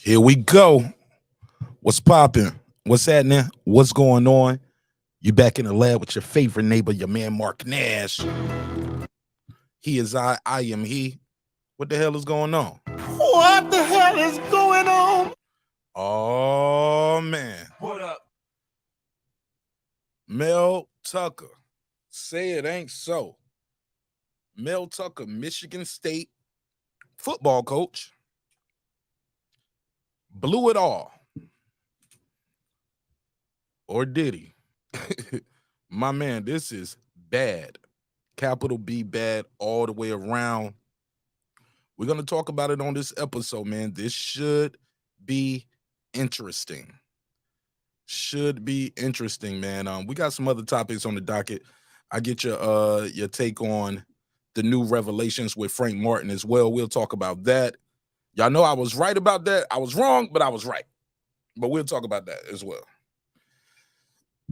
Here we go. What's popping? What's happening? What's going on? You back in the lab with your favorite neighbor, your man Marq Nash. He is I am he. What the hell is going on? What the hell is going on? Oh, man. What up? Mel Tucker. Say it ain't so. Mel Tucker, Michigan State football coach, blew it all. Or did he? My man, this is bad. Capital B bad all the way around. We're going to talk about it on this episode, man. This should be interesting. Should be interesting, man. We got some other topics on the docket. I get your take on the new revelations with Frank Martin as well. We'll talk about that. Y'all know I was right about that. I was wrong, but I was right. But we'll talk about that as well.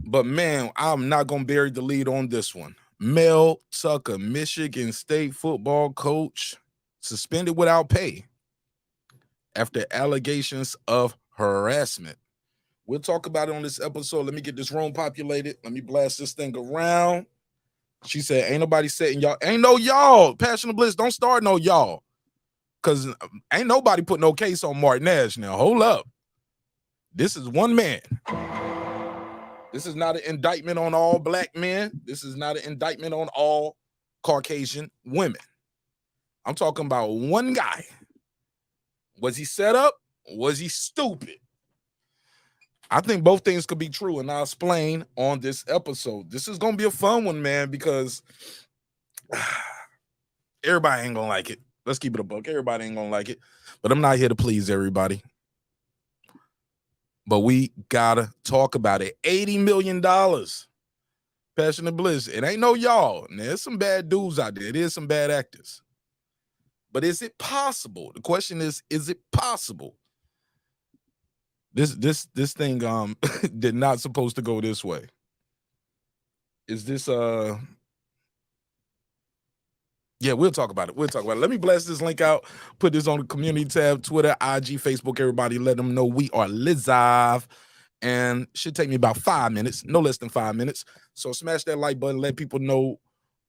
But, man, I'm not going to bury the lead on this one. Mel Tucker, Michigan State football coach, suspended without pay after allegations of harassment. We'll talk about it on this episode. Let me get this room populated. Let me blast this thing around. She said, ain't nobody setting y'all. Ain't no y'all. Passion of Bliss, don't start no y'all. Because ain't nobody put no case on Marq Nash now. Hold up. This is one man. This is not an indictment on all black men. This is not an indictment on all Caucasian women. I'm talking about one guy. Was he set up? Was he stupid? I think both things could be true, and I'll explain on this episode. This is going to be a fun one, man, because everybody ain't going to like it. Let's keep it a buck. Everybody ain't going to like it, but I'm not here to please everybody. But we got to talk about it. $80 million. Passion and Bliss. It ain't no y'all. There's some bad dudes out there. There's some bad actors. But is it possible? The question is it possible? This thing did not supposed to go this way. Is this yeah, we'll talk about it. Let me blast this link out. Put this on the community tab, Twitter, IG, Facebook, everybody. Let them know we are live. And should take me about 5 minutes, no less than 5 minutes. So smash that like button. Let people know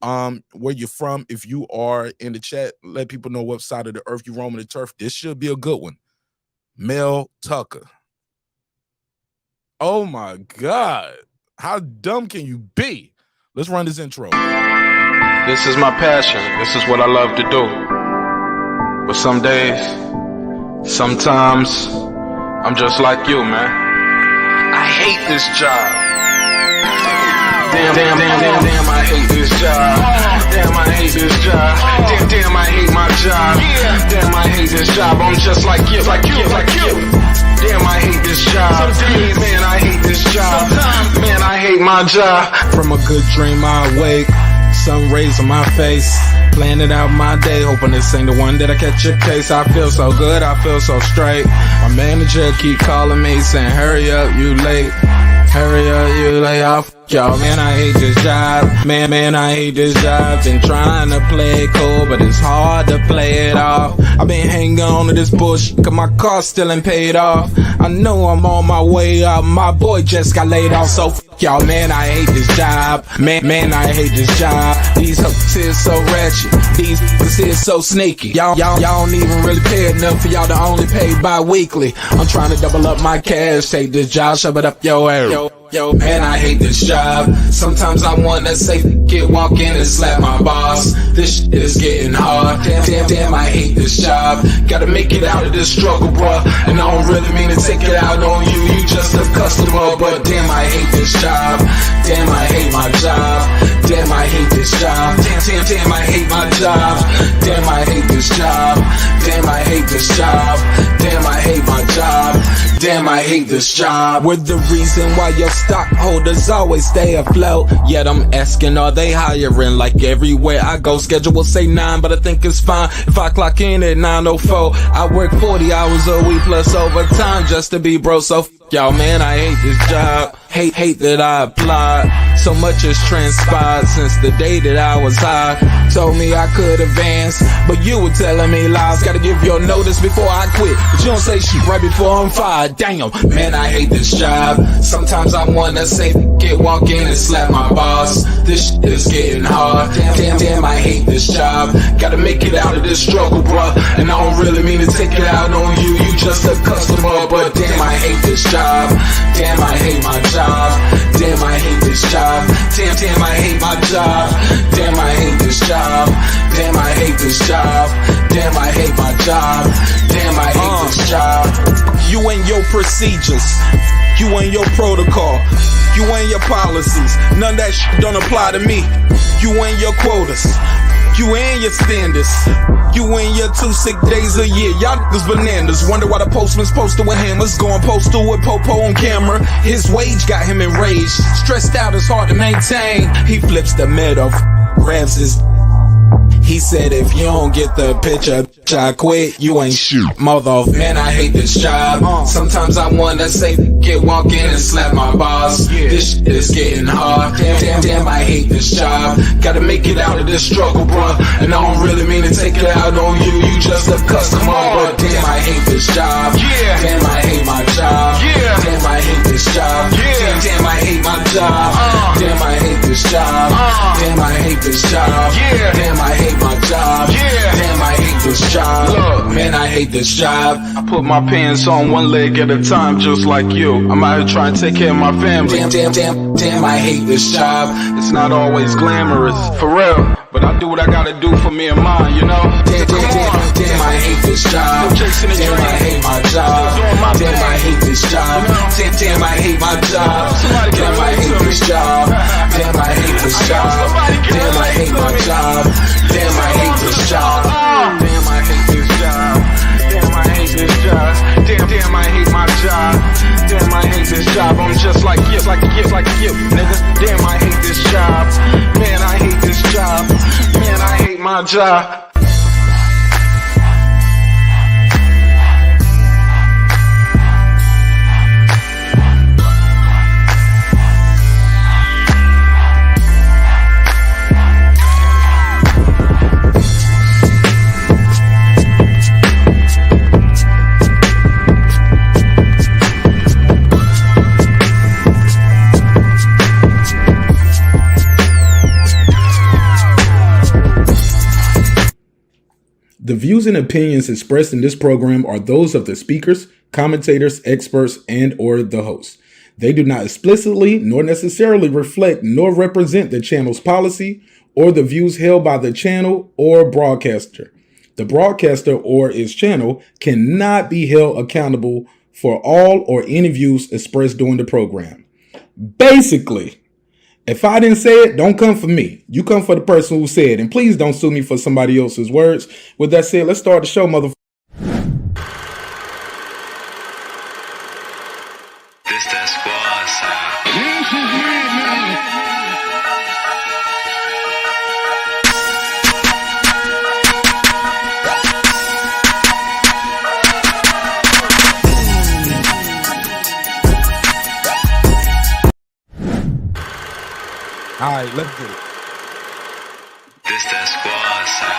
where you're from. If you are in the chat, let people know what side of the earth you roaming the turf. This should be a good one. Mel Tucker. Oh my God. How dumb can you be? Let's run this intro. This is my passion. This is what I love to do. But some days, sometimes, I'm just like you, man. I hate this job. Damn, I hate this job. Damn, I hate this job. Damn, I hate my job. Damn, I hate this job. I'm just like you. Damn, I hate this job. Man, I hate this job. Man, I hate my job. From a good dream I wake, sun rays on my face, planning out my day, hoping this ain't the one that I catch a case. I feel so good, I feel so straight. My manager keep calling me saying, hurry up, you late. Hurry up, you lay off. Y'all, man, I hate this job. Man, I hate this job. Been trying to play it cool, but it's hard to play it off. I've been hanging on to this bush, cause my car still ain't paid off. I know I'm on my way up. My boy just got laid off, so y'all, man, I hate this job. Man, I hate this job. These hoes is so ratchet. These hoes is so sneaky. Y'all don't even really pay enough for y'all to only pay bi-weekly. I'm trying to double up my cash. Take this job, shove it up your ass. Yo, man, I hate this job. Sometimes I wanna say, walk in and slap my boss. This shit is getting hard. Damn, I hate this job. Gotta make it out of this struggle, bruh. And I don't really mean to take it out on you. You just a customer, but damn, I hate this job. Damn, I hate my job. Damn, I hate this job. Damn, I hate my job. Damn, I hate this job. Damn, I hate this job. Damn, I hate my job. Damn, I hate this job. We're the reason why your stockholders always stay afloat. Yet I'm asking, are they hiring? Like everywhere I go, schedule will say 9, but I think it's fine if I clock in at 9:04. I work 40 hours a week plus overtime just to be bro. So y'all, man, I hate this job. Hate that I applied. So much has transpired since the day that I was high. Told me I could advance, but you were telling me lies. Gotta give your notice before I quit, but you don't say shit right before I'm fired. Damn, man, I hate this job. Sometimes I wanna say, get walk in and slap my boss. This shit is getting hard. Damn, I hate this job. Gotta make it out of this struggle, bruh. And I don't really mean to take it out on you. You just a customer, but damn, I hate this job. Damn, I hate my job. Damn, I hate this job. Damn, I hate my job. Damn, I hate this job. Damn, I hate this job. Damn, I hate my job. Damn, I hate this job. You and your procedures. You and your protocol. You and your policies. None of that shit don't apply to me. You and your quotas. You and your standards. You and your 2 sick days a year. Y'all niggas bananas. Wonder why the postman's posted with hammers. Going postal with Popo on camera. His wage got him enraged. Stressed out, it's hard to maintain. He flips the middle, grabs his. He said, if you don't get the picture, I quit, you ain't shoot. Mother, man, I hate this job. Sometimes I wanna say, get walk in and slap my boss. This shit is getting hard. Damn, I hate this job. Gotta make it out of this struggle, bruh. And I don't really mean to take it out on you. You just a customer, but damn, I hate this job. Damn, I hate my job. Damn, I hate this job. Damn, I hate my job. Damn, I hate this job. Damn, I hate this job. Damn, I hate my job. Damn, I hate this job. Look, man, I hate this job. I put my pants on one leg at a time, just like you. I'm out here trying to take care of my family. Damn, I hate this job. It's not always glamorous, for real. But I do what I gotta do for me and mine, you know? Damn, I hate this job. Damn, I hate my job. Damn, I hate this job. Damn, I hate my job. Damn, I hate this job. Damn, I hate this job. Damn, I hate my job. Damn, I hate this job. Damn, I hate this job. Damn, I hate this job. Damn, I hate my job. Damn, I hate this job. I'm just like you, nigga. Damn, I hate this job. Man, I hate this job. Man, I hate my job. The views and opinions expressed in this program are those of the speakers, commentators, experts, and or the host. They do not explicitly nor necessarily reflect nor represent the channel's policy or the views held by the channel or broadcaster. The broadcaster or its channel cannot be held accountable for all or any views expressed during the program. Basically, if I didn't say it, don't come for me. You come for the person who said it. And please don't sue me for somebody else's words. With that said, let's start the show, motherfucker. This that squad sound. All right, let's do it. This that squad sound.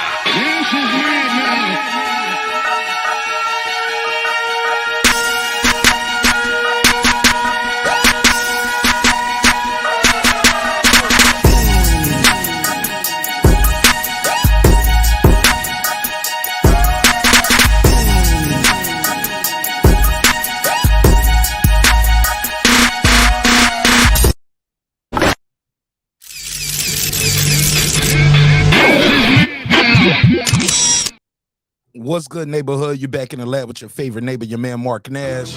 What's good, neighborhood? You're back in the lab with your favorite neighbor, your man Marq Nash.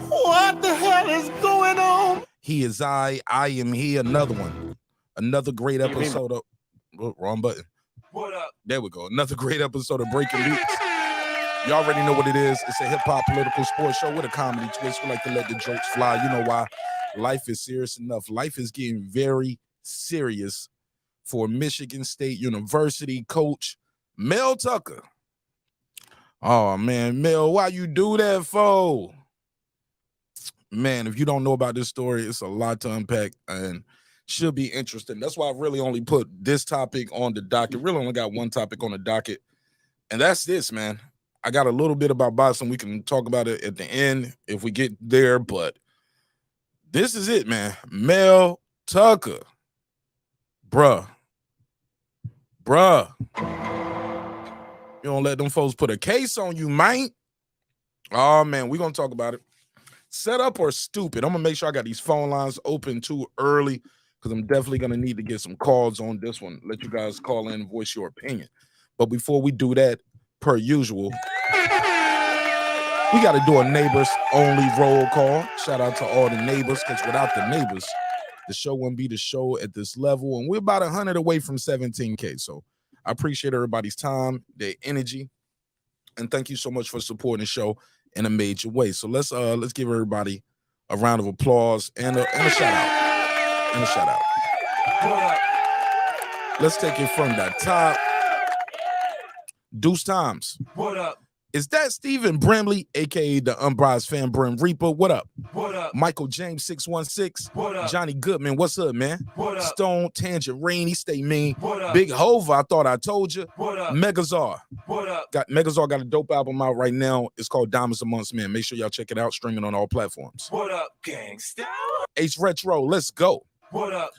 What the hell is going on? He is I am he. Another one. Another great episode of wrong button. What up? There we go. Another great episode of Breaking Beats. You already know what it is. It's a hip-hop political sports show with a comedy twist. We like to let the jokes fly. You know why? Life is serious enough. Life is getting very serious for Michigan State University coach Mel Tucker. Oh, man, Mel, why you do that for? Man, if you don't know about this story, it's a lot to unpack. And should be interesting. That's why I really only put this topic on the docket. Really only got one topic on the docket, and that's this, man. I got a little bit about boxing. We can talk about it at the end if we get there, but this is it, man. Mel Tucker. Bruh. You don't let them folks put a case on you, man. Oh, man, we're going to talk about it. Set up or stupid? I'm going to make sure I got these phone lines open too early because I'm definitely going to need to get some calls on this one. Let you guys call in and voice your opinion. But before we do that, per usual, we got to do a neighbors-only roll call. Shout out to all the neighbors because without the neighbors, the show wouldn't be the show at this level. And we're about 100 away from 17K. So I appreciate everybody's time, their energy, and thank you so much for supporting the show in a major way. So let's give everybody a round of applause and a shout out. And a shout out. Let's take it from the top. Deuce Times. What up? Is that Stephen Brimley, aka the Unbiased Fan Brim Reaper? What up? What up? Michael James 616. What up? Johnny Goodman, what's up, man? What up? Stone Tangerine, he stay mean. What up? Big Hova, I thought I told you. What up? Megazar. What up? Megazar got a dope album out right now. It's called Diamonds Amongst Men. Make sure y'all check it out. Streaming on all platforms. What up, gangsta? H Retro, let's go. What up?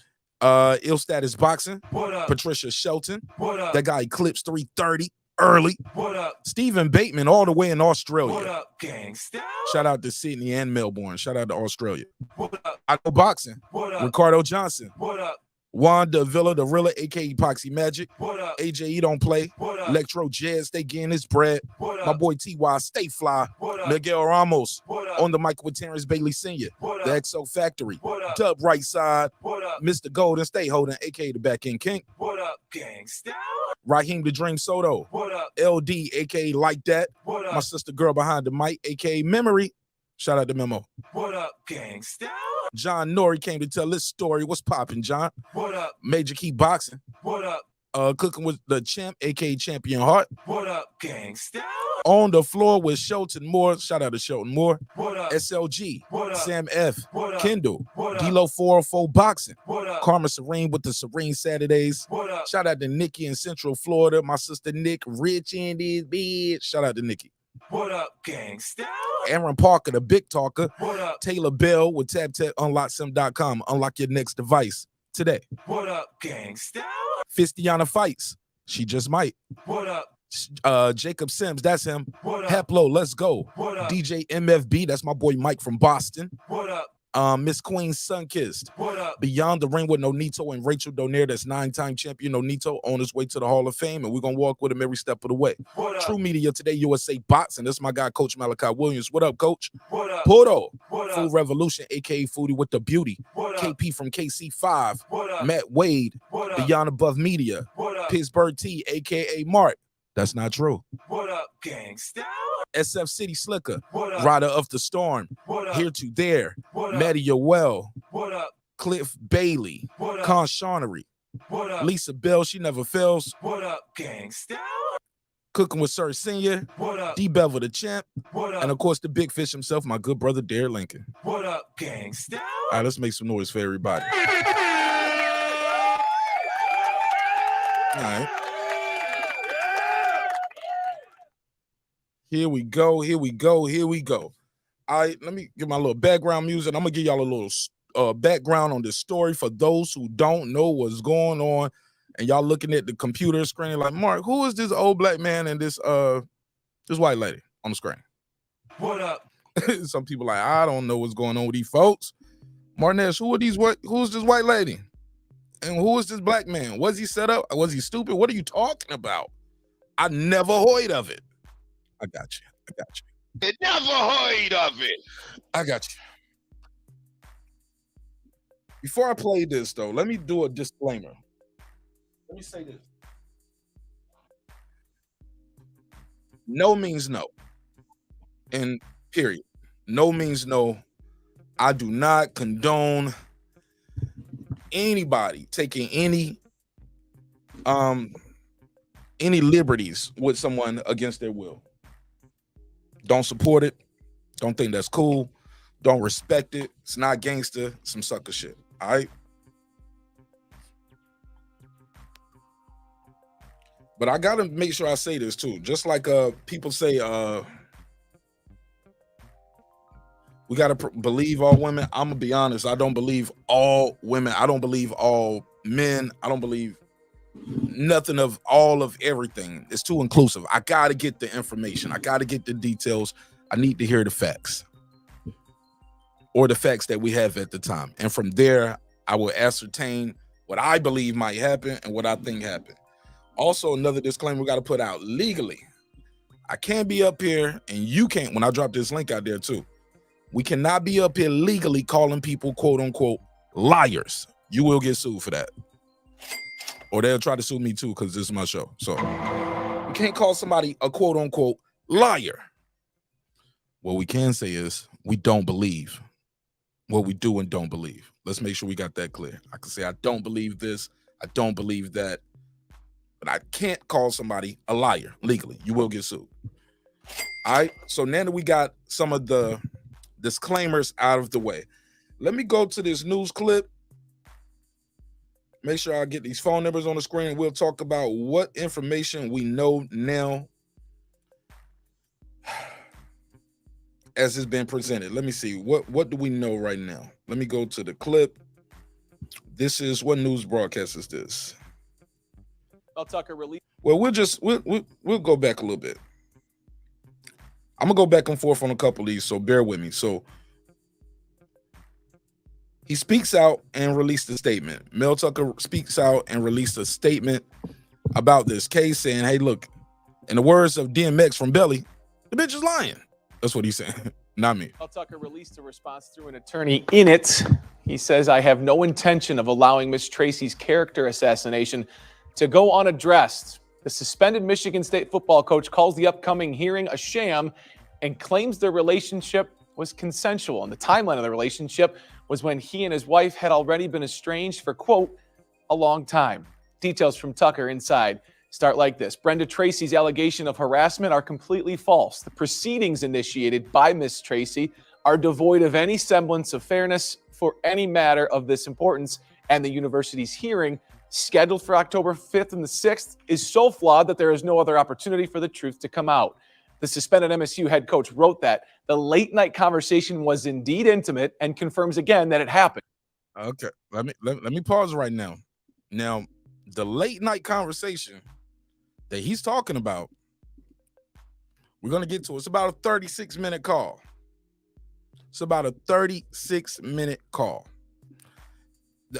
Ill Status Boxing. What up? Patricia Shelton. What up? That guy Eclipse 330 early. What up? Stephen Bateman all the way in Australia. What up, gangsta? Shout out to Sydney and Melbourne. Shout out to Australia. What up? I know boxing. What up? Ricardo Johnson. What up? Wanda Villa, the Rilla, aka Epoxy Magic. What up? AJ, don't play. What up? Electro Jazz, stay getting his bread. What up? My boy TY, stay fly. What up? Miguel Ramos What up? on the mic with Terrence Bailey Sr. What The up? XO Factory. What up? Dub right side. What up? Mr. Golden, stay holding, aka the back end king. What up, gangsta? Raheem the Dream Soto. What up? LD, aka Like That. What My up? sister girl behind the mic, aka Memory. Shout out to Memo. What up, gangsta? John Nori came to tell this story. What's popping, John? What up? Major Key Boxing. What up? Cooking with the champ, aka Champion Heart. What up, gangsta? On the floor with Shelton Moore. Shout out to Shelton Moore. What up? SLG. What up? Sam F. What up? Kendall. What up? D-Lo 404 Boxing. What up? Karma Serene with the Serene Saturdays. What up? Shout out to Nikki in Central Florida. My sister Nick, rich in this bitch. Shout out to Nikki. What up, gangsta? Aaron Parker, the big talker. What up? Taylor Bell with TapTapUnlockSim.com. Unlock your next device today. What up, gangsta? Fistiana Fights. She just might. What up? Jacob Sims, that's him. What up? Heplo, let's go. What up? DJ MFB, that's my boy Mike from Boston. What up? Miss Queen Sunkissed. What up? Beyond the Ring with Nonito and Rachel Donaire, that's 9-time champion Nonito on his way to the Hall of Fame, and we're gonna walk with him every step of the way. What up? True Media Today, USA Boxing. This is my guy, Coach Malachi Williams. What up, Coach? What up? Puto. What Food up? Revolution, aka Foodie with the Beauty. What up? KP from KC5. What up? Matt Wade. What up? Beyond Above Media. What up? Pittsburgh T, aka Mark. That's not true. What up, gangsta? SF City Slicker. What up? Rider of the Storm. What up? Here to There. What up? Maddie Yoel. What up? Cliff Bailey. What up? Con Shawnery. What up? Lisa Bell, she never fails. What up, gangsta? Cooking with Sir Senior. What up? D Bevel the champ. What up? And of course, the big fish himself, my good brother, Dare Lincoln. What up, gangsta? All right, let's make some noise for everybody. All right. Here we go. Here we go. Here we go. All right, let me give my little background music. I'm going to give y'all a little background on this story for those who don't know what's going on. And y'all looking at the computer screen like, Mark, who is this old black man and this white lady on the screen? What up? Some people like, I don't know what's going on with these folks. Marq Nash, who's this white lady? And who is this black man? Was he set up? Was he stupid? What are you talking about? I never heard of it. I got you. Never heard of it. I got you. Before I play this, though, let me do a disclaimer. Let me say this. No means no. And period. No means no. I do not condone anybody taking any liberties with someone against their will. Don't support it. Don't think that's cool. Don't respect it. It's not gangster. Some sucker shit. All right. But I gotta make sure I say this too. Just like people say we gotta believe all women. I'm gonna be honest. I don't believe all women. I don't believe all men. I don't believe nothing of all of everything. It's too inclusive. I gotta get the information. I gotta get the details. I need to hear the facts, or the facts that we have at the time. And from there, I will ascertain what I believe might happen and what I think happened. Also, another disclaimer we got to put out legally. I can't be up here, and you can't, when I drop this link out there too. We cannot be up here legally calling people quote unquote liars. You will get sued for that. Or they'll try to sue me too, because this is my show. So you can't call somebody a quote unquote liar. What we can say is we don't believe what we do and don't believe. Let's make sure we got that clear. I can say I don't believe this, I don't believe that, but I can't call somebody a liar legally. You will get sued. All right. So now that we got some of the disclaimers out of the way, let me go to this news clip. Make sure I get these phone numbers on the screen. We'll talk about what information we know now as it's been presented. Let me see. What do we know right now? Let me go to the clip. This is, what news broadcast is this? Mel Tucker released. Well, we'll go back a little bit. I'm gonna go back and forth on a couple of these, so bear with me. So he speaks out and released a statement. Mel Tucker speaks out and released a statement about this case, saying, hey, look, in the words of DMX from Belly, the bitch is lying. That's what he's saying, not me. Mel Tucker released a response through an attorney in it. He says, I have no intention of allowing Miss Tracy's character assassination to go unaddressed. The suspended Michigan State football coach calls the upcoming hearing a sham and claims their relationship was consensual. And the timeline of the relationship was when he and his wife had already been estranged for, quote, a long time. Details from Tucker inside start like this. Brenda Tracy's allegation of harassment are completely false. The proceedings initiated by Miss Tracy are devoid of any semblance of fairness for any matter of this importance, and the university's hearing, scheduled for October 5th and the 6th, is so flawed that there is no other opportunity for the truth to come out. The suspended MSU head coach wrote that the late night conversation was indeed intimate and confirms again that it happened. Okay, let me pause right now. Now, the late night conversation that he's talking about, we're gonna get to. It's about a 36-minute call. It's about a 36-minute call.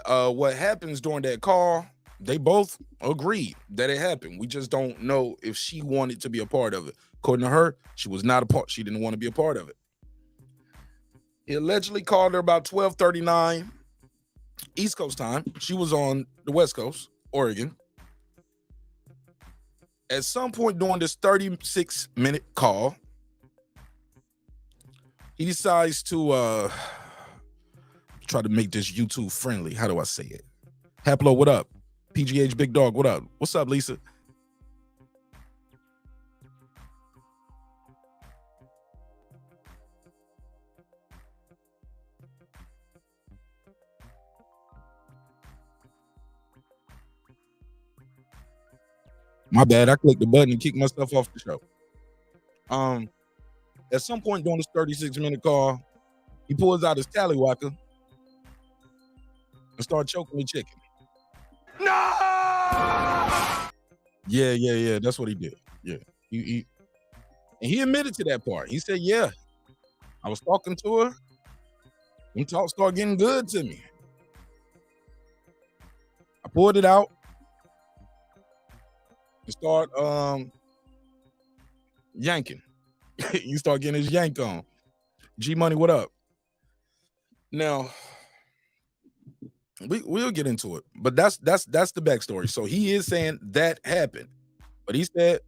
What happens during that call, they both agreed that it happened. We just don't know if she wanted to be a part of it. According to her, she was not a part. She didn't want to be a part of it. He allegedly called her about 12:39 East Coast time. She was on the West Coast, Oregon. At some point during this 36-minute call, he decides to try to make this YouTube friendly. How do I say it? Haplo, what up? PGH Big Dog, what up? What's up, Lisa? My bad. I clicked the button and kicked myself off the show. At some point during this 36-minute call, he pulls out his tallywhacker and starts choking the chicken. No! Yeah. That's what he did. Yeah. And he admitted to that part. He said, yeah, I was talking to her. Them talks started getting good to me. I pulled it out and start yanking. You start getting his yank on. G Money, what up? Now, we'll get into it, but that's the backstory. So he is saying that happened, but he said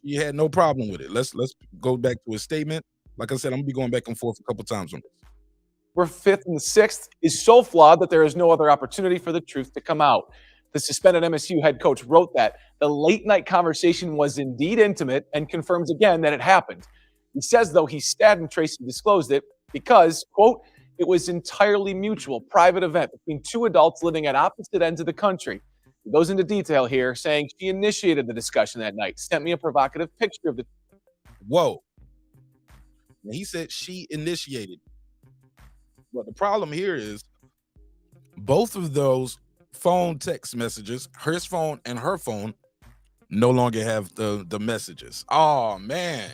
he had no problem with it. Let's go back to his statement. Like I said, I'm gonna be going back and forth a couple times on this. We're 5th and the 6th is so flawed that there is no other opportunity for the truth to come out. The suspended MSU head coach wrote that the late night conversation was indeed intimate and confirms again that it happened. He says, though, he's saddened Tracy disclosed it because, quote, it was entirely mutual, private event between two adults living at opposite ends of the country. He goes into detail here, saying she initiated the discussion that night, sent me a provocative picture of the. Whoa. And he said she initiated. But the problem here is both of those phone text messages, his phone and her phone, no longer have the messages. Oh, man.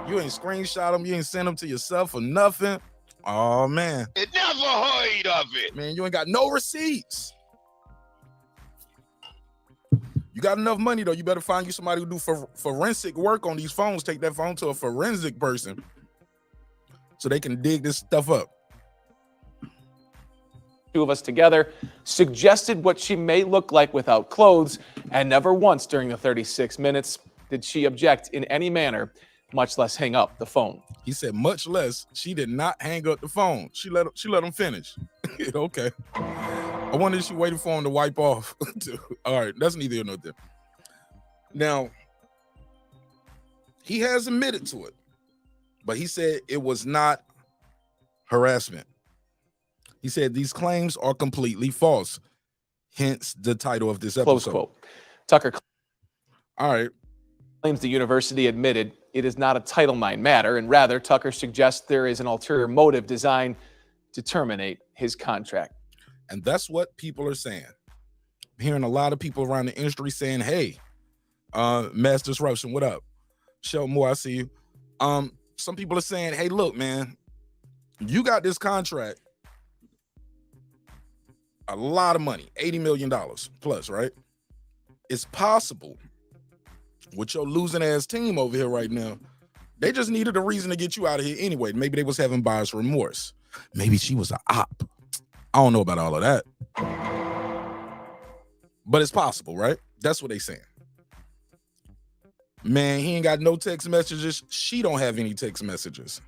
You ain't screenshot them. You ain't send them to yourself or nothing. Oh, man. It never heard of it. Man, you ain't got no receipts. You got enough money, though. You better find you somebody who do forensic work on these phones. Take that phone to a forensic person so they can dig this stuff up. Two of us together, suggested what she may look like without clothes, and never once during the 36 minutes did she object in any manner, much less hang up the phone. He said, much less, she did not hang up the phone. She let him finish. Okay. I wonder if she waited for him to wipe off. All right, that's neither here nor there. Now, he has admitted to it, but he said it was not harassment. He said these claims are completely false, hence the title of this episode. Close quote. Tucker All right. claims the university admitted it is not a Title IX matter, and rather Tucker suggests there is an ulterior motive designed to terminate his contract. And that's what people are saying. I'm hearing a lot of people around the industry saying, hey, Mass Disruption, what up? Sheldon Moore, I see you. Some people are saying, hey, look, man, you got this contract, a lot of money, $80 million plus, right? It's possible with your losing ass team over here right now, they just needed a reason to get you out of here anyway. Maybe they was having buyer's remorse. Maybe she was an op. I don't know about all of that. But it's possible, right? That's what they saying. Man, he ain't got no text messages. She don't have any text messages.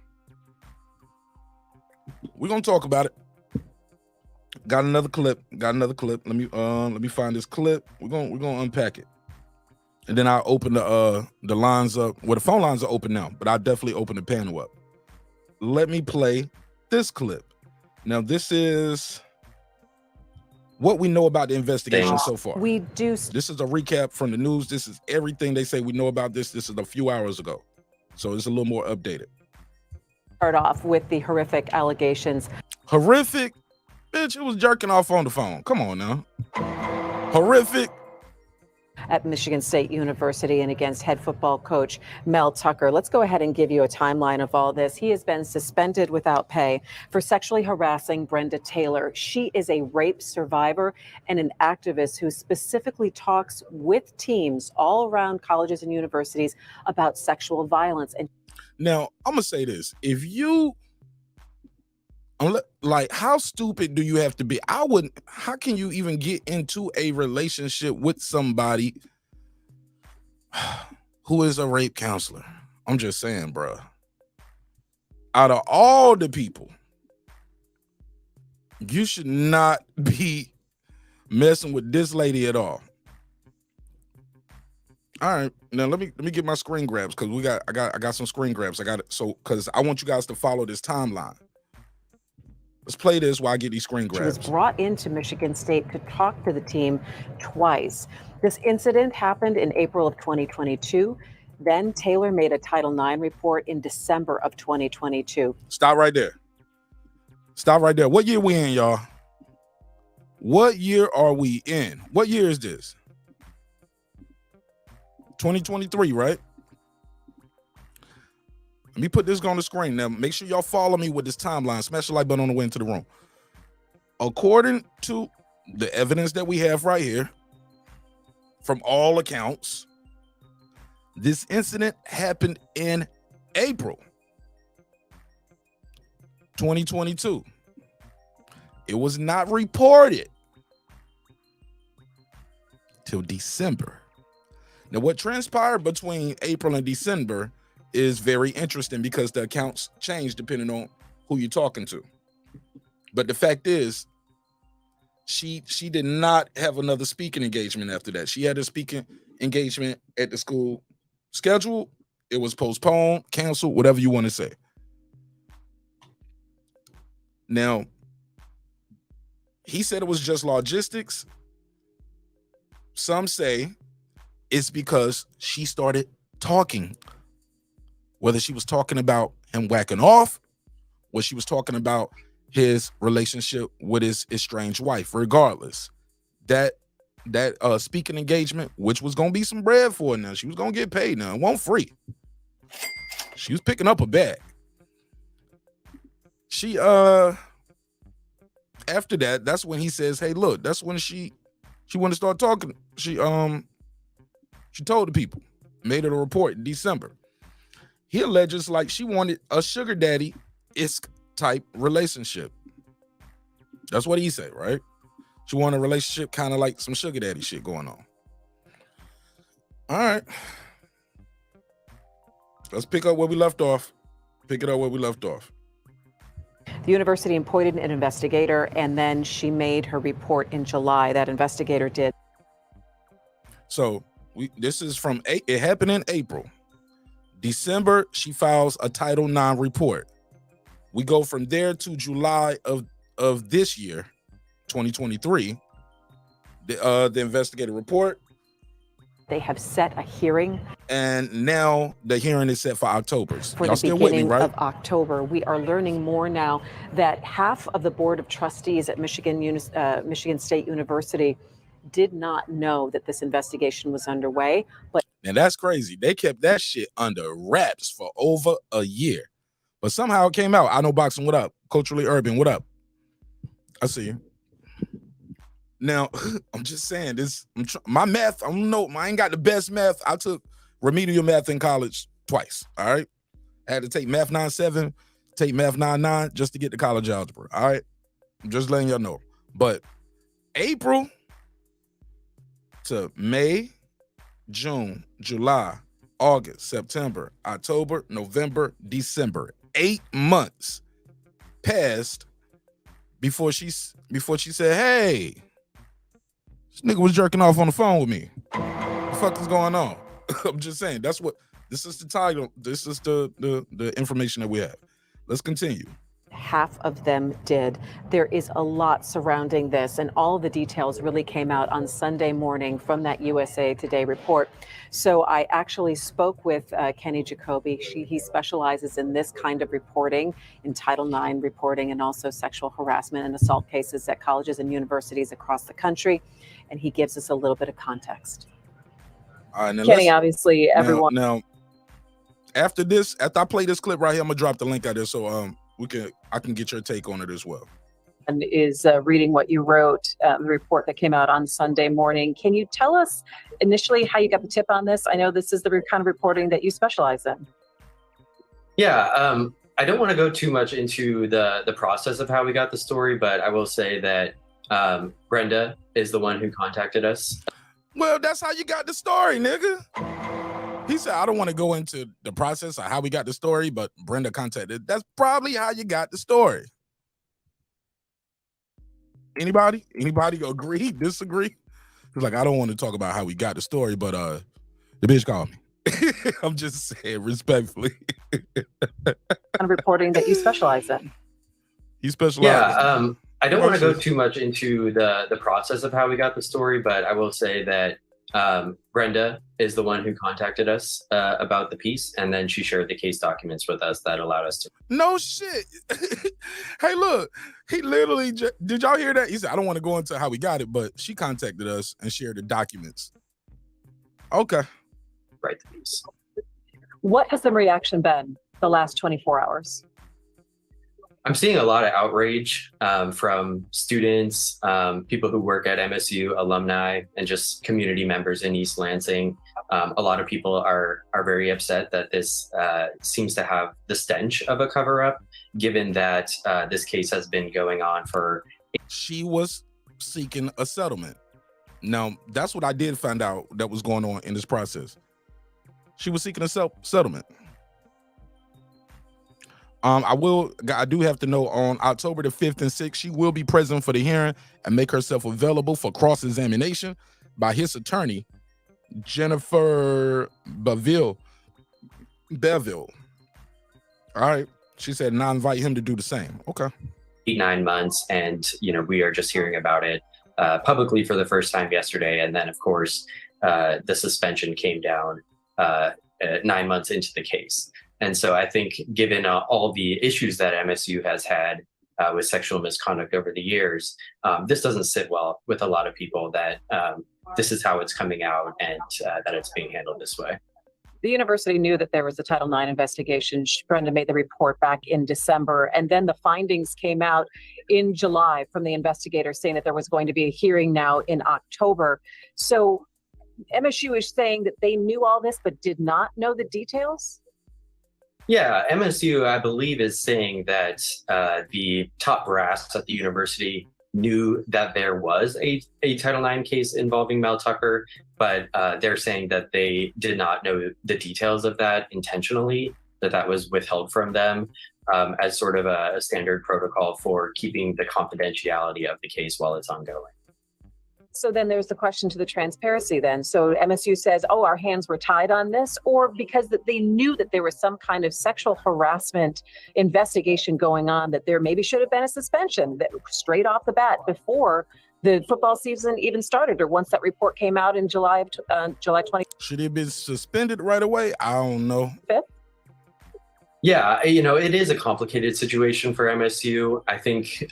We're gonna talk about it. Got another clip. Let me find this clip. We're gonna unpack it. And then I'll open the lines up. Well, the phone lines are open now, but I'll definitely open the panel up. Let me play this clip. Now, this is what we know about the investigation so far. This is a recap from the news. This is everything they say we know about this. This is a few hours ago. So it's a little more updated. Start off with the horrific allegations. Horrific? Bitch, it was jerking off on the phone. Come on now. Horrific? At Michigan State University and against head football coach Mel Tucker. Let's go ahead and give you a timeline of all this. He has been suspended without pay for sexually harassing Brenda Taylor. She is a rape survivor and an activist who specifically talks with teams all around colleges and universities about sexual violence. And now, I'm going to say this. If you, like, how stupid do you have to be? How can you even get into a relationship with somebody who is a rape counselor? I'm just saying, bro. Out of all the people, you should not be messing with this lady at all. All right, now let me get my screen grabs because I got some screen grabs. I got it because I want you guys to follow this timeline. Let's play this while I get these screen grabs. She was brought into Michigan State to talk to the team twice. This incident happened in April of 2022. Then Taylor made a Title IX report in December of 2022. Stop right there. What year we in, y'all? What year are we in? What year is this? 2023, right? Let me put this on the screen. Now, make sure y'all follow me with this timeline. Smash the like button on the way into the room. According to the evidence that we have right here, from all accounts, this incident happened in April 2022. It was not reported till December. Now, what transpired between April and December is very interesting because the accounts change depending on who you're talking to. But the fact is, she did not have another speaking engagement after that. She had a speaking engagement at the school scheduled. It was postponed, canceled, whatever you want to say. Now, he said it was just logistics. some say it's because she started talking, whether she was talking about him whacking off, or she was talking about his relationship with his estranged wife. Regardless, that speaking engagement, which was gonna be some bread for her now, she was gonna get paid now. It wasn't free. She was picking up a bag. She after that, that's when he says, hey, look, that's when she wanted to start talking. She told the people, made it a report in December. He alleges like she wanted a sugar daddy-isk type relationship. That's what he said, right? She wanted a relationship kind of like some sugar daddy shit going on. All right. Let's pick up where we left off. Pick it up where we left off. The university appointed an investigator, and then she made her report in July. That investigator did. So this is from it happened in April. December, she files a Title IX report. We go from there to July of this year, 2023. The investigative report. They have set a hearing. And now the hearing is set for October. For Y'all the still with me, beginning right? of October. We are learning more now that half of the board of trustees at Michigan State University did not know that this investigation was underway. But And that's crazy. They kept that shit under wraps for over a year. But somehow it came out. I know boxing, what up? Culturally Urban, what up? I see you. Now, I'm just saying this. My math, I don't know. I ain't got the best math. I took remedial math in college twice. All right. I had to take math 9.7, take math 9.9 just to get to college algebra. All right. I'm just letting y'all know. But April to May, June, July, August, September, October, November, December. 8 months passed before she said, hey, this nigga was jerking off on the phone with me. What the fuck is going on? I'm just saying, this is the title. This is the information that we have. Let's continue. half of them did. There is a lot surrounding this, and all of the details really came out on Sunday morning from that USA Today report. So I actually spoke with Kenny Jacoby. He specializes in this kind of reporting, in Title IX reporting, and also sexual harassment and assault cases at colleges and universities across the country. And he gives us a little bit of context. All right, now Kenny, obviously, everyone. Now, after I play this clip right here, I'm gonna drop the link out there so I can get your take on it as well. And is reading what you wrote, the report that came out on Sunday morning. Can you tell us initially how you got the tip on this? I know this is the kind of reporting that you specialize in. Yeah, I don't want to go too much into the process of how we got the story, but I will say that Brenda is the one who contacted us. Well, that's how you got the story, nigga. He said, I don't want to go into the process of how we got the story, but Brenda contacted. That's probably how you got the story. Anybody agree, disagree? He's like, I don't want to talk about how we got the story, but the bitch called me. I'm just saying respectfully. Kind of reporting that you specialize in. He specializes. Yeah, I don't want to go too much into the process of how we got the story, but I will say that Brenda is the one who contacted us about the piece, and then she shared the case documents with us that allowed us to. No shit. Hey, look, he literally did y'all hear that? He said, I don't want to go into how we got it, but she contacted us and shared the documents. Okay. Write the piece. What has the reaction been the last 24 hours? I'm seeing a lot of outrage from students, people who work at MSU, alumni, and just community members in East Lansing. A lot of people are very upset that this seems to have the stench of a cover-up, given that this case has been going on for. She was seeking a settlement. Now, that's what I did find out that was going on in this process. She was seeking a settlement. I do have to know on October the 5th and 6th, she will be present for the hearing and make herself available for cross-examination by his attorney, Jennifer Beville. All right. She said, and I invite him to do the same. Okay. 8-9 months, and we are just hearing about it publicly for the first time yesterday. And then, of course, the suspension came down 9 months into the case. And so I think given all the issues that MSU has had with sexual misconduct over the years, this doesn't sit well with a lot of people that this is how it's coming out and that it's being handled this way. The university knew that there was a Title IX investigation. Brenda made the report back in December, and then the findings came out in July from the investigator saying that there was going to be a hearing now in October. So MSU is saying that they knew all this but did not know the details? Yeah, MSU, I believe, is saying that the top brass at the university knew that there was a Title IX case involving Mel Tucker, but they're saying that they did not know the details of that intentionally, that was withheld from them as sort of a standard protocol for keeping the confidentiality of the case while it's ongoing. So then there's the question to the transparency then. So MSU says, oh, our hands were tied on this, or because that they knew that there was some kind of sexual harassment investigation going on, that there maybe should have been a suspension that straight off the bat before the football season even started, or once that report came out in July 20. Should he have been suspended right away? I don't know. Yeah, it is a complicated situation for MSU. I think,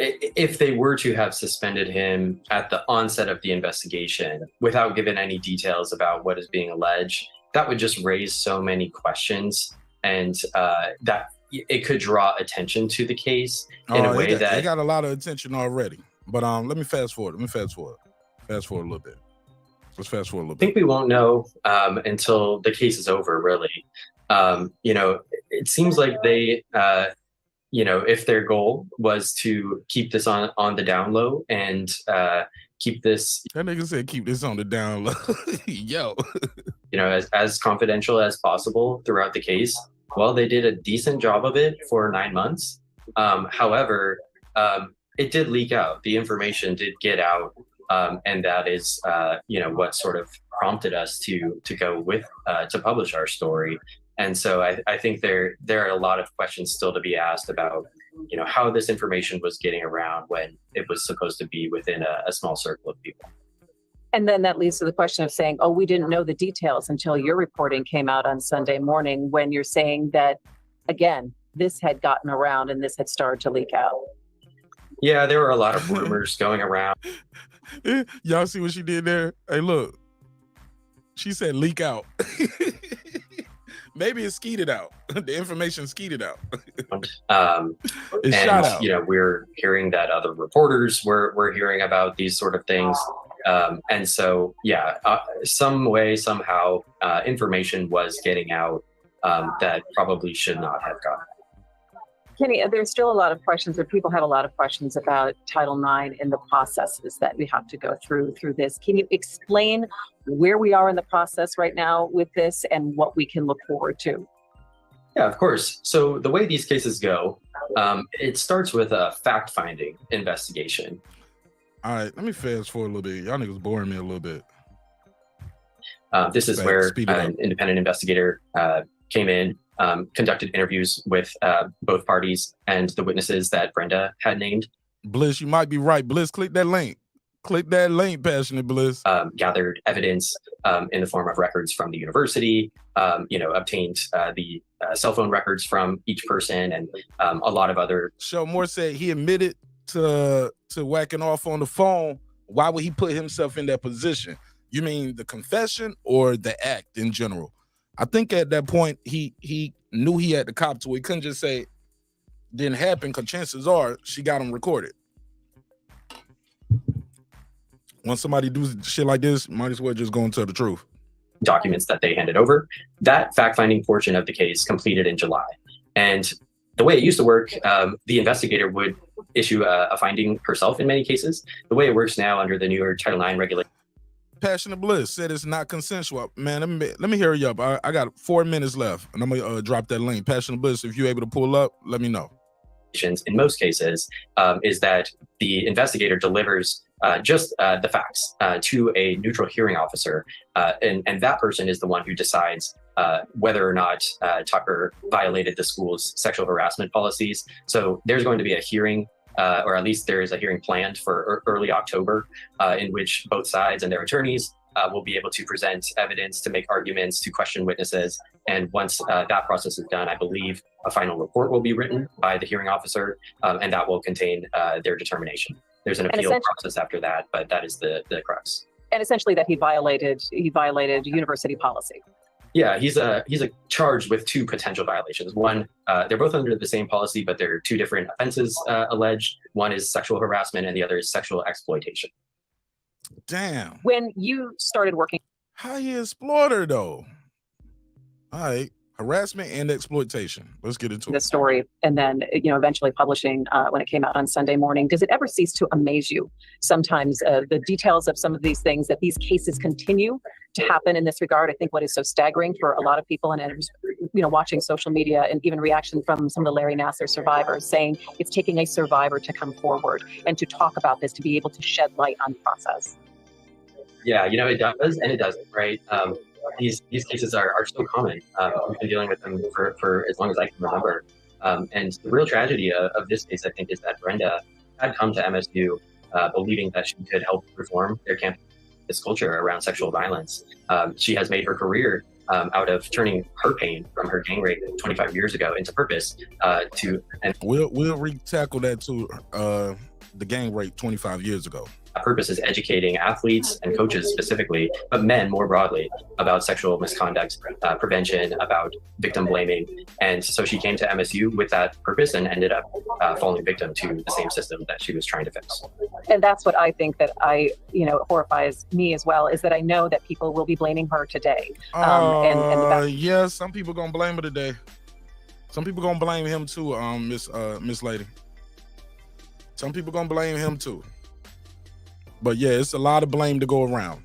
if they were to have suspended him at the onset of the investigation without giving any details about what is being alleged, that would just raise so many questions, and that it could draw attention to the case in a way that it got a lot of attention already. But let me fast forward. Fast forward a little bit. Let's fast forward a little bit. I think we won't know until the case is over, really. It seems like they if their goal was to keep this on the down low and keep this, that nigga said keep this on the down low. Yo, as confidential as possible throughout the case. Well, they did a decent job of it for 9 months. However, it did leak out. The information did get out, and that is what sort of prompted us to go with to publish our story. And so I think there are a lot of questions still to be asked about, how this information was getting around when it was supposed to be within a small circle of people. And then that leads to the question of saying, oh, we didn't know the details until your reporting came out on Sunday morning, when you're saying that, again, this had gotten around and this had started to leak out. Yeah, there were a lot of rumors going around. Y'all see what she did there? Hey, look. She said leak out. Maybe it skeeted out. The information skeeted out. It's shot out. We're hearing that other reporters were hearing about these sort of things. And so, some way, somehow, information was getting out that probably should not have gotten. Kenny, there's still a lot of questions, or people have a lot of questions about Title IX and the processes that we have to go through this. Can you explain where we are in the process right now with this and what we can look forward to? Yeah, of course. So the way these cases go, it starts with a fact-finding investigation. All right, let me fast forward a little bit. Y'all niggas boring me a little bit. This is where an independent investigator came in, conducted interviews with both parties and the witnesses that Brenda had named. Bliss, you might be right. Bliss, click that link. Click that link, Passionate Bliss. Gathered evidence in the form of records from the university, obtained the cell phone records from each person, and a lot of other. Show Moore said he admitted to whacking off on the phone. Why would he put himself in that position? You mean the confession or the act in general? I think at that point he knew he had the cop to. He couldn't just say didn't happen, because chances are she got him recorded. When somebody do shit like this, might as well just go and tell the truth. Documents that they handed over. That fact-finding portion of the case completed in July. And the way it used to work, the investigator would issue a finding herself in many cases. The way it works now under the newer Title IX regulation. Passionate Bliss said it's not consensual. Man, let me hear you up. I got 4 minutes left, and I'm gonna drop that link. Passionate Bliss, if you're able to pull up, let me know. In most cases, is that the investigator delivers just the facts to a neutral hearing officer, and that person is the one who decides whether or not Tucker violated the school's sexual harassment policies. So there's going to be a hearing or at least there is a hearing planned for early October, in which both sides and their attorneys will be able to present evidence, to make arguments, to question witnesses. And once that process is done, I believe a final report will be written by the hearing officer, and that will contain their determination. There's an appeal process after that, but that is the crux. And essentially that he violated university policy. Yeah, he's charged with two potential violations. One, they're both under the same policy, but they're two different offenses alleged. One is sexual harassment, and the other is sexual exploitation. Damn. When you started working, how you exploit her though? All right, harassment and exploitation. Let's get into the story, and then eventually publishing when it came out on Sunday morning. Does it ever cease to amaze you sometimes the details of some of these things, that these cases continue to happen in this regard? I think what is so staggering for a lot of people, and watching social media and even reaction from some of the Larry Nassar survivors, saying it's taking a survivor to come forward and to talk about this, to be able to shed light on the process. Yeah, it does and it doesn't, right? These cases are so common. We've been dealing with them for as long as I can remember. And the real tragedy of this case, I think, is that Brenda had come to MSU believing that she could help reform their campus culture around sexual violence. She has made her career out of turning her pain from her gang rape 25 years ago into purpose. We'll re-tackle that to the gang rape 25 years ago. Purpose is educating athletes and coaches specifically, but men more broadly, about sexual misconduct prevention, about victim blaming. And so she came to MSU with that purpose and ended up falling victim to the same system that she was trying to fix. And that's what I think that horrifies me as well, is that I know that people will be blaming her today. Yeah, some people gonna blame her today. Some people gonna blame him too, Miss Lady. Some people gonna blame him too. But yeah, it's a lot of blame to go around.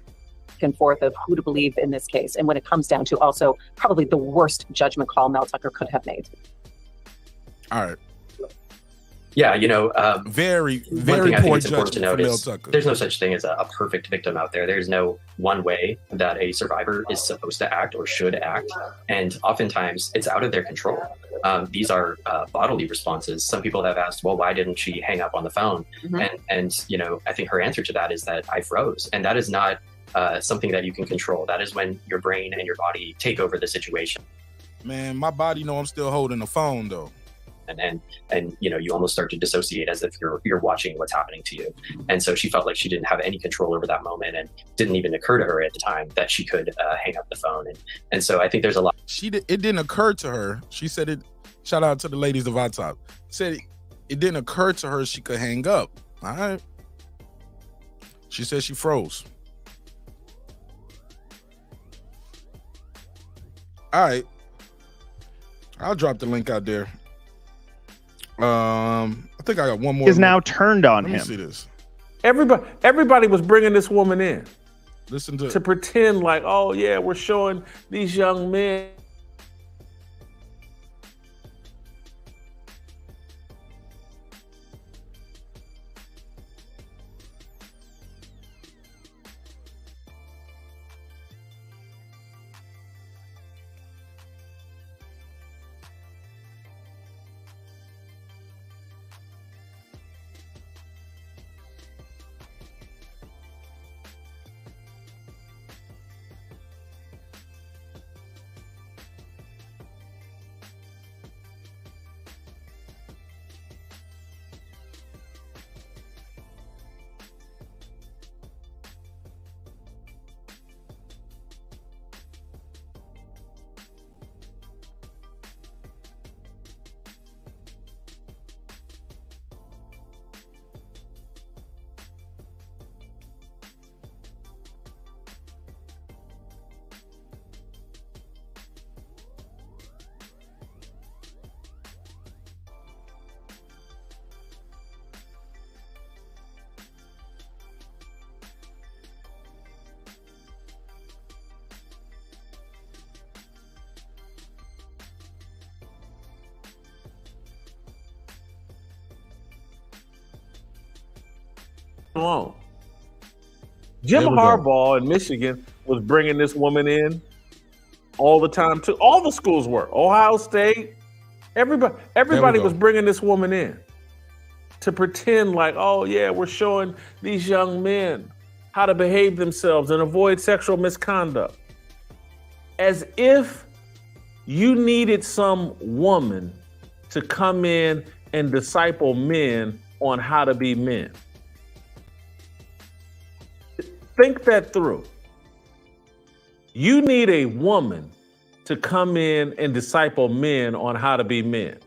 And forth of who to believe in this case. And when it comes down to also probably the worst judgment call Mel Tucker could have made. All right. Yeah, very, very poor judgment for Mel Tucker. There's no such thing as a perfect victim out there. There's no one way that a survivor is supposed to act or should act. And oftentimes it's out of their control. These are bodily responses. Some people have asked, well, why didn't she hang up on the phone? Mm-hmm. And I think her answer to that is that I froze. And that is not something that you can control. That is when your brain and your body take over the situation. Man, my body know I'm still holding the phone though. And you almost start to dissociate as if you're watching what's happening to you. And so she felt like she didn't have any control over that moment, and didn't even occur to her at the time that she could hang up the phone. And so I think there's a lot. It didn't occur to her. She said it. Shout out to the ladies of our top. Said it didn't occur to her she could hang up. All right. She said she froze. All right. I'll drop the link out there. I think I got one more. Is now turned on him. Let me see this. Everybody was bringing this woman in. Listen to pretend like, oh yeah, we're showing these young men. Alone. Jim Harbaugh in Michigan was bringing this woman in all the time too. All the schools were. Ohio State. Everybody was bringing this woman in to pretend like, oh yeah, we're showing these young men how to behave themselves and avoid sexual misconduct. As if you needed some woman to come in and disciple men on how to be men. Think that through. You need a woman to come in and disciple men on how to be men.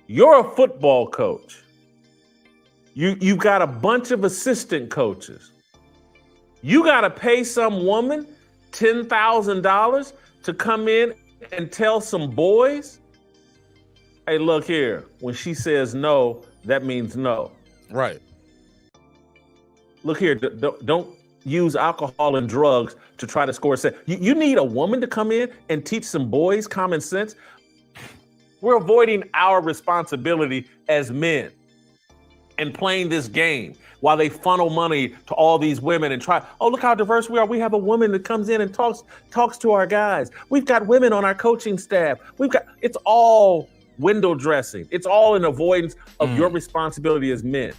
You're a football coach. You've got a bunch of assistant coaches. You got to pay some woman $10,000 to come in and tell some boys, hey, look here, when she says no, that means no. Right. Look here, don't use alcohol and drugs to try to score a set. You need a woman to come in and teach some boys common sense. We're avoiding our responsibility as men and playing this game while they funnel money to all these women and try, oh, look how diverse we are. We have a woman that comes in and talks to our guys. We've got women on our coaching staff. It's all window dressing. It's all an avoidance of your responsibility as men.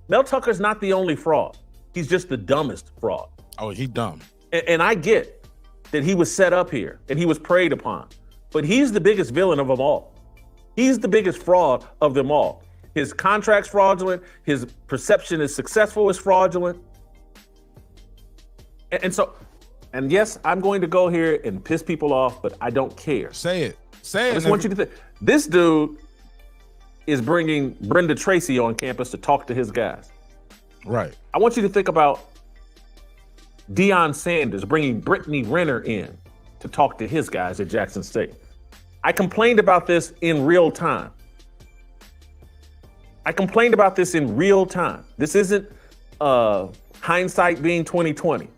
Mel Tucker's not the only fraud. He's just the dumbest fraud. Oh, he dumb. And I get that he was set up here and he was preyed upon, but he's the biggest villain of them all. He's the biggest fraud of them all. His contract's fraudulent. His perception is successful is fraudulent. And yes, I'm going to go here and piss people off, but I don't care. Say it. Say it. I just want you to think. This dude is bringing Brenda Tracy on campus to talk to his guys. Right. I want you to think about Deion Sanders bringing Brittany Renner in to talk to his guys at Jackson State. I complained about this in real time. This isn't hindsight being 2020.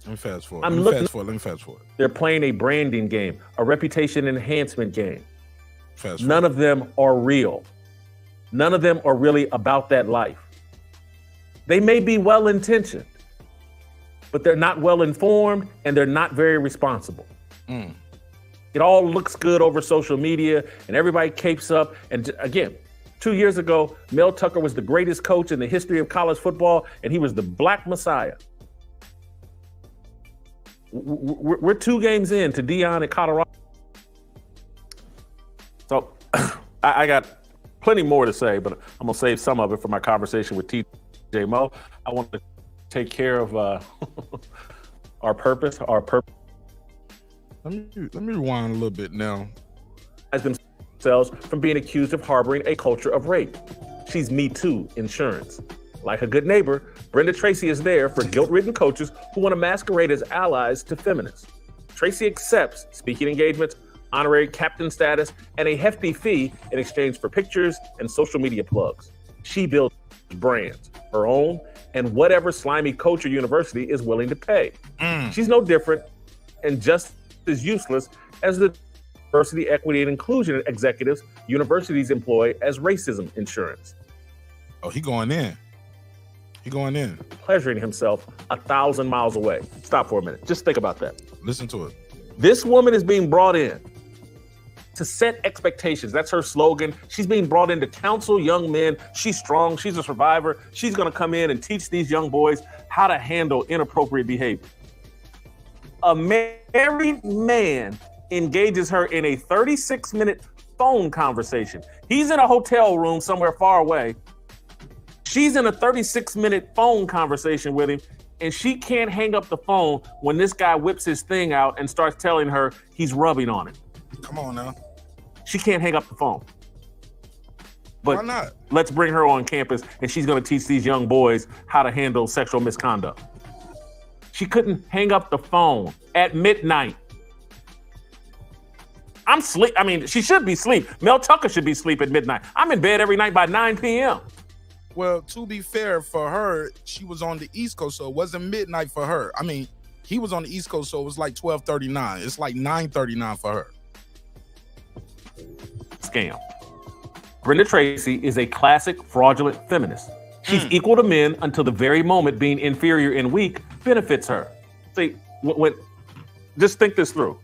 Let me fast forward. They're playing a branding game, a reputation enhancement game. Fast None forward. of them are real. None of them are really about that life. They may be well-intentioned, but they're not well-informed and they're not very responsible. It all looks good over social media and everybody capes up. And again, 2 years ago, Mel Tucker was the greatest coach in the history of college football, and he was the Black Messiah. We're 2 games in to Deion at Colorado. So I got plenty more to say, but I'm going to save some of it for my conversation with TJ Moe. I want to take care of our purpose. Let me rewind a little bit now. Themselves from being accused of harboring a culture of rape. She's Me Too insurance. Like a good neighbor, Brenda Tracy is there for guilt-ridden coaches who want to masquerade as allies to feminists. Tracy accepts speaking engagements, honorary captain status, and a hefty fee in exchange for pictures and social media plugs. She builds brands, her own, and whatever slimy coach or university is willing to pay. She's no different and just as useless as the diversity, equity, and inclusion executives universities employ as racism insurance. Oh, he going in. Pleasuring himself 1,000 miles away. Stop for a minute. Just think about that. Listen to it. This woman is being brought in to set expectations. That's her slogan. She's being brought in to counsel young men. She's strong. She's a survivor. She's going to come in and teach these young boys how to handle inappropriate behavior. A married man engages her in a 36-minute phone conversation. He's in a hotel room somewhere far away. She's in a 36-minute phone conversation with him, and she can't hang up the phone when this guy whips his thing out and starts telling her he's rubbing on it. Come on now. She can't hang up the phone. But why not? Let's bring her on campus, and she's going to teach these young boys how to handle sexual misconduct. She couldn't hang up the phone at midnight. She should be asleep. Mel Tucker should be asleep at midnight. I'm in bed every night by 9 p.m. Well, to be fair, for her, she was on the East Coast, so it wasn't midnight for her. I mean, he was on the East Coast, so it was like 12:39. It's like 9:39 for her. Scam. Brenda Tracy is a classic fraudulent feminist. She's equal to men until the very moment being inferior and weak benefits her. See, just think this through.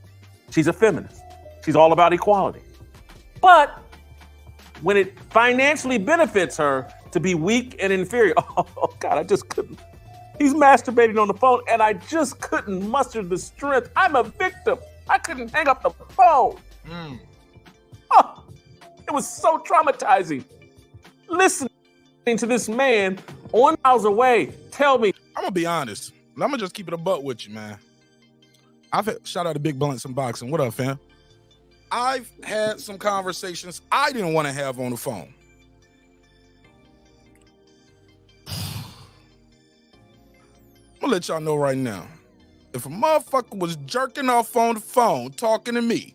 She's a feminist. She's all about equality. But when it financially benefits her to be weak and inferior. Oh God, I just couldn't. He's masturbating on the phone, and I just couldn't muster the strength. I'm a victim. I couldn't hang up the phone. Oh, it was so traumatizing. Listening to this man on miles away tell me. I'm gonna be honest. I'm gonna just keep it a buck with you, man. Shout out to Big Blunts and Boxing. What up, fam? I've had some conversations I didn't want to have on the phone. I'm gonna let y'all know right now. If a motherfucker was jerking off on the phone talking to me,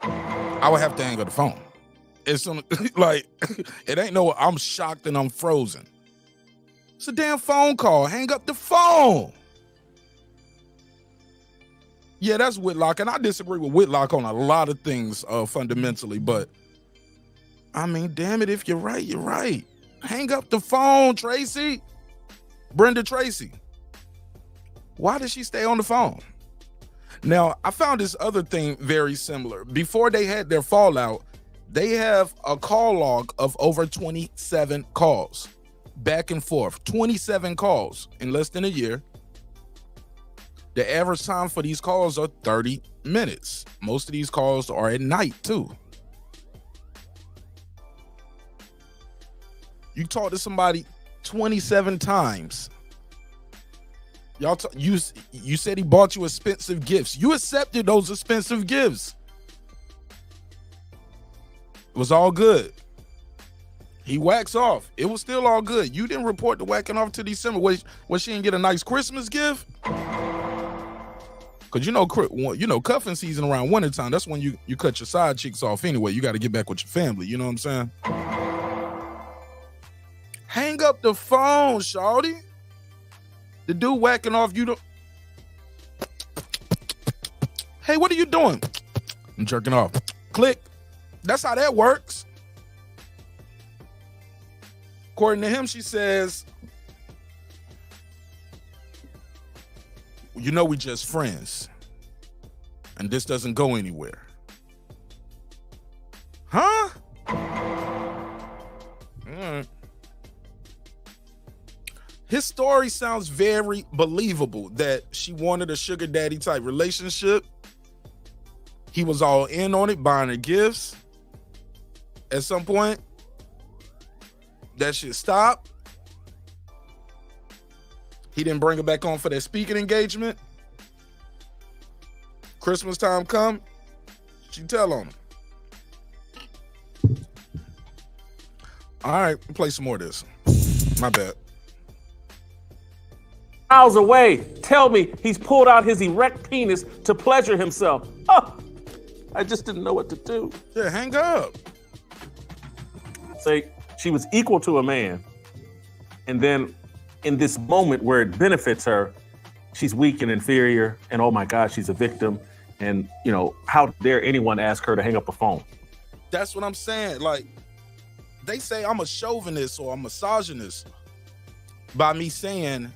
I would have to hang up the phone. It's like, it ain't no I'm shocked and I'm frozen. It's a damn phone call. Hang up the phone. Yeah, that's Whitlock, and I disagree with Whitlock on a lot of things fundamentally, but I mean, damn it, if you're right, you're right. Hang up the phone, Tracy. Brenda Tracy. Why did she stay on the phone? Now, I found this other thing very similar. Before they had their fallout, they have a call log of over 27 calls. Back and forth. 27 calls in less than a year. The average time for these calls are 30 minutes. Most of these calls are at night, too. You talk to somebody 27 times. You said he bought you expensive gifts. You accepted those expensive gifts. It was all good. He whacks off. It was still all good. You didn't report the whacking off to December. Was she didn't get a nice Christmas gift? Because you know cuffing season around wintertime. That's when you cut your side chicks off anyway. You got to get back with your family. You know what I'm saying? Hang up the phone, shawty. The dude whacking off, you don't. Hey, what are you doing? I'm jerking off. Click. That's how that works. According to him, she says, you know, we just friends. And this doesn't go anywhere. Huh? His story sounds very believable that she wanted a sugar daddy type relationship. He was all in on it, buying her gifts. At some point, that shit stopped. He didn't bring her back on for that speaking engagement. Christmas time come, she tell on him. All right, play some more of this. My bad. Miles away, tell me he's pulled out his erect penis to pleasure himself. Oh, I just didn't know what to do. Yeah, hang up. Say she was equal to a man, and then in this moment where it benefits her, she's weak and inferior, and oh my God, she's a victim. And you know, how dare anyone ask her to hang up the phone? That's what I'm saying. Like, they say I'm a chauvinist or a misogynist by me saying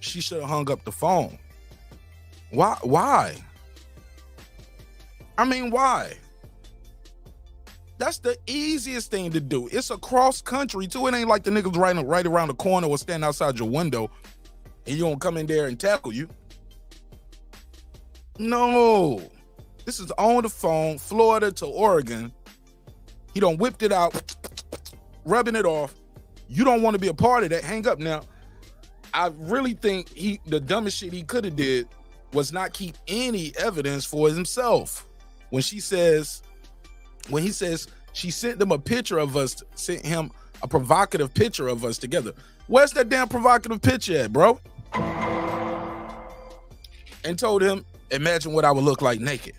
she should have hung up the phone. Why? I mean, why? That's the easiest thing to do. It's across country too. It ain't like the niggas right around the corner or stand outside your window and you don't come in there and tackle you. No. This is on the phone, Florida to Oregon. He done whipped it out, rubbing it off. You don't want to be a part of that. Hang up now. I really think the dumbest shit he could have did was not keep any evidence for himself. When he says she sent him a picture of us, sent him a provocative picture of us together. Where's that damn provocative picture at, bro? And told him, imagine what I would look like naked.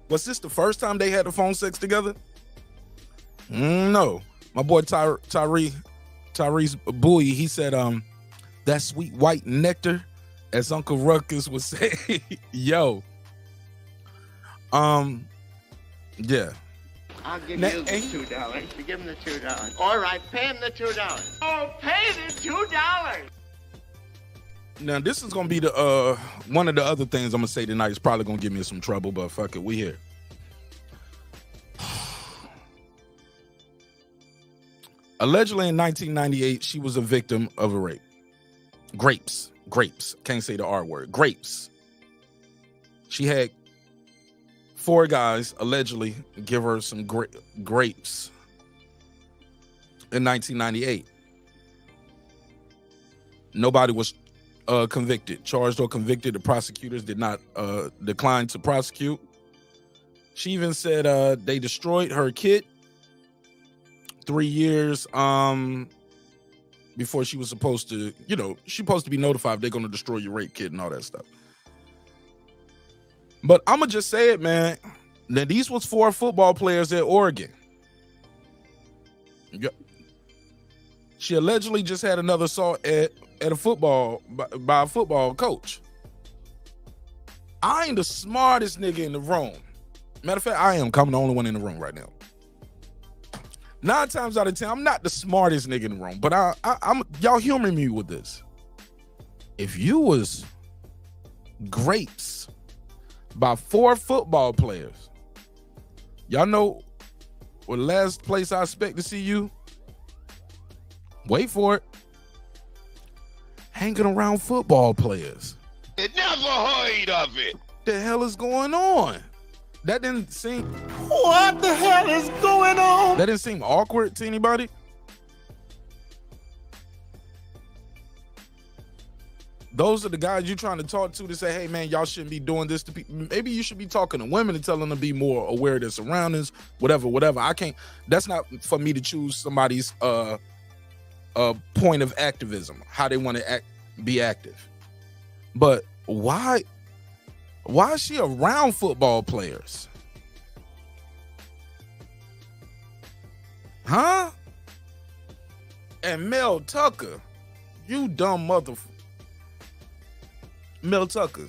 Was this the first time they had the phone sex together? No. My boy Tyrese Bowie, he said, that sweet white nectar, as Uncle Ruckus would say. Yo. Yeah. I'll give you the $2. You give him the $2. All right, pay him the $2. Oh, pay the $2. Now, this is gonna be the one of the other things I'm gonna say tonight. Is probably gonna get me in some trouble, but fuck it, we here. Allegedly in 1998, she was a victim of a rape. Grapes. Can't say the R word. Grapes. She had 4 guys allegedly give her some grapes in 1998. Nobody was charged or convicted. The prosecutors did not decline to prosecute. She even said they destroyed her kit 3 years before she was supposed to, she's supposed to be notified if they're going to destroy your rape kit and all that stuff. But I'm going to just say it, man. Now, these was 4 football players at Oregon. She allegedly just had another assault at a football by a football coach. I ain't the smartest nigga in the room. Matter of fact, I am. I'm the only one in the room right now. 9 times out of 10, I'm not the smartest nigga in the room, but I'm y'all humor me with this. If you was grapes by 4 football players, y'all know what last place I expect to see you? Wait for it. Hanging around football players. You never heard of it. The hell is going on? That didn't seem... What the hell is going on? That didn't seem awkward to anybody? Those are the guys you're trying to talk to say, hey, man, y'all shouldn't be doing this to people. Maybe you should be talking to women and telling them to be more aware of their surroundings, whatever. I can't... That's not for me to choose somebody's point of activism, how they want to be active. But why is she around football players? Huh? And Mel Tucker, you dumb motherfucker. Mel Tucker,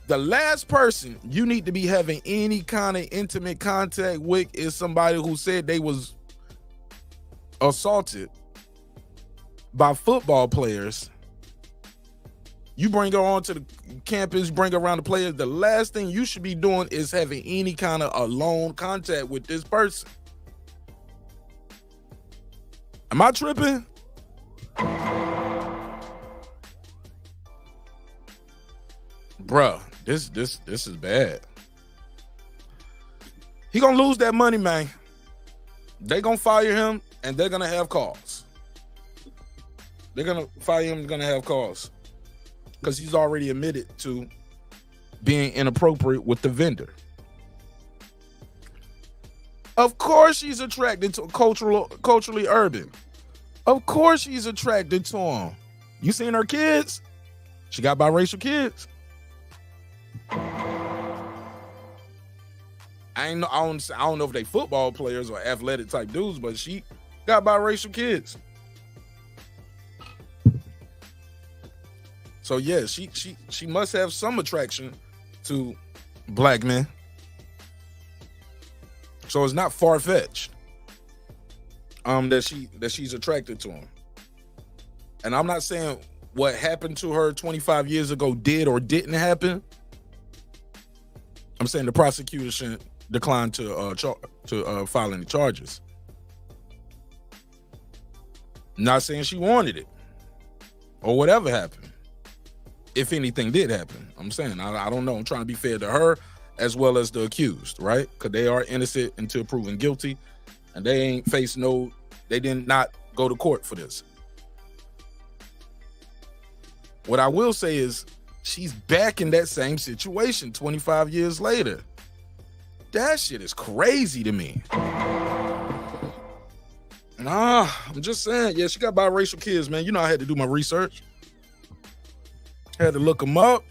the last person you need to be having any kind of intimate contact with is somebody who said they was assaulted by football players. You bring her onto the campus, bring her around the players. The last thing you should be doing is having any kind of alone contact with this person. Am I tripping? Bruh, this is bad. He gonna lose that money, man. They gonna fire him and they're gonna have cause. They're gonna fire him and gonna have cause. Because he's already admitted to being inappropriate with the vendor. Of course she's attracted to culturally urban. Of course she's attracted to him. You seen her kids? She got biracial kids. I don't know if they football players or athletic type dudes, but she got biracial kids. So yeah, she must have some attraction to black men. So it's not far-fetched that she's attracted to him. And I'm not saying what happened to her 25 years ago did or didn't happen. I'm saying the prosecution declined to file any charges. Not saying she wanted it or whatever happened. If anything did happen, I'm saying, I don't know. I'm trying to be fair to her as well as the accused, right? Because they are innocent until proven guilty, and they did not go to court for this. What I will say is she's back in that same situation 25 years later. That shit is crazy to me. Nah, I'm just saying, yeah, she got biracial kids, man. You know I had to do my research. Had to look them up.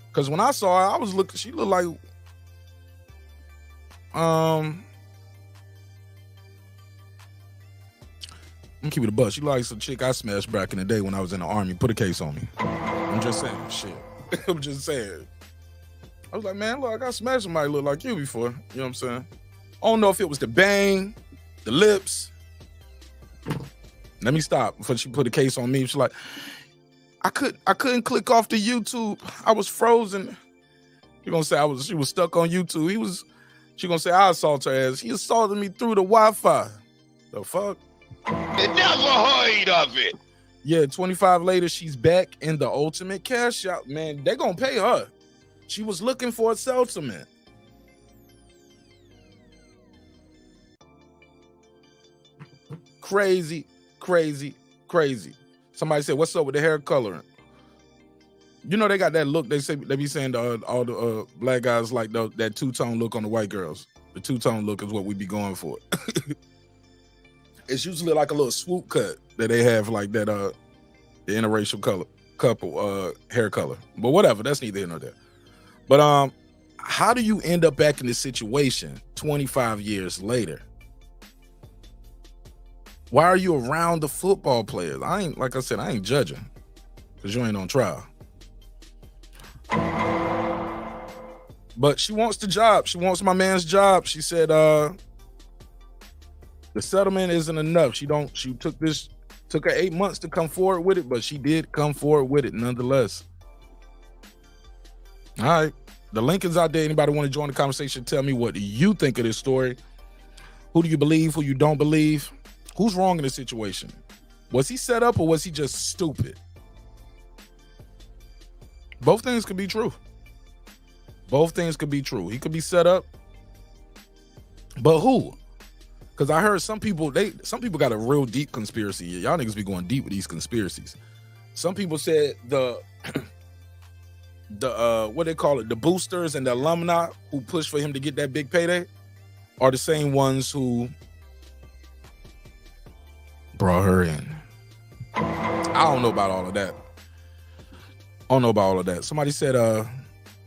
Because when I saw her, she looked like, I'm keep it a buck. She looked like some chick I smashed back in the day when I was in the army. Put a case on me. I'm just saying, shit. I'm just saying. I was like, man, look, I got smashed somebody look like you before. You know what I'm saying? I don't know if it was the bang, the lips. Let me stop before she put a case on me. She's like, I couldn't click off the YouTube. I was frozen. She gonna say she was stuck on YouTube. She gonna say I assaulted her ass. He assaulted me through the Wi-Fi. The fuck? Never heard of it. Yeah, 25 later, she's back in the ultimate cash out. Man, they're going to pay her. She was looking for a settlement. Crazy, crazy, crazy. Somebody said, what's up with the hair coloring? You know, they got that look. They be saying all the black guys like that two-tone look on the white girls. The two-tone look is what we be going for. It's usually like a little swoop cut that they have, like that the interracial couple hair color. But whatever, that's neither here nor there. But how do you end up back in this situation 25 years later? Why are you around the football players? Like I said, I ain't judging because you ain't on trial. But she wants the job. She wants my man's job. She said the settlement isn't enough. She took her 8 months to come forward with it, but she did come forward with it nonetheless. All right. The link is out there. Anybody want to join the conversation? Tell me, what do you think of this story? Who do you believe? Who you don't believe? Who's wrong in this situation? Was he set up or was he just stupid? Both things could be true. Both things could be true. He could be set up, but who? Because I heard some people got a real deep conspiracy. Y'all niggas be going deep with these conspiracies. Some people said the what they call it, the boosters and the alumni who pushed for him to get that big payday are the same ones who brought her in. I don't know about all of that. Somebody said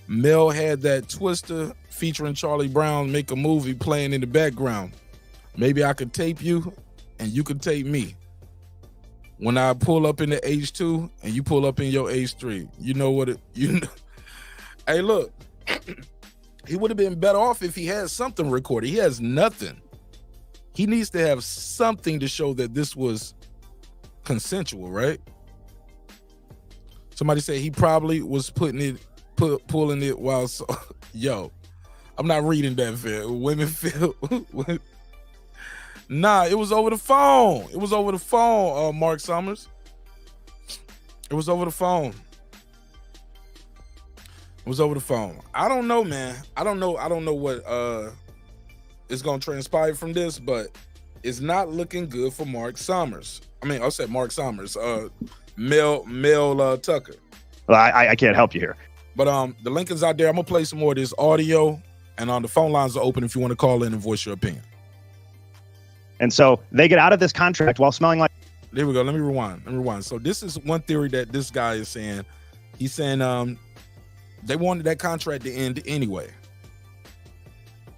Mel had that Twister featuring Charlie Brown make a movie playing in the background. Maybe I could tape you and you could tape me. When I pull up in the H2 and you pull up in your H3, you know what Hey, look, he would have been better off if he had something recorded. He has nothing. He needs to have something to show that this was consensual, right? Somebody said he probably was pulling it while yo, I'm not reading that fair. Women feel Nah, it was over the phone. Mark Summers. It was over the phone. I don't know, man. I don't know what is gonna transpire from this, but it's not looking good for Mark Summers. I said Mark Summers. Mel Tucker. Well, I can't help you here. But the link is out there. I'm gonna play some more of this audio, and the phone lines are open if you want to call in and voice your opinion. And so they get out of this contract while smelling like. There we go. Let me rewind. So this is one theory that this guy is saying. He's saying they wanted that contract to end anyway,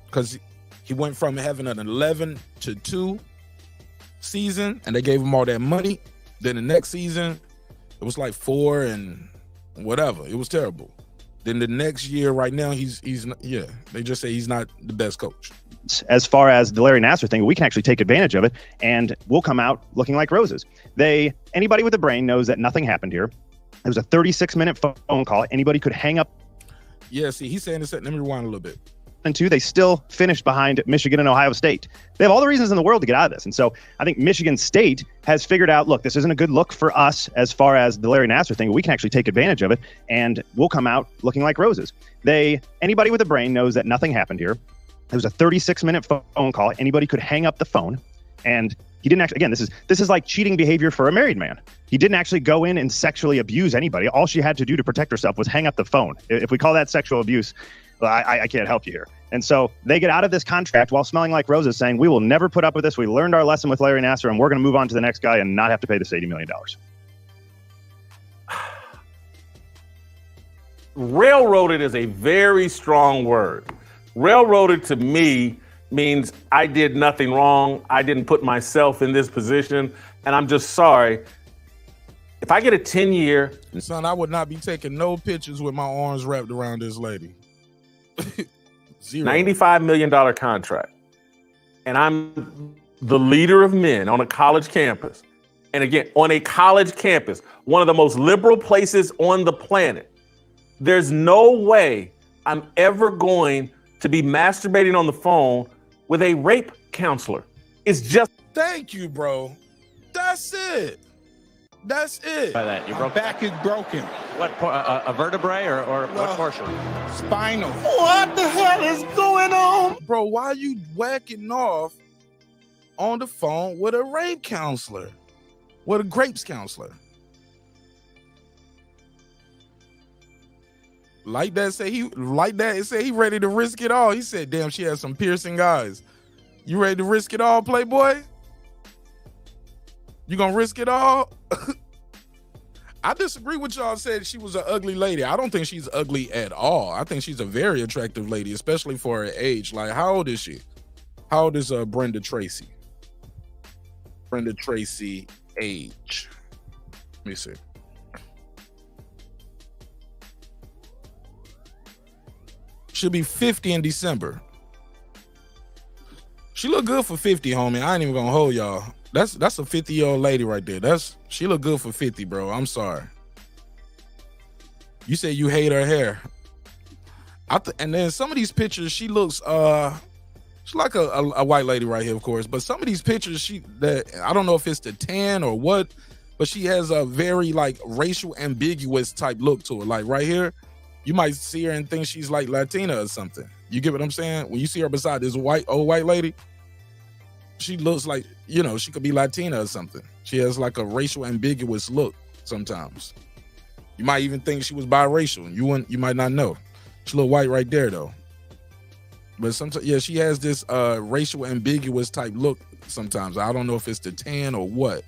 because he went from having an 11-2 season, and they gave him all that money. Then the next season, it was like 4 and whatever. It was terrible. Then the next year, right now, he's they just say he's not the best coach. As far as the Larry Nassar thing, we can actually take advantage of it, and we'll come out looking like roses. Anybody with a brain knows that nothing happened here. It was a 36-minute phone call. Anybody could hang up. Yeah, see, he's saying this. Let me rewind a little bit. And 2, they still finished behind Michigan and Ohio State. They have all the reasons in the world to get out of this. And so I think Michigan State has figured out, look, this isn't a good look for us as far as the Larry Nassar thing. We can actually take advantage of it, and we'll come out looking like roses. Anybody with a brain knows that nothing happened here. It was a 36-minute phone call. Anybody could hang up the phone, and he didn't actually. Again, this is like cheating behavior for a married man. He didn't actually go in and sexually abuse anybody. All she had to do to protect herself was hang up the phone. If we call that sexual abuse, well, I can't help you here. And so they get out of this contract while smelling like roses, saying, we will never put up with this. We learned our lesson with Larry Nassar, and we're going to move on to the next guy and not have to pay this $80 million. Railroaded is a very strong word. Railroaded to me means I did nothing wrong. I didn't put myself in this position, and I'm just sorry. If I get a 10-year... Son, I would not be taking no pictures with my arms wrapped around this lady. Zero. $95 million contract. And I'm the leader of men on a college campus. And again, on a college campus, one of the most liberal places on the planet. There's no way I'm ever going to be masturbating on the phone with a rape counselor. It's just... Thank you, bro. That's it. That's it. By that, you My broke back is broken. what? A vertebrae or what portion? Spinal. What the hell is going on? Bro, why are you whacking off on the phone with a rape counselor? With a grapes counselor? Like that say he ready to risk it all. He said, damn, she has some piercing eyes. You ready to risk it all, Playboy? You gonna risk it all? I disagree with y'all said she was an ugly lady. I don't think she's ugly at all. I think she's a very attractive lady, especially for her age. Like, how old is she? How old is Brenda Tracy? Brenda Tracy age. Let me see. She'll be 50 in December. She look good for 50, homie. I ain't even gonna hold y'all. That's a 50-year-old lady right there. She look good for 50, bro. I'm sorry. You said you hate her hair. And then some of these pictures, she looks she's like a white lady right here, of course. But some of these pictures, I don't know if it's the tan or what, but she has a very like racial ambiguous type look to her. Like right here, you might see her and think she's like Latina or something. You get what I'm saying? When you see her beside this old white lady, she looks like, you know, she could be Latina or something. She has like a racial ambiguous look sometimes. You might even think she was biracial. You might not know. She look white right there though. But sometimes, yeah, she has this racial ambiguous type look sometimes. I don't know if it's the tan or what.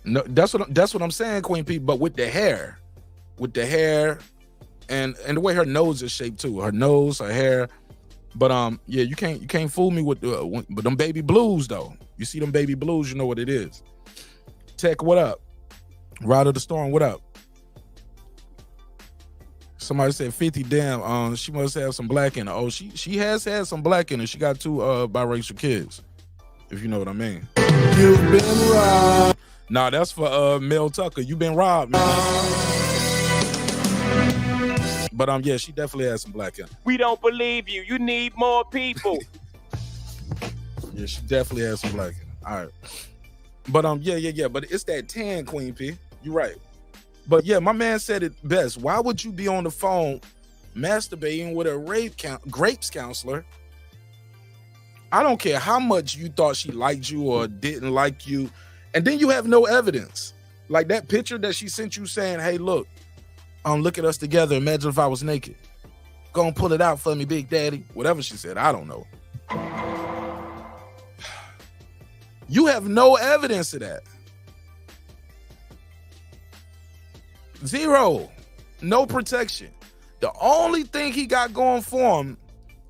No, that's what I'm saying, Queen P. But with the hair and the way her nose is shaped too, her nose, her hair. But yeah, you can't fool me with but them baby blues though. You see them baby blues, you know what it is. Tech, what up? Ride of the Storm, what up? Somebody said 50. Damn, she must have some black in her. Oh, she has had some black in her. She got 2 biracial kids, if you know what I mean. You've been robbed. Nah, that's for Mel Tucker. You been robbed, man. But yeah, she definitely has some black in her. We don't believe you. You need more people. Yeah, she definitely has some black in her. All right. But yeah. But it's that tan, Queen P. You're right. But yeah, my man said it best. Why would you be on the phone masturbating with a grapes counselor? I don't care how much you thought she liked you or didn't like you. And then you have no evidence. Like that picture that she sent you saying, hey, look at us together. Imagine if I was naked. Go and pull it out for me, Big Daddy. Whatever she said, I don't know. You have no evidence of that. Zero. No protection. The only thing he got going for him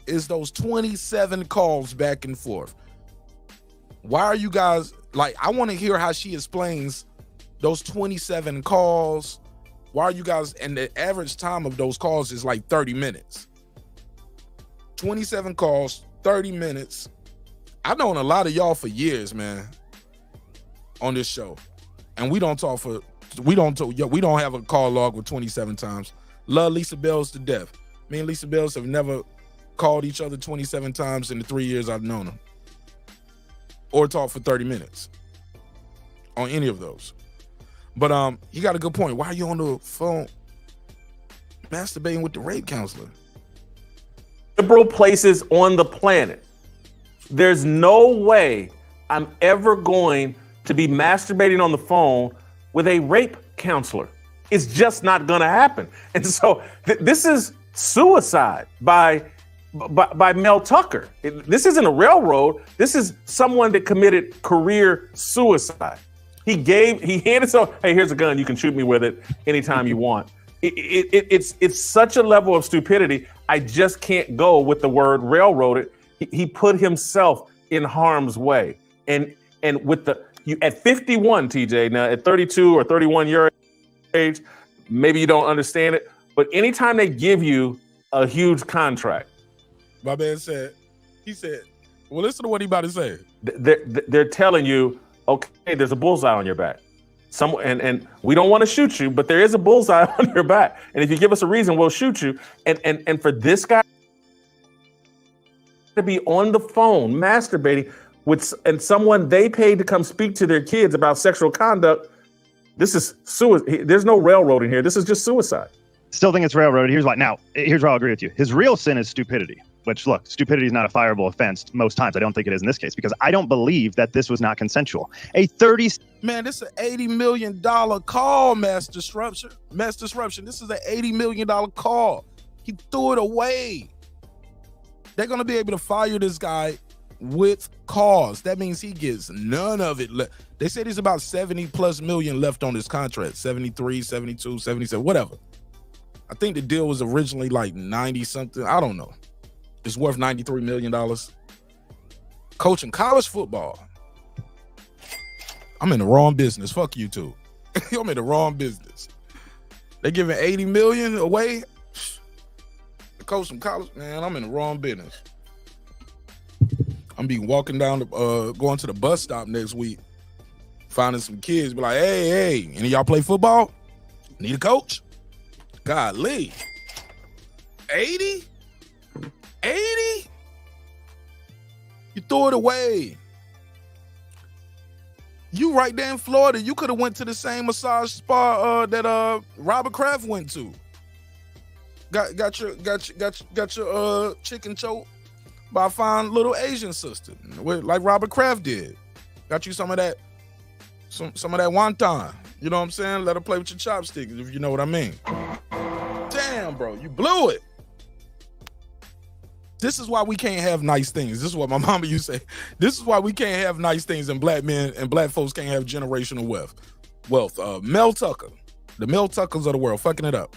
is those 27 calls back and forth. Why are you guys, like, I want to hear how she explains those 27 calls. Why are you guys, and the average time of those calls is like 30 minutes. 27 calls, 30 minutes. I've known a lot of y'all for years, man, on this show. And we don't have a call log with 27 times. Love Lisa Bells to death. Me and Lisa Bells have never called each other 27 times in the 3 years I've known her. Or talked for 30 minutes on any of those. But he got a good point. Why are you on the phone masturbating with the rape counselor? Liberal places on the planet. There's no way I'm ever going to be masturbating on the phone with a rape counselor. It's just not going to happen. And so this is suicide by Mel Tucker. This isn't a railroad. This is someone that committed career suicide. He handed so, hey, here's a gun. You can shoot me with it anytime you want. It's such a level of stupidity. I just can't go with the word railroaded. He put himself in harm's way. And with you at 51, TJ, now at 32 or 31 year age, maybe you don't understand it, but anytime they give you a huge contract. My man said, well, listen to what he about to say. They're telling you, okay, there's a bullseye on your back. And we don't want to shoot you, but there is a bullseye on your back. And if you give us a reason, we'll shoot you. And for this guy to be on the phone masturbating and someone they paid to come speak to their kids about sexual conduct, this is suicide. There's no railroading here. This is just suicide. Still think it's railroaded. Here's why. Now, here's where I'll agree with you. His real sin is stupidity, which, look, stupidity is not a fireable offense most times. I don't think it is in this case because I don't believe that this was not consensual. Man, this is an $80 million call, mass disruption. This is an $80 million call. He threw it away. They're going to be able to fire this guy with cause. That means he gets none of it left. They said he's about 70 plus million left on his contract. 73, 72, 77, whatever. I think the deal was originally like 90 something. I don't know. It's worth $93 million. Coaching college football. I'm in the wrong business. Fuck you too. I'm in the wrong business. They giving 80 million away to coach some college. Man, I'm in the wrong business. I'm be walking down, going to the bus stop next week, finding some kids, be like, hey, any of y'all play football? Need a coach? Golly. 80? 80? You threw it away. You right there in Florida, you could have went to the same massage spa that Robert Kraft went to. Got your chicken choke by a fine little Asian sister, like Robert Kraft did. Got you some of that wonton. You know what I'm saying? Let her play with your chopsticks, if you know what I mean. Damn, bro, you blew it. This is why we can't have nice things. This is what my mama used to say. This is why we can't have nice things and black men and black folks can't have generational wealth. Mel Tucker. The Mel Tuckers of the world, fucking it up.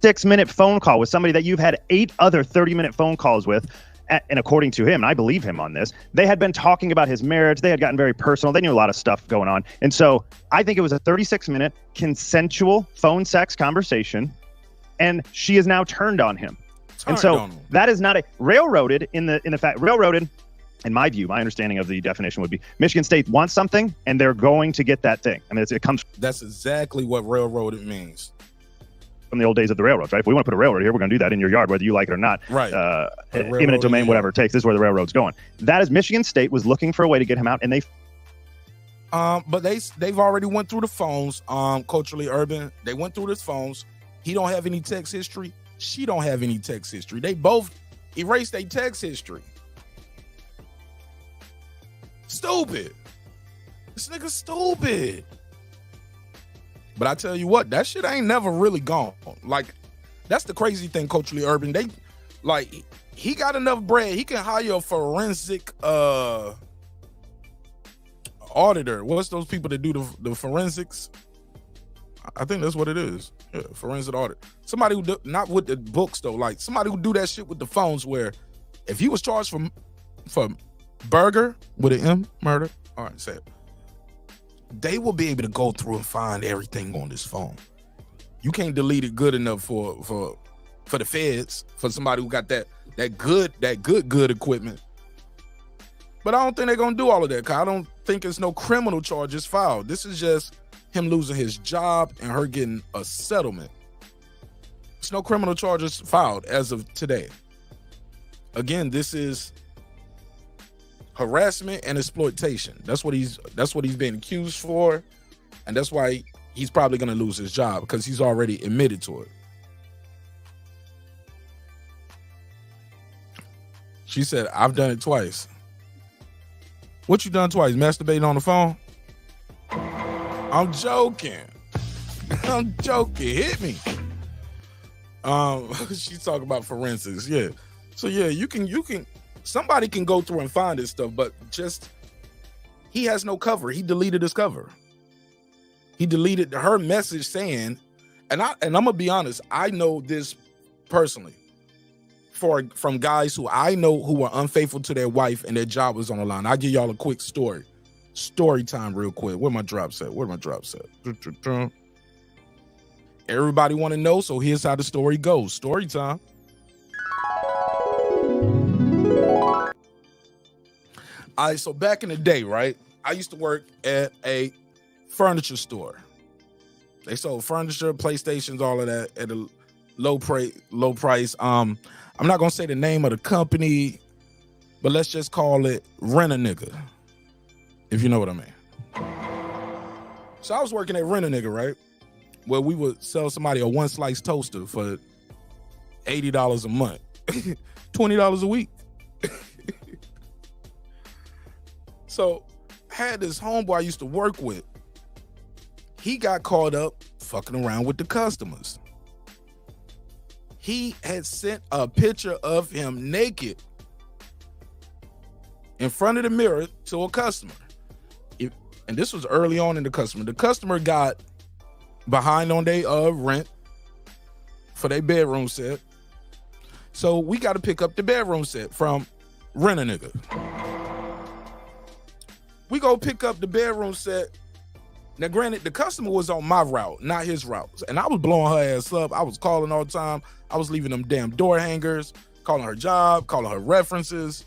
6-minute phone call with somebody that you've had 8 other 30-minute phone calls with. And according to him, and I believe him on this, they had been talking about his marriage. They had gotten very personal. They knew a lot of stuff going on. And so I think it was a 36-minute consensual phone sex conversation. And she is now turned on him. And so that is not a railroaded in the fact railroaded. In my view, my understanding of the definition would be Michigan State wants something and they're going to get that thing. I mean, it comes. That's exactly what railroaded means. From the old days of the railroads, right? If we want to put a railroad here, we're going to do that in your yard, whether you like it or not. Right. Eminent domain, whatever it takes. This is where the railroad's going. That is Michigan State was looking for a way to get him out, and they. But they've already went through the phones. Culturally urban, they went through the phones. He don't have any text history. She don't have any text history. They both erased their text history. Stupid. This nigga stupid. But I tell you what, that shit ain't never really gone. Like, that's the crazy thing, culturally urban. They, like, he got enough bread. He can hire a forensic auditor. What's those people that do the forensics? I think that's what it is. Yeah, forensic audit. Somebody who do, not with the books though, like somebody who do that shit with the phones. Where if he was charged for burger with an M, murder. All right, say it. They will be able to go through and find everything on this phone. You can't delete it good enough for the feds, for somebody who got that good equipment. But I don't think they're gonna do all of that, cause I don't think it's no criminal charges filed. This is just him losing his job and her getting a settlement. There's no criminal charges filed as of today. Again, this is harassment and exploitation. That's what he's being accused for, and that's why he's probably going to lose his job, because he's already admitted to it. She said, I've done it twice. What you done twice? Masturbating on the phone? I'm joking. I'm joking. Hit me. She's talking about forensics. Yeah. So yeah, you can somebody can go through and find this stuff, but just he has no cover. He deleted his cover. He deleted her message saying, and I'm gonna be honest, I know this personally from guys who I know who were unfaithful to their wife and their job was on the line. I'll give y'all a quick story time real quick. Where my drops at? Everybody want to know, so here's how the story goes. Story time. All right, so back in the day, right, I used to work at a furniture store. They sold furniture, PlayStations, all of that at a low price. I'm not gonna say the name of the company, but let's just call it rent a nigga, if you know what I mean. So I was working at rent a nigga, right? Where we would sell somebody a one slice toaster for $80 a month, $20 a week. So I had this homeboy I used to work with. He got caught up fucking around with the customers. He had sent a picture of him naked in front of the mirror to a customer. And this was early on in the customer. The customer got behind on their rent for their bedroom set. So we got to pick up the bedroom set from Rent a Nigga. We go pick up the bedroom set. Now, granted, the customer was on my route, not his route. And I was blowing her ass up. I was calling all the time. I was leaving them damn door hangers, calling her job, calling her references.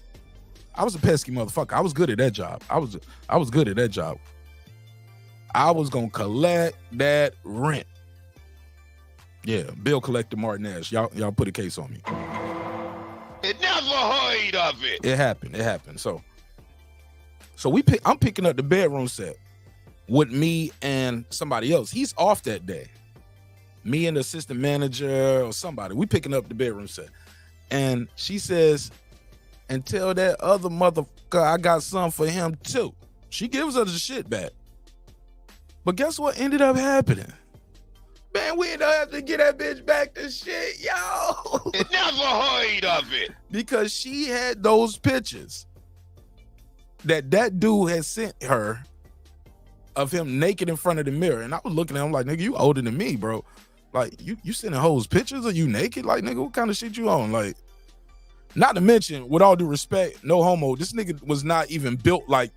I was a pesky motherfucker. I was good at that job. I was good at that job. I was gonna collect that rent. Yeah, bill collector Marq Nash. Y'all put a case on me. It never heard of it. It happened. So I'm picking up the bedroom set with me and somebody else. He's off that day. Me and the assistant manager or somebody. We picking up the bedroom set. And she says, and tell that other motherfucker I got some for him too. She gives us the shit back. But guess what ended up happening? Man, we ended up having to get that bitch back to shit, yo. It never heard of it. Because she had those pictures that dude had sent her of him naked in front of the mirror. And I was looking at him like, nigga, you older than me, bro. Like, you sending hoes pictures of you naked? Like, nigga, what kind of shit you on? Like, not to mention, with all due respect, no homo, this nigga was not even built like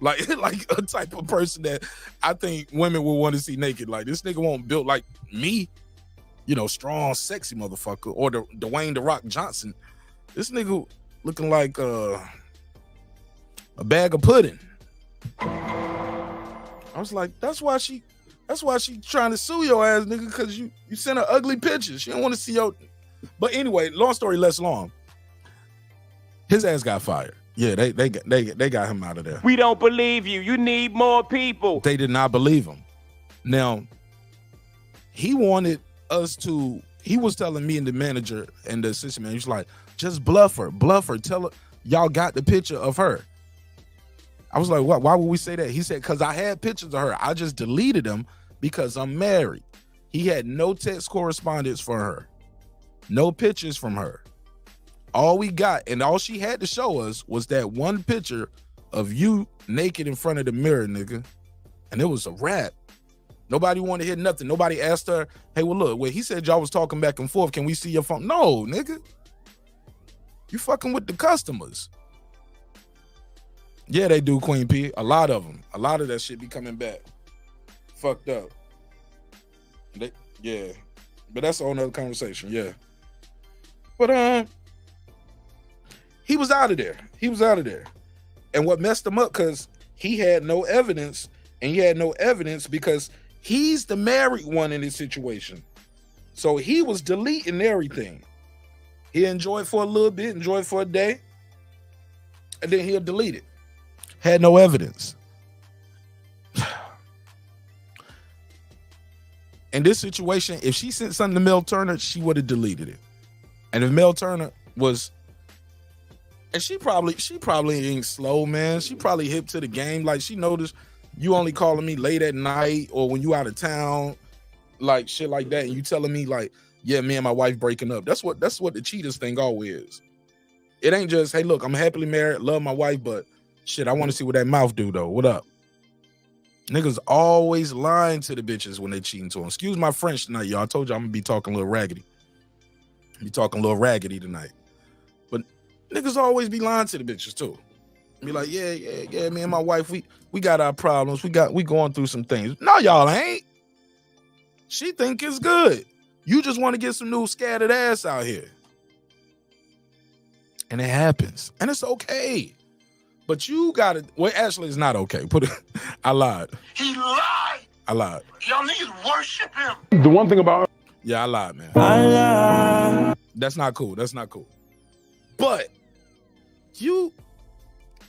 a type of person that I think women would want to see naked. Like, this nigga won't built like me, you know, strong, sexy motherfucker, or the Dwayne "The Rock" Johnson. This nigga looking like a bag of pudding. I was like, that's why she trying to sue your ass, nigga, because you sent her ugly pictures. She don't want to see your. But anyway, long story less long. His ass got fired. Yeah, they got him out of there. We don't believe you. You need more people. They did not believe him. Now, he wanted us to. He was telling me and the manager and the assistant manager, he's like, just bluff her. Tell her y'all got the picture of her. I was like, what? Why would we say that? He said, because I had pictures of her. I just deleted them because I'm married. He had no text correspondence for her. No pictures from her. All we got, and all she had to show us was that one picture of you naked in front of the mirror, nigga. And it was a wrap. Nobody wanted to hear nothing. Nobody asked her, hey, well, look, wait, he said y'all was talking back and forth. Can we see your phone? No, nigga. You fucking with the customers. Yeah, they do, Queen P. A lot of them. A lot of that shit be coming back. Fucked up. Yeah. But that's a whole nother conversation, yeah. But he was out of there. And what messed him up, because he had no evidence, and he had no evidence because he's the married one in this situation. So he was deleting everything. He enjoyed for a little bit, enjoyed for a day, and then he'll delete it. Had no evidence. In this situation, if she sent something to Mel Turner, she would have deleted it. And if Mel Turner was, and she probably ain't slow, man. She probably hip to the game. Like, she noticed you only calling me late at night or when you out of town, like shit like that, and you telling me like, yeah, me and my wife breaking up. That's what the cheaters thing always is. It ain't just, hey, look, I'm happily married, love my wife, but shit, I want to see what that mouth do though. What up? Niggas always lying to the bitches when they cheating to them. Excuse my French tonight, y'all. I told you I'm gonna be talking a little raggedy. Tonight. But niggas always be lying to the bitches too. Be like, yeah, me and my wife, we got our problems. We going through some things. No, y'all ain't. She think it's good. You just want to get some new scattered ass out here. And it happens. And it's okay. But you gotta, well, actually it's not okay. I lied. He lied. I lied. Y'all niggas worship him. The one thing about, yeah, I lied, man. I lied. That's not cool. But You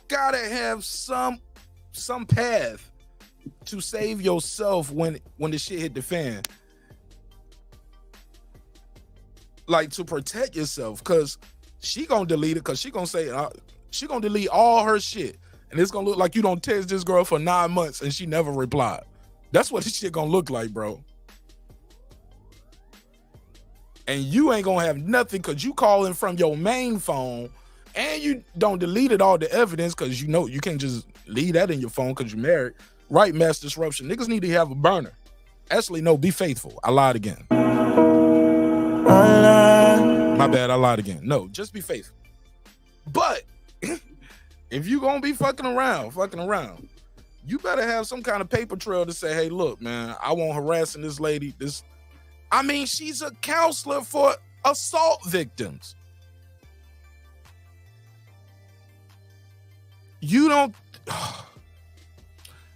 gotta have some path to save yourself when the shit hit the fan. Like, to protect yourself, because she gonna delete it, because she gonna say, she gonna delete all her shit. And it's gonna look like you don't text this girl for 9 months and she never replied. That's what this shit gonna look like, bro. And you ain't gonna have nothing because you calling from your main phone and you don't deleted all the evidence, because you know you can't just leave that in your phone because you're married. Right, mass disruption. Niggas need to have a burner. Actually, no, be faithful. I lied again. My bad, I lied again. No, just be faithful. But if you gonna be fucking around, you better have some kind of paper trail to say, hey, look, man, I won't harassing this lady. She's a counselor for assault victims. You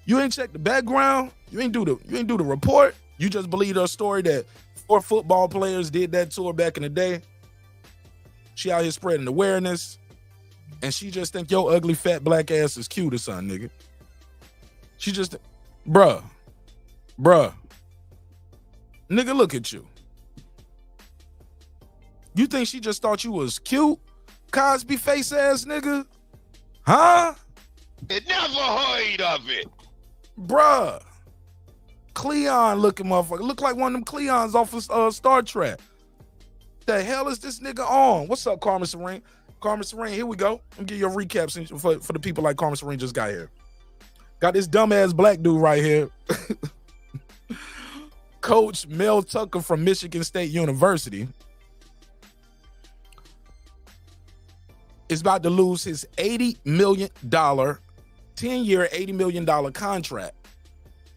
ain't check the background. You ain't do the report. You just believe her story that 4 football players did that to her back in the day. She out here spreading awareness, and she just think your ugly fat black ass is cute or something, nigga. She just, bruh, nigga, look at you. You think she just thought you was cute, Cosby face ass nigga? Huh? It never heard of it. Bruh. Cleon looking motherfucker. Look like one of them Cleons off of Star Trek. The hell is this nigga on? What's up, Carmen Serene? Carmen Serene, here we go. Let me give you a recap for the people like Carmen Serene just got here. Got this dumbass black dude right here. Coach Mel Tucker from Michigan State University is about to lose his $80 million, 10-year, $80 million contract.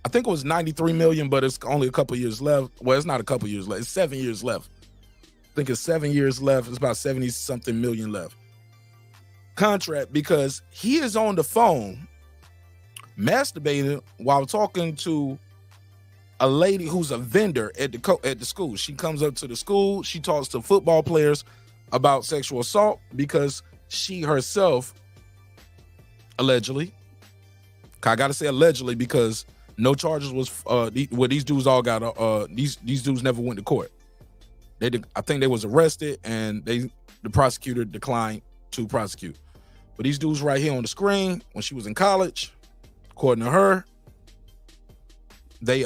I think it was $93 million, but it's only a couple years left. Well, it's not a couple years left. It's 7 years left. I think it's 7 years left. It's about 70-something million left. Contract, because he is on the phone masturbating while talking to a lady who's a vendor at the school. She comes up to the school. She talks to football players about sexual assault because she herself allegedly, I gotta say allegedly because no charges was these dudes all got these dudes never went to court. I think they was arrested and the prosecutor declined to prosecute. But these dudes right here on the screen, when she was in college, according to her, they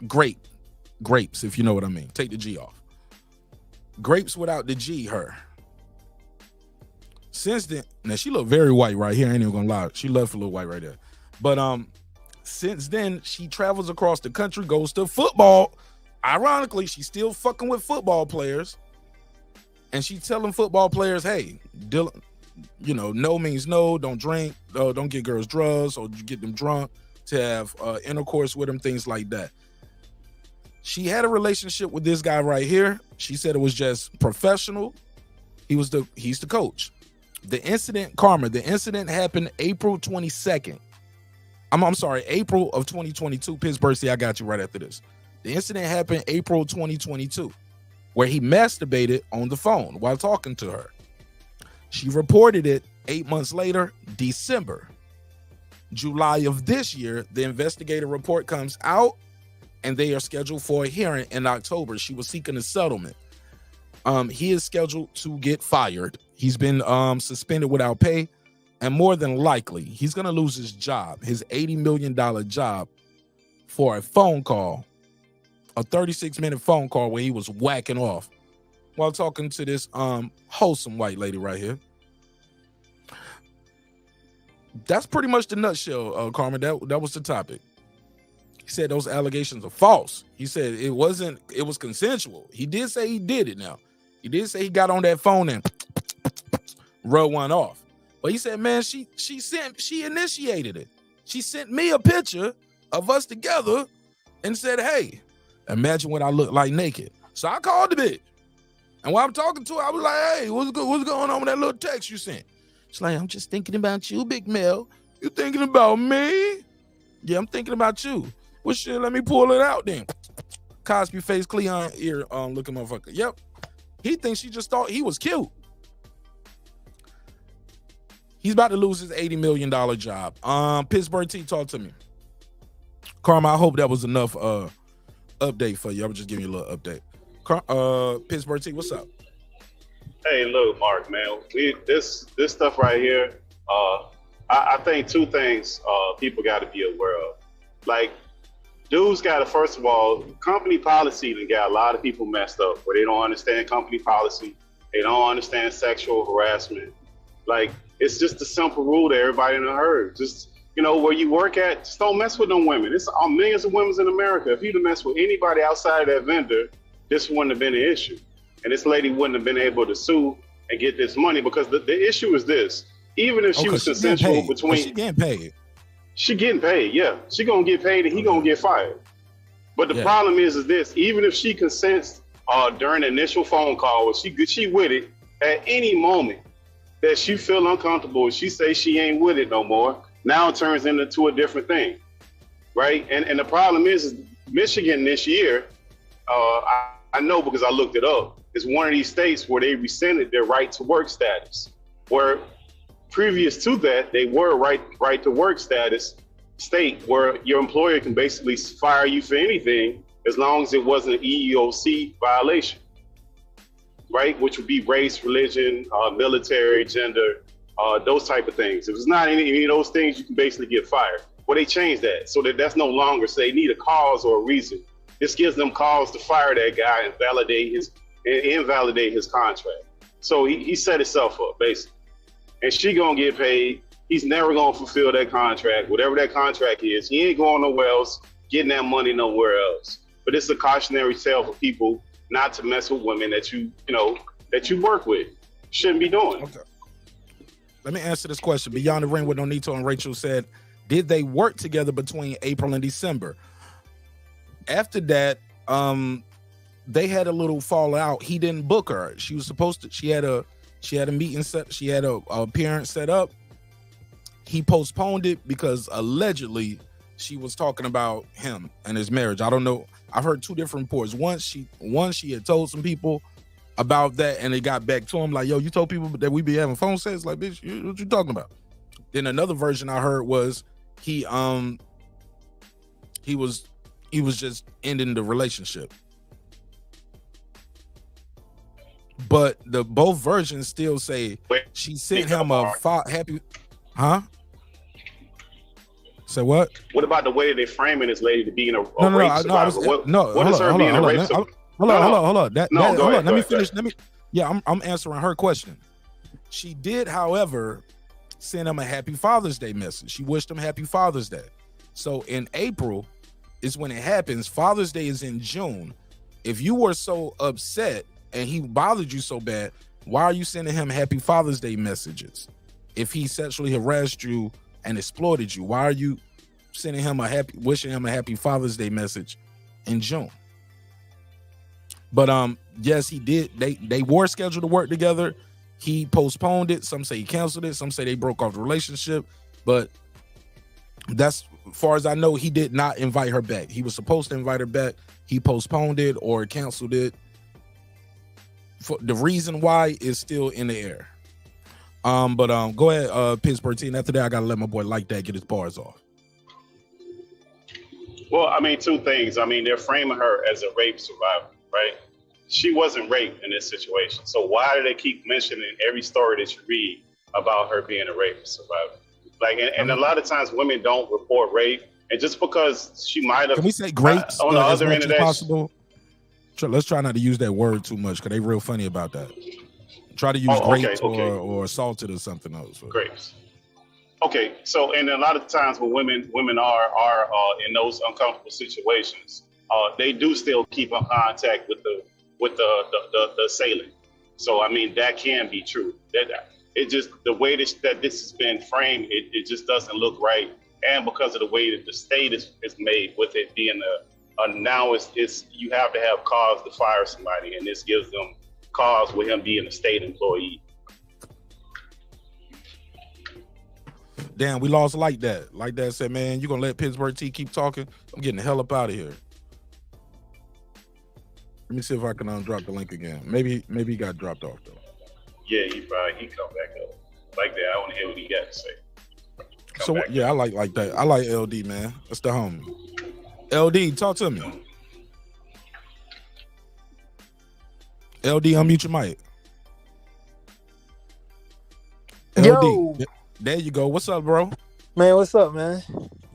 grapes, if you know what I mean. Take the G off. Grapes without the G, her. Since then, now she look very white right here. I ain't even gonna lie. She left a little white right there. But since then, she travels across the country, goes to football. Ironically, she's still fucking with football players. And she's telling football players, hey, no means no, don't drink, don't get girls drugs or get them drunk to have intercourse with them, things like that. She had a relationship with this guy right here. She said it was just professional. He's the coach. The incident happened April 22nd. I'm sorry, April of 2022. Pittsburgh, see, I got you right after this. The incident happened April 2022, where he masturbated on the phone while talking to her. She reported it 8 months later, December. July of this year, the investigative report comes out, and they are scheduled for a hearing in October. She was seeking a settlement. He is scheduled to get fired. He's been suspended without pay, and more than likely, he's going to lose his job, his $80 million job, for a phone call, a 36-minute phone call where he was whacking off while talking to this wholesome white lady right here. That's pretty much the nutshell, Carmen. That was the topic. He said those allegations are false. He said it was consensual. He did say he did it now. He did say he got on that phone and rubbed one off. But he said, man, she initiated it. She sent me a picture of us together and said, hey, imagine what I look like naked. So I called the bitch. And while I'm talking to her, I was like, hey, what's going on with that little text you sent? She's like, I'm just thinking about you, Big Mel. You thinking about me? Yeah, I'm thinking about you. Well, shit, let me pull it out then. Cosby face, Cleon ear looking motherfucker. Yep. He thinks she just thought he was cute. He's about to lose his $80 million job. Pittsburgh T, talk to me. Karma, I hope that was enough update for you. I was just giving you a little update. Pittsburgh T, what's up? Hey, look, Mark, man, this stuff right here, I think two things people got to be aware of. Like, dudes got to, first of all, company policy done got a lot of people messed up where they don't understand company policy. They don't understand sexual harassment. Like, it's just a simple rule that everybody done heard. Just, you know, where you work at, just don't mess with them women. It's millions of women in America. If you'd have messed with anybody outside of that vendor, this wouldn't have been an issue. And this lady wouldn't have been able to sue and get this money because the issue is this. Even if she was consensual between... She getting paid. She getting paid, yeah. She gonna get paid and he gonna get fired. But the problem is this. Even if she consents during the initial phone call, or she with it, at any moment that she feel uncomfortable, she say she ain't with it no more, now it turns into a different thing, right? And the problem is Michigan this year, I know because I looked it up, is one of these states where they rescinded their right to work status, where previous to that, they were right to work status state where your employer can basically fire you for anything as long as it wasn't an EEOC violation, right? Which would be race, religion, military, gender, those type of things. If it's not any of those things, you can basically get fired. Well, they changed that so that's no longer, so they need a cause or a reason. This gives them cause to fire that guy and invalidate his contract. So he set himself up, basically. And she gonna get paid. He's never gonna fulfill that contract, whatever that contract is. He ain't going nowhere else, getting that money nowhere else. But it's a cautionary tale for people not to mess with women that you work with. Shouldn't be doing. Okay. Let me answer this question. Beyond the Ring with Nonito and Rachel said, did they work together between April and December? After that, they had a little fallout. He didn't book her. She was supposed to. She had a meeting set. She had a appearance set up. He postponed it because allegedly she was talking about him and his marriage. I don't know. I've heard two different reports. One, she had told some people about that, and they got back to him like, "Yo, you told people that we be having phone sex." Like, bitch, what you talking about? Then another version I heard was he was just ending the relationship. But both versions still say she sent him a happy, huh? So what? What about the way they framing this lady to being a rape survivor? What is her being a rape survivor? Hold on. Let me finish. Go I'm answering her question. She did, however, send him a happy Father's Day message. She wished him happy Father's Day. So in April is when it happens. Father's Day is in June. If you were so upset and he bothered you so bad, why are you sending him happy Father's Day messages? If he sexually harassed you and exploited you, why are you sending him wishing him a happy Father's Day message in June? But yes, he did. They were scheduled to work together. He postponed it. Some say he canceled it. Some say they broke off the relationship. But that's, as far as I know, he did not invite her back. He was supposed to invite her back. He postponed it or canceled it. For the reason why is still in the air. But go ahead, Pittsburgh team. After that, I gotta let my boy Like That get his bars off. Well, I mean, two things. I mean, they're framing her as a rape survivor, right? She wasn't raped in this situation. So why do they keep mentioning every story that you read about her being a rape survivor? Like, and a lot of times women don't report rape, and just because she might have, can we say grapes on the other end of that? Possible. Let's try not to use that word too much because they real funny about that. Try to use grapes or salted or something else. Grapes. Okay, so and a lot of times when women are in those uncomfortable situations, they do still keep in contact with the assailant. So I mean that can be true. It just the way that this has been framed, it just doesn't look right, and because of the way that the state is made with it being now it's you have to have cause to fire somebody, and this gives them cause with him being a state employee. Damn, we lost Like That. Like That said, man, you gonna let Pittsburgh T keep talking? I'm getting the hell up out of here. Let me see if I can undrop the link again. Maybe he got dropped off though. Yeah, he come back up. like that. I want to hear what he got to say. So yeah, I like that. I like LD, man. That's the homie. LD, talk to me. LD, unmute your mic. Yo. LD, there you go. What's up, bro? Man, what's up, man?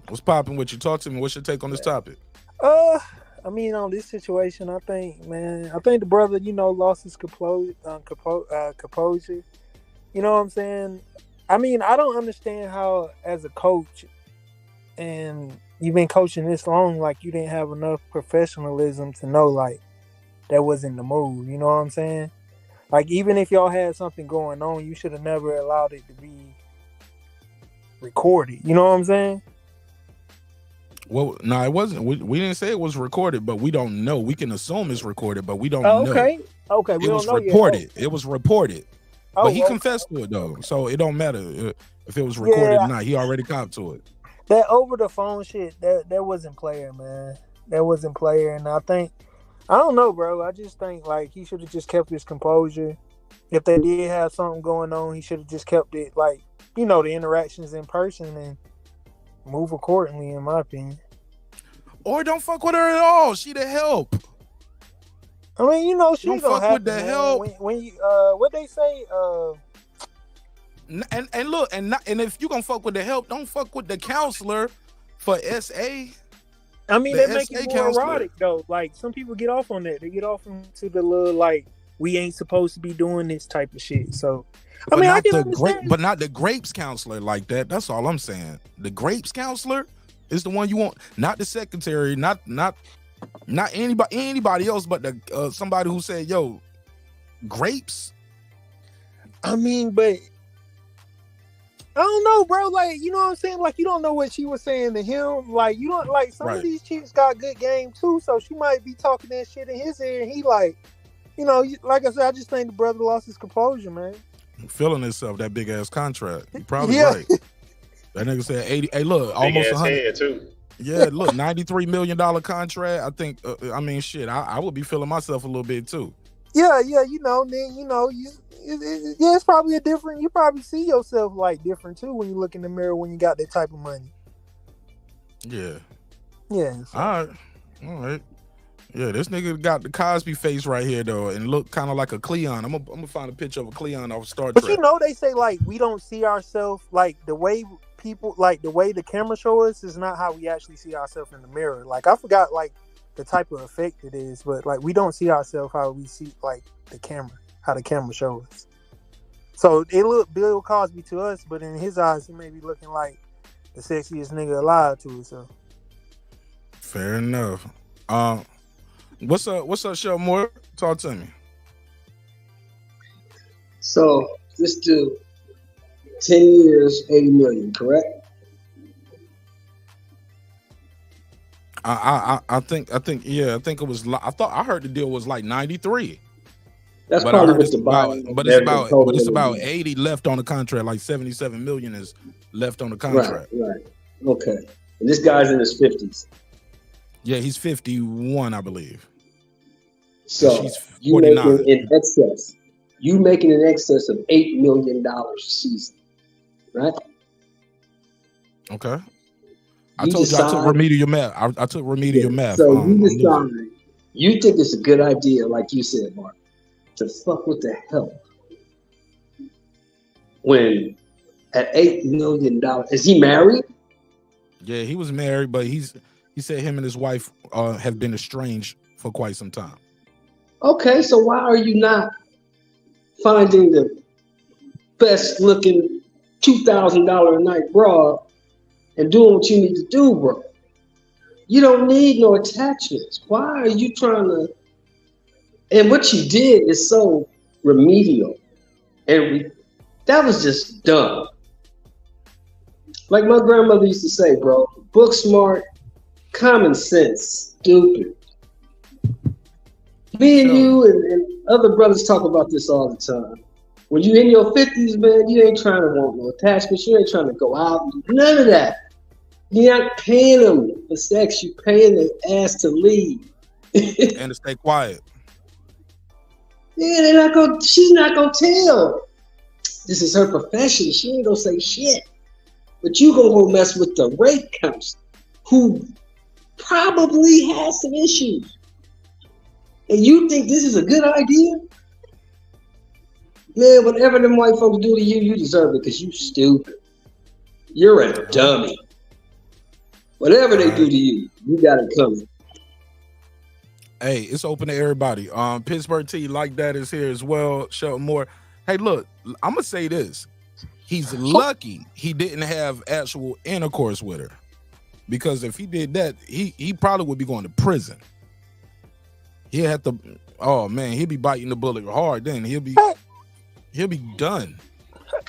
What's popping with you? Talk to me. What's your take on this topic? I mean, on this situation, I think the brother, lost his composure. You know what I'm saying? I mean, I don't understand how, as a coach, and you've been coaching this long, like, you didn't have enough professionalism to know, like, that wasn't the move. You know what I'm saying? Like, even if y'all had something going on, you should have never allowed it to be recorded. You know what I'm saying? Well, no, it wasn't. We didn't say it was recorded, but we don't know. We can assume it's recorded, but we don't know. Okay. It was reported. It was reported. But he okay. confessed to it, though. So it don't matter if it was recorded or not. He already copped to it. That over the phone shit, that wasn't player, man. That wasn't player. And I don't know, bro. I just think, like, he should have just kept his composure. If they did have something going on, he should have just kept it, like, the interactions in person and move accordingly, in my opinion. Or don't fuck with her at all. She the help. I mean, she don't gonna fuck happen, with the man. help. When you what they say, and look, and if you gonna fuck with the help, don't fuck with the counselor for SA. I mean, The they make SA it more counselor. erotic though. Like, some people get off on that. They get off into the little, like, we ain't supposed to be doing this type of shit. So, I mean, I can understand. But not the grapes counselor like that. That's all I'm saying. The grapes counselor is the one you want, not the secretary, not anybody else, but the somebody who said, "Yo, grapes." I mean, but I don't know, bro. Like, you know what I'm saying? Like, you don't know what she was saying to him. Like, you don't, like, some of these chicks got good game too, so she might be talking that shit in his ear, and he, like, like I said, I just think the brother lost his composure, man. Feeling himself, that big ass contract. You're probably right. That nigga said 80. Hey, look, almost 100. Head too. Yeah, look, $93 million contract. I think. I mean, shit. I would be feeling myself a little bit too. Yeah. Then it's probably a different. You probably see yourself, like, different too when you look in the mirror when you got that type of money. Yeah. Yeah. So. All right. Yeah, this nigga got the Cosby face right here though, and look kind of like a Cleon. I'm gonna find a picture of a Cleon off Star Trek. But they say, like, we don't see ourselves, like, the way people, like, the way the camera show us is not how we actually see ourselves in the mirror. Like, I forgot, like, the type of effect it is, but, like, we don't see ourselves how we see, like, the camera, how the camera shows us. So it look Bill Cosby to us, but in his eyes, he may be looking like the sexiest nigga alive to us. So fair enough. What's up, Shell Moore? Talk to me. So this dude, 10 years, 80 million, correct? I think it was. I heard the deal was like 93. That's but probably it's about 80 left on the contract. Like 77 million is left on the contract. Right. Okay. And this guy's in his 50s. Yeah, he's 51, I believe. So she's you making in excess. You making in excess of $8 million a season, right? Okay. I told you I took remedial math. I took remedial math. So you decide you think it's a good idea, like you said, Marq, to fuck with the help. When at $8 million, is he married? Yeah, he was married, but he said him and his wife have been estranged for quite some time. Okay, so why are you not finding the best looking $2,000 a night bra and doing what you need to do, bro? You don't need no attachments. Why are you trying to? And what you did is so remedial, and that was just dumb. Like my grandmother used to say, bro, book smart, common sense, stupid. Me and you and other brothers talk about this all the time. When you in your 50s, man, you ain't trying to want no attachments. You ain't trying to go out and do none of that. You're not paying them for sex. You're paying their ass to leave. And to stay quiet. Yeah, she's not gonna tell. This is her profession. She ain't gonna say shit. But you gonna go mess with the rape counselor who probably has some issues. And you think this is a good idea? Man, whatever them white folks do to you, you deserve it because you stupid. You're a dummy. Whatever they do to you, you got it coming. Hey, it's open to everybody. Pittsburgh T like that is here as well. Shelton Moore. Hey, look, I'm gonna say this. He's lucky he didn't have actual intercourse with her. Because if he did that, he probably would be going to prison. He had to, oh man, he'd be biting the bullet hard then. He'll be done.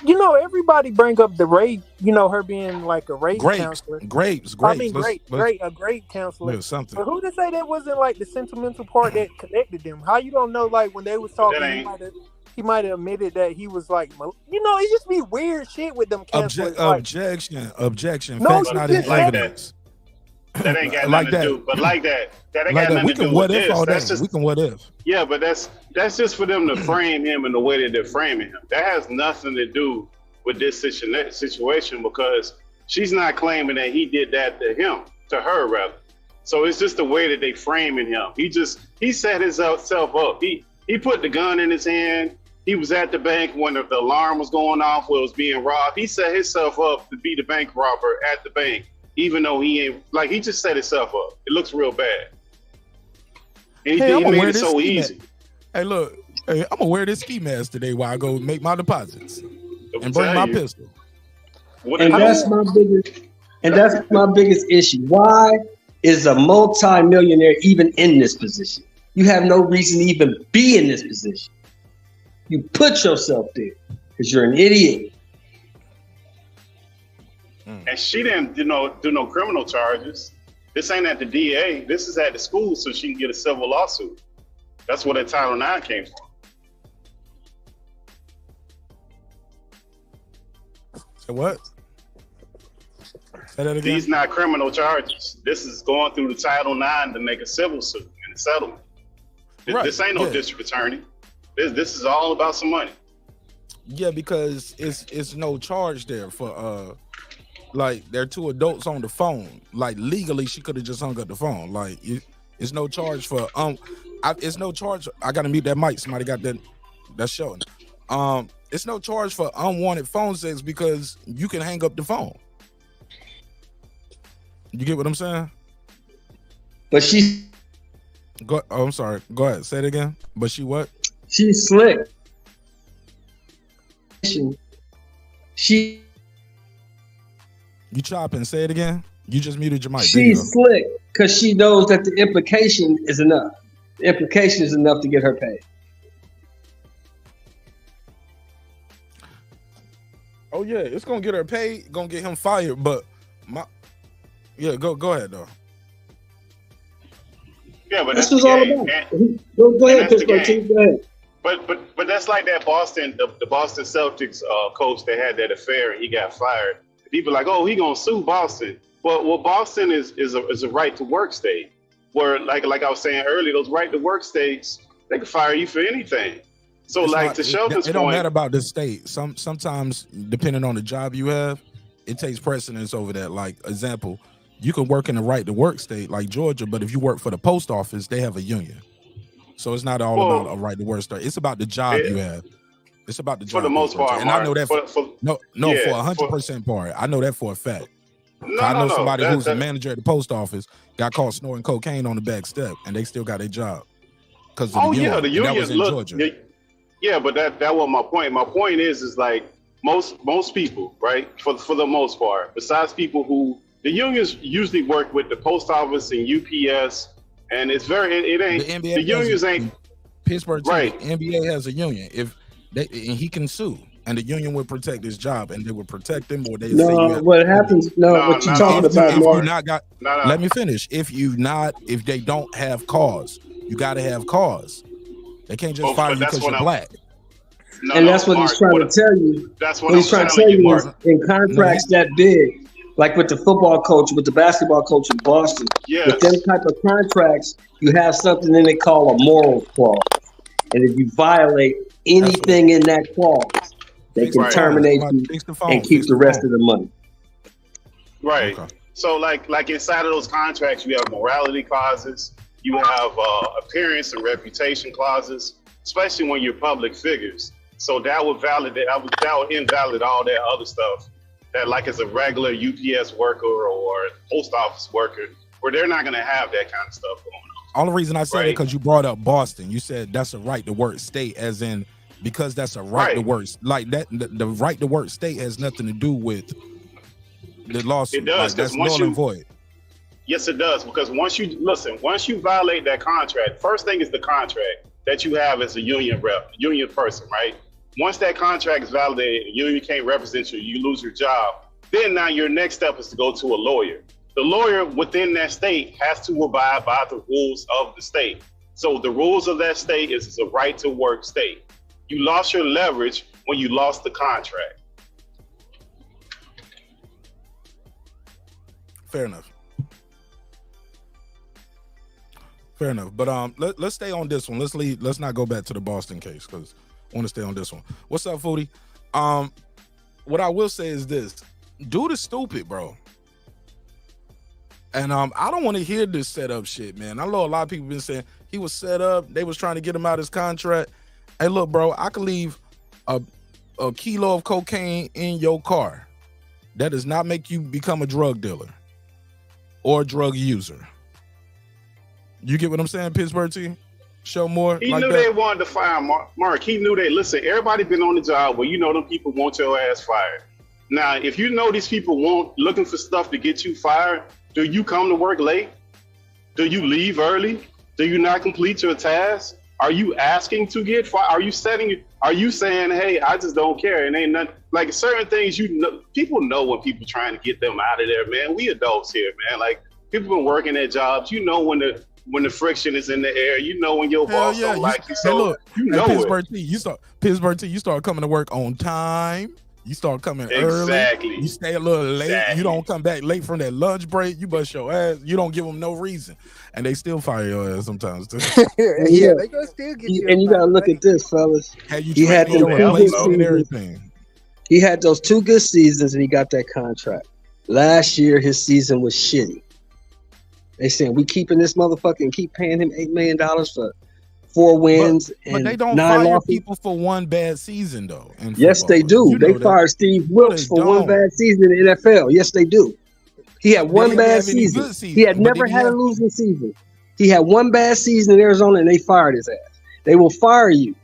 You know, everybody bring up the rape, you know, her being like a rape counselor. Grapes. I mean, a grape counselor. Something. But who to say that wasn't like the sentimental part that connected them? How you don't know, like when they was talking, he might have admitted that he was like, you know, it just be weird shit with them counselors. Objection. No, Facts not in evidence. That ain't got nothing to do. But like that ain't got nothing to do with this. That's just, we can what if. Yeah, but that's just for them to frame him in the way that they're framing him. That has nothing to do with this situation because she's not claiming that he did that to her rather. So it's just the way that they framing him. He set himself up. He put the gun in his hand. He was at the bank when the alarm was going off where it was being robbed. He set himself up to be the bank robber at the bank. Even though he ain't, like, he just set himself up. It looks real bad. And he made it so easy. Hey, look, I'm gonna wear this ski mask today while I go make my deposits and bring my pistol. And that's my biggest issue. Why is a multi-millionaire even in this position? You have no reason to even be in this position. You put yourself there because you're an idiot. And she didn't do no criminal charges. This ain't at the DA. This is at the school so she can get a civil lawsuit. That's where that Title IX came from. So what? Say that again? These not criminal charges. This is going through the Title IX to make a civil suit and a settlement. This ain't no district attorney. This is all about some money. Yeah, because it's no charge there for like there are two adults on the phone. Like legally, she could have just hung up the phone. Like it's no charge for it's no charge. I gotta mute that mic. Somebody got that. That's showing. It's no charge for unwanted phone sex because you can hang up the phone. You get what I'm saying? But she. I'm sorry. Go ahead. Say it again. But she what? She's slick. She. You chopping? Say it again. You just muted your mic. She's slick because she knows that the implication is enough. The implication is enough to get her paid. Oh yeah, it's gonna get her paid. Gonna get him fired. But go ahead though. Yeah, but this was all about. Go ahead, Pittsburgh. Go ahead. But that's like that Boston, the Boston Celtics coach that had that affair and he got fired. People are like, oh, he gonna sue Boston. Well, Boston is a right to work state. Where like I was saying earlier, those right to work states, they can fire you for anything. So it's like to Shelton's point, it don't matter about the state. Sometimes depending on the job you have, it takes precedence over that. Like example, you can work in the right to work state like Georgia, but if you work for the post office, they have a union. So it's not all about a right to work state. It's about the job you have. It's about the job. For the most part, and I know that for 100% part. I know that for a fact. I know somebody who's a manager at the post office got caught snorting cocaine on the back step, and they still got their job because of the union. The union that was in Georgia. Yeah, but that was my point. My point is like most people, right? For the most part, besides people who the unions usually work with the post office and UPS, and it ain't the unions ain't Pittsburgh. Right, NBA has a union. If and he can sue, and the union would protect his job, and they would protect him, or they what happens? What you talking about? Let me finish. If they don't have cause, you got to have cause. They can't just fire you because you're black. That's what he's trying to tell you. That's what he's trying to tell you is in contracts that big, like with the football coach, with the basketball coach in Boston, with them type of contracts, you have something in it called a moral clause, and if you violate anything in that clause, They can Right. terminate Somebody you fix the phone, and keep fix the the rest phone. of the money. Right. Okay. So like inside of those contracts, you have morality clauses, you have appearance and reputation clauses, especially when you're public figures. So that would invalidate all that other stuff that like as a regular UPS worker or post office worker, where they're not going to have that kind of stuff going on. Only reason I said it because you brought up Boston. You said that's a right to work state, as in because that's a right to work. Like that, the right to work state has nothing to do with the lawsuit. It does, Like, 'cause that's once null and void. Yes, it does, because once you violate that contract, first thing is the contract that you have as a union rep, union person, right? Once that contract is validated, the union can't represent you, you lose your job. Then now your next step is to go to a lawyer. The lawyer within that state has to abide by the rules of the state. So the rules of that state is a right to work state. You lost your leverage when you lost the contract. Fair enough. Fair enough. But let's stay on this one. Let's not go back to the Boston case because I want to stay on this one. What's up, Foodie? What I will say is this. Dude is stupid, bro. And I don't want to hear this setup shit, man. I know a lot of people been saying he was set up. They was trying to get him out of his contract. Hey, look, bro, I could leave a kilo of cocaine in your car. That does not make you become a drug dealer or a drug user. You get what I'm saying, Pittsburgh team? Show more. He like knew that? they wanted to fire Mark. He knew they, listen, everybody been on the job where you know them people want your ass fired. Now, if you know these people looking for stuff to get you fired, do you come to work late? Do you leave early? Do you not complete your task? Are you asking to get fired? Are you saying, hey, I just don't care? And ain't nothing, like certain things, people know when people trying to get them out of there, man. We adults here, man. Like people been working their jobs. You know when the friction is in the air, you know when your boss don't like you. So look, you know Pittsburgh it. T, you start coming to work on time. You start coming Exactly. early. You stay a little late. Exactly. You don't come back late from that lunch break. You bust your ass. You don't give them no reason, and they still fire your ass sometimes too. Yeah, they gonna still get you. And you gotta look at this, fellas. He had those 2 good and everything. seasons. He had those 2 good seasons, and he got that contract. Last year, his season was shitty. They saying we keeping this motherfucker and keep paying him $8 million for 4 wins but and they don't 9 fire losses. people for one bad season though. Yes, they do. They fired Steve Wilkes for one bad season in the NFL. Yes, they do. He had one bad season. He had never had a losing season. He had one bad season in Arizona, and they fired his ass. They will fire you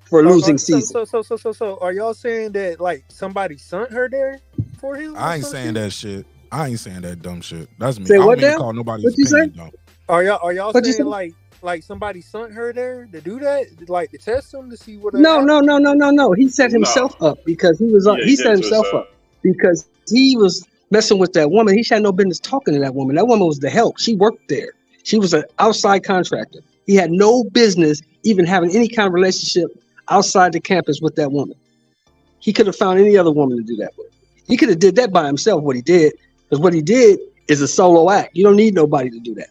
for a losing season. So, are y'all saying that like somebody sent her there for him? I ain't saying that shit. I ain't saying that dumb shit. That's me. Say I don't what need to now? call nobody. What you say? Dumb. Are y'all What'd you saying say? like somebody sent her there to do that, like to test him to see what? No. He set himself up because he was. He set himself up because he was messing with that woman. He had no business talking to that woman. That woman was the help. She worked there. She was an outside contractor. He had no business even having any kind of relationship outside the campus with that woman. He could have found any other woman to do that with. He could have did that by himself. What he did, because what he did is a solo act. You don't need nobody to do that.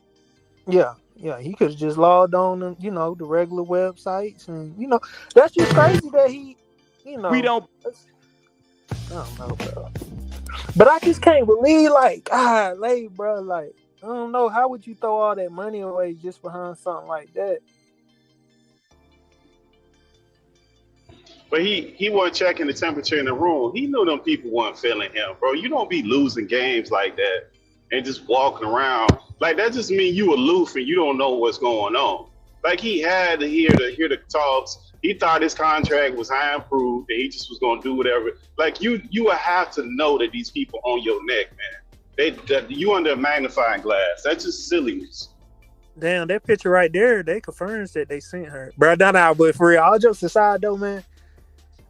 Yeah, he could have just logged on, the regular websites, and that's just crazy that he, We don't. I don't know, bro. But I just can't believe, bro, like I don't know, how would you throw all that money away just behind something like that? But he wasn't checking the temperature in the room. He knew them people weren't feeling him, bro. You don't be losing games like that and just walking around. Like, that just means you aloof and you don't know what's going on. Like, he had to hear the talks. He thought his contract was high and approved and he just was going to do whatever. Like, you would have to know that these people on your neck, man. You under a magnifying glass. That's just silliness. Damn, that picture right there, they confirms that they sent her. Bro, but for real, all jokes aside though, man,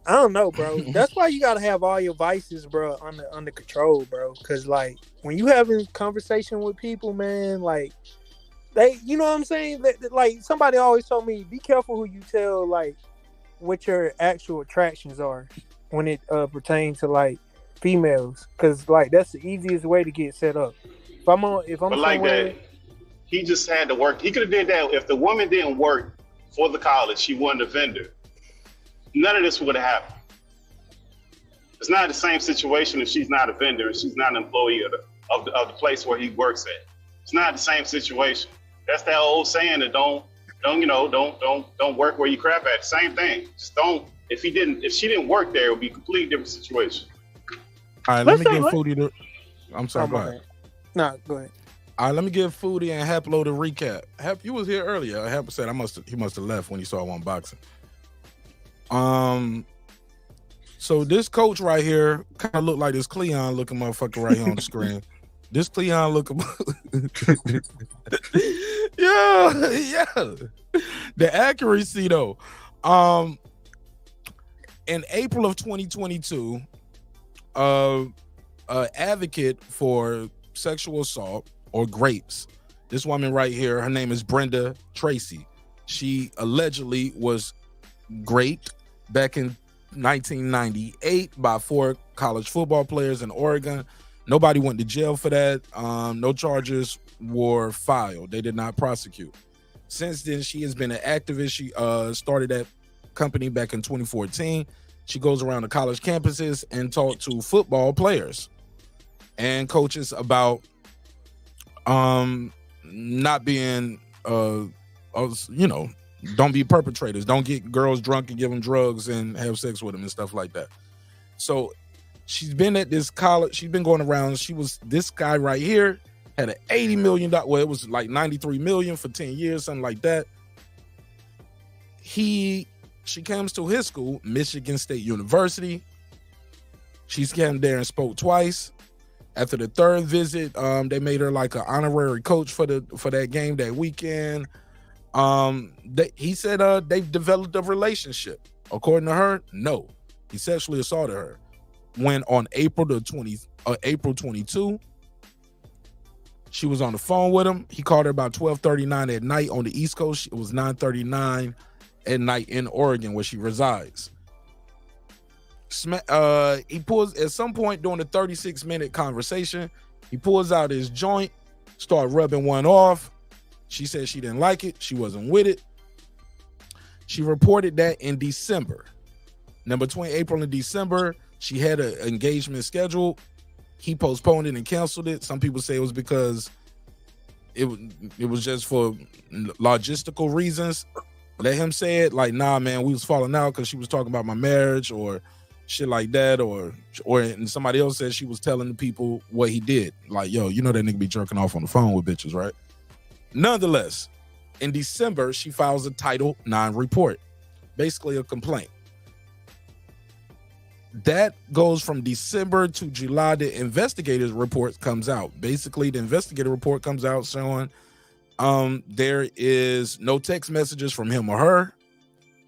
I don't know, bro. That's why you gotta have all your vices, bro, under control, bro. Cause like when you having conversation with people, man, like they, you know what I'm saying? Like somebody always told me, be careful who you tell like what your actual attractions are when it pertains to like females, cause like that's the easiest way to get set up. If I'm but like that, he just had to work. He could have did that if the woman didn't work for the college. She wasn't a vendor. None of this would have happened. It's not the same situation if she's not a vendor and she's not an employee of the place where he works at. It's not the same situation. That's that old saying that don't work where you crap at. Same thing. Just don't. If she didn't work there, it would be a completely different situation. All right, let me give Foodie the. I'm sorry, go ahead. No, go ahead. All right, let me give Foodie and Haplo the recap. Hap, you was here earlier. Hap said he must have left when he saw one boxing. So this coach right here kind of looked like this Cleon looking motherfucker right here on the screen. This Cleon looking, yeah. The accuracy though. In April of 2022, advocate for sexual assault or grapes. This woman right here, her name is Brenda Tracy. She allegedly was raped back in 1998 by 4 college football players in Oregon. Nobody went to jail for that. No charges were filed. They did not prosecute. Since then, she has been an activist. She started that company back in 2014. She goes around the college campuses and talk to football players and coaches about not being, don't be perpetrators. Don't get girls drunk and give them drugs and have sex with them and stuff like that. So she's been at this college. She's been going around. This guy right here had an $80 million. Well, it was like $93 million for 10 years, something like that. She comes to his school, Michigan State University. She came there and spoke twice. After the third visit, they made her like an honorary coach for that game that weekend. He said they've developed a relationship. According to her, no. He sexually assaulted her. When on April 22, she was on the phone with him. He called her about 12:39 at night on the East Coast. It was 9:39 at night in Oregon where she resides. He pulls at some point during the 36-minute conversation, he pulls out his joint, start rubbing one off. She said she didn't like it. She wasn't with it. She reported that in December. Now, between April and December, she had an engagement scheduled. He postponed it and canceled it. Some people say it was because it was just for logistical reasons. Let him say it like, nah, man, we was falling out because she was talking about my marriage or shit like that, or and somebody else said she was telling the people what he did. Like, yo, you know that nigga be jerking off on the phone with bitches, right? Nonetheless, in December, she files a Title IX report, basically a complaint. That goes from December to July. The investigator's report comes out. Basically, the investigator report comes out showing there is no text messages from him or her.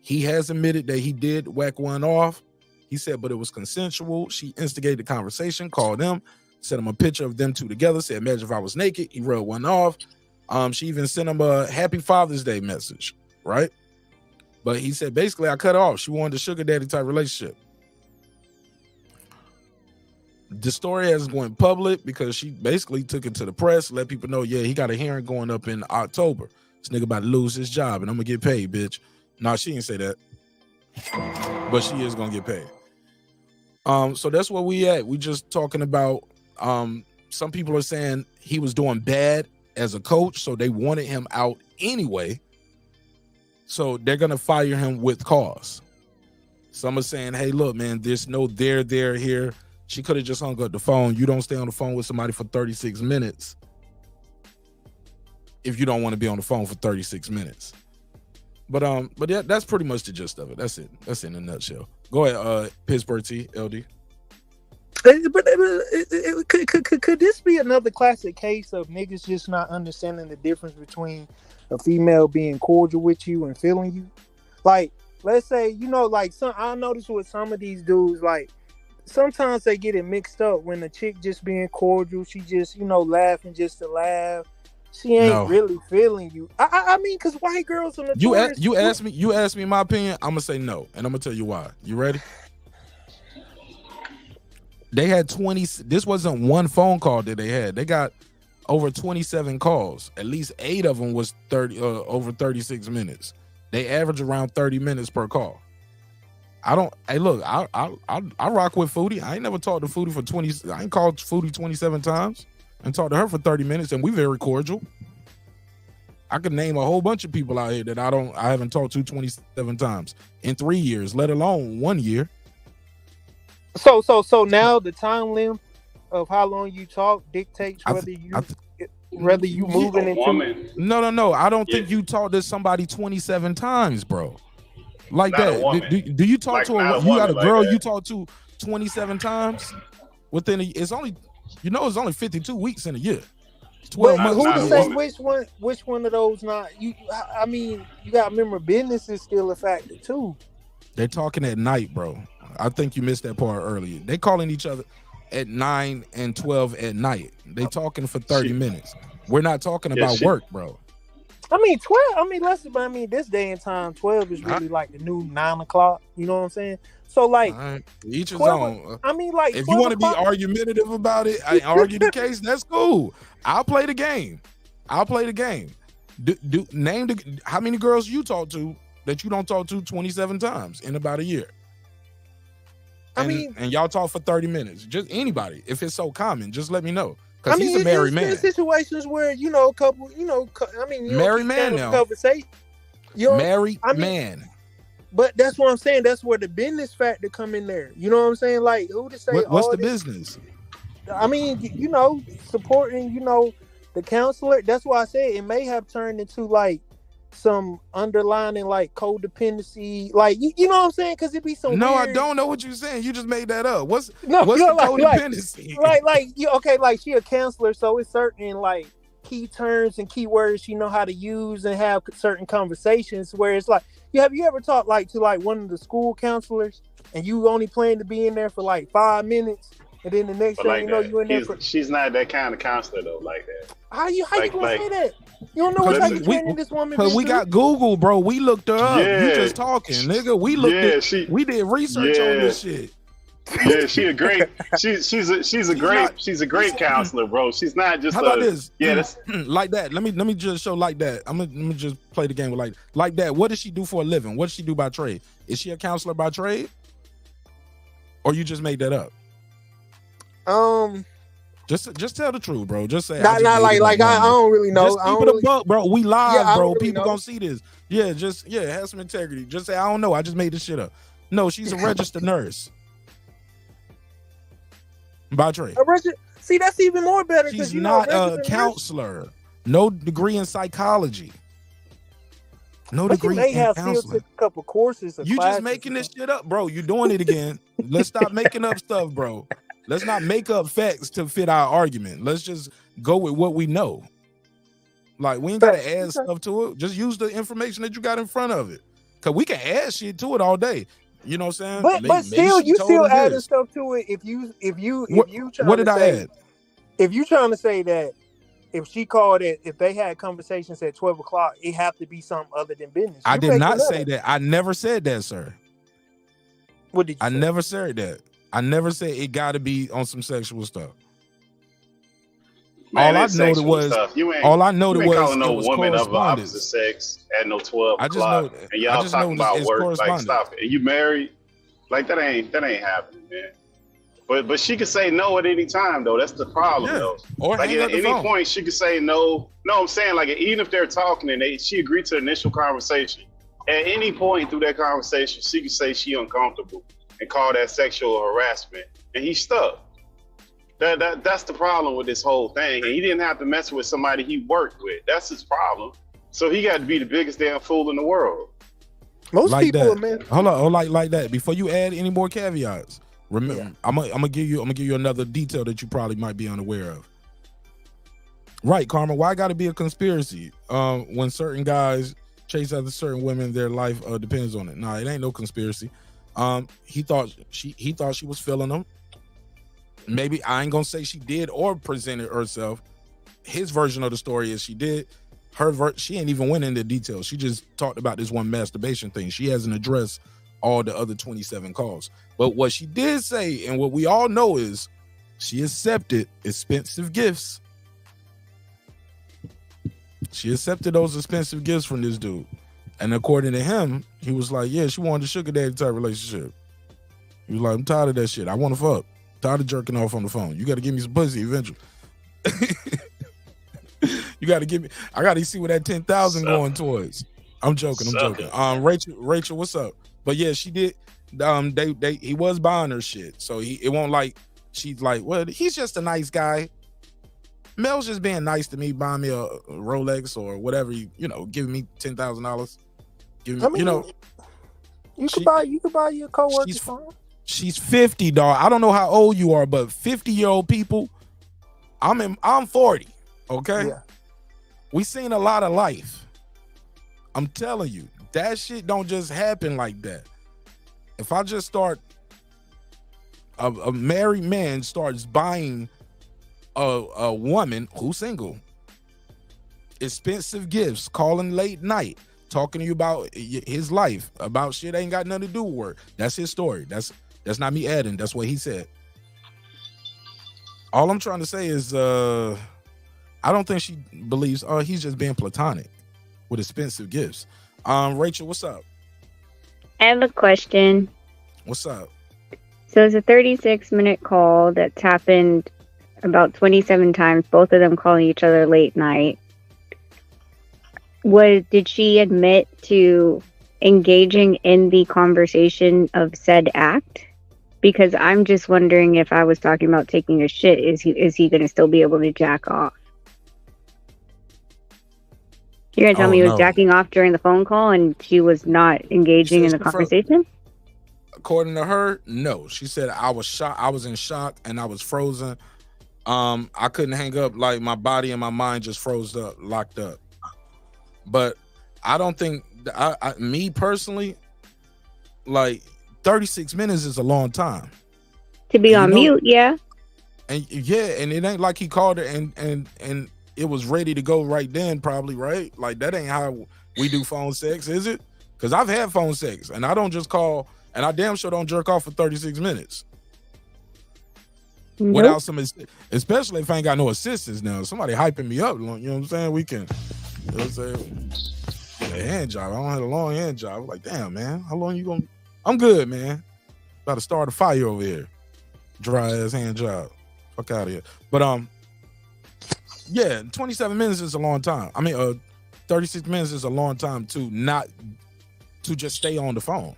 He has admitted that he did whack one off. He said, but it was consensual. She instigated the conversation, called him, sent him a picture of them two together, said, imagine if I was naked. He rubbed one off. She even sent him a Happy Father's Day message, right? But he said, basically, I cut off. She wanted a sugar daddy type relationship. The story has gone public because she basically took it to the press, let people know, yeah, he got a hearing going up in October. This nigga about to lose his job and I'm gonna get paid, bitch. Nah, she didn't say that. But she is gonna get paid. So that's where we at. We just talking about some people are saying he was doing bad as a coach, so they wanted him out anyway. So they're gonna fire him with cause. Some are saying, hey, look, man, there's no there here. She could have just hung up the phone. You don't stay on the phone with somebody for 36 minutes if you don't want to be on the phone for 36 minutes. But yeah, that's pretty much the gist of it. That's it. That's in a nutshell. Go ahead, Pittsburgh T, LD. Could this be another classic case of niggas just not understanding the difference between a female being cordial with you and feeling you? Like, let's say, like I notice with some of these dudes, like, sometimes they get it mixed up when the chick just being cordial, she just, laughing just to laugh. She ain't really feeling you. I mean, because white girls are notorious. You asked me my opinion, I'm gonna say no, and I'm gonna tell you why. You ready? They had 20. This wasn't one phone call that they had. They got over 27 calls. At least 8 of them was over 36 minutes. They average around 30 minutes per call. I don't. Hey, look, I rock with Foodie. I ain't never talked to Foodie for 20. I ain't called Foodie 27 times and talked to her for 30 minutes, and we very cordial. I could name a whole bunch of people out here that I haven't talked to 27 times in 3 years, let alone 1 year. So now the time limit of how long you talk dictates whether you moving into. No. I don't think you talked to somebody 27 times, bro. Like Not a that. woman. Do you talk Like, to not a a you got a woman girl like that. you talk to 27 times within it's only it's only 52 weeks in a year. It's 12 But months. who not to a say woman. which one of those not you? I mean, you got to remember business is still a factor too. They're talking at night, bro. I think you missed that part earlier. They calling each other at 9 and 12 at night. They talking for 30 minutes. We're not talking about work, bro. I mean, 12. I mean, this day and time, 12 is really like the new 9 o'clock. You know what I'm saying? So like, each his 12, own. I mean, like, if you want to be argumentative about it, I argue the case. That's cool. I'll play the game. Name how many girls you talk to that you don't talk to 27 times in about a year. And y'all talk for 30 minutes. Just anybody. If it's so common, just let me know. Because he's a married man. Situations where a couple, married man now. Conversation. Married man. But that's what I'm saying. That's where the business factor come in there. You know what I'm saying? Like, who to say? What's the business? I mean, supporting, the counselor. That's why I said it may have turned into like some underlining like codependency, like you know what I'm saying? Because it be some. No, weird... I don't know what you're saying. You just made that up. What's the codependency? Like she a counselor, so it's certain like key terms and keywords she know how to use and have certain conversations where it's like, have you ever talked like to like one of the school counselors and you only plan to be in there for like 5 minutes and then the next thing like you know you in there for... She's not that kind of counselor though, like that. How you gonna say that? You don't know what type of training this woman Because we got Google, bro. We looked her up. Yeah. You just talking, nigga. We looked we did research on this shit. Yeah, she's a great counselor, bro. She's not just how about this? Yeah, that's like that. Let me just show like that. Let me just play the game with like that. What does she do for a living? What does she do by trade? Is she a counselor by trade? Or you just made that up? Just tell the truth, bro. Just say I don't really know. Just keep it a buck, bro. We live, bro. Really People gonna see this. Yeah, have some integrity. Just say I don't know. I just made this shit up. No, she's a registered nurse by trade. See, that's even more better. She's not a counselor. No degree in psychology. No degree in counseling. Still took a couple courses. You just making this shit up, bro. You're doing it again. Let's stop making up stuff, bro. Let's not make up facts to fit our argument. Let's just go with what we know. Like, we ain't got to add stuff to it. Just use the information that you got in front of it. Because we can add shit to it all day. You know what I'm saying? But still, you still adding stuff to it. If you what did I add? If you trying to say that if she called it, if they had conversations at 12 o'clock, it have to be something other than business. I did not say that. I never said that, sir. What did you say? Never said that. I never said it got to be on some sexual stuff. Man, all I noted was calling no it was woman of correspondence. opposite sex at no 12 I just o'clock, know, and y'all talking about work. Like, stop it. And you married? Like, that ain't happening, man. But she could say no at any time, though. That's the problem, though. Or like, at any point, she could say no. No, I'm saying, like, even if they're talking and she agreed to the initial conversation, at any point through that conversation, she could say she uncomfortable and call that sexual harassment, and he's stuck. That's the problem with this whole thing. And he didn't have to mess with somebody he worked with. That's his problem. So he got to be the biggest damn fool in the world. Most like people, that. man. Hold on, like that. Before you add any more caveats, remember, I'm gonna give you another detail that you probably might be unaware of. Right, Karma. Why got to be a conspiracy? When certain guys chase after certain women, their life depends on it. Nah, it ain't no conspiracy. He thought she was feeling him. Maybe I ain't gonna say she did or presented herself. His version of the story is she did. She ain't even went into details. She just talked about this one masturbation thing. She hasn't addressed all the other 27 calls. But what she did say, and what we all know, is she accepted expensive gifts. She accepted those expensive gifts from this dude. And according to him, he was like, yeah, she wanted a sugar daddy type relationship. He was like, I'm tired of that shit. I want to fuck. Tired of jerking off on the phone. You got to give me some pussy eventually. You got to give me. I got to see where that 10,000 going towards. I'm joking. Rachel, what's up? But yeah, she did. He was buying her shit, so it won't like. She's like, well, he's just a nice guy. Mel's just being nice to me, buying me a Rolex or whatever. Giving me $10,000. You could buy your coworker's phone. She's 50, dog. I don't know how old you are, but 50-year-old people. I'm 40. Okay. Yeah. We seen a lot of life. I'm telling you, that shit don't just happen like that. If I just start, a married man starts buying a woman who's single expensive gifts, calling late night, talking to you about his life, about shit ain't got nothing to do with work. That's his story. That's not me adding. That's what he said. All I'm trying to say is, I don't think she believes, he's just being platonic with expensive gifts. Rachel, what's up? I have a question. What's up? So it's a 36-minute call that's happened about 27 times, both of them calling each other late night. Did she admit to engaging in the conversation of said act? Because I'm just wondering, if I was talking about taking a shit, is he going to still be able to jack off? You're going to tell me he was jacking off during the phone call and she was not engaging in the conversation? According to her, no. She said, I was shocked. I was in shock and I was frozen. I couldn't hang up. Like, my body and my mind just froze up, locked up. But I don't think, me personally, like, 36 minutes is a long time. To be on mute, yeah. And it ain't like he called her and it was ready to go right then, probably, right? Like, that ain't how we do phone sex, is it? Because I've had phone sex and I don't just call, and I damn sure don't jerk off for 36 minutes. Nope. Without some, especially if I ain't got no assistance now. Somebody hyping me up, you know what I'm saying? We can, you know what I'm saying? A hand job. I don't have a long hand job. I'm like, damn, man, how long you gonna? I'm good, man. About to start a fire over here. Dry ass hand job. Fuck out of here. But yeah, 27 minutes is a long time. I mean, 36 minutes is a long time to just stay on the phone.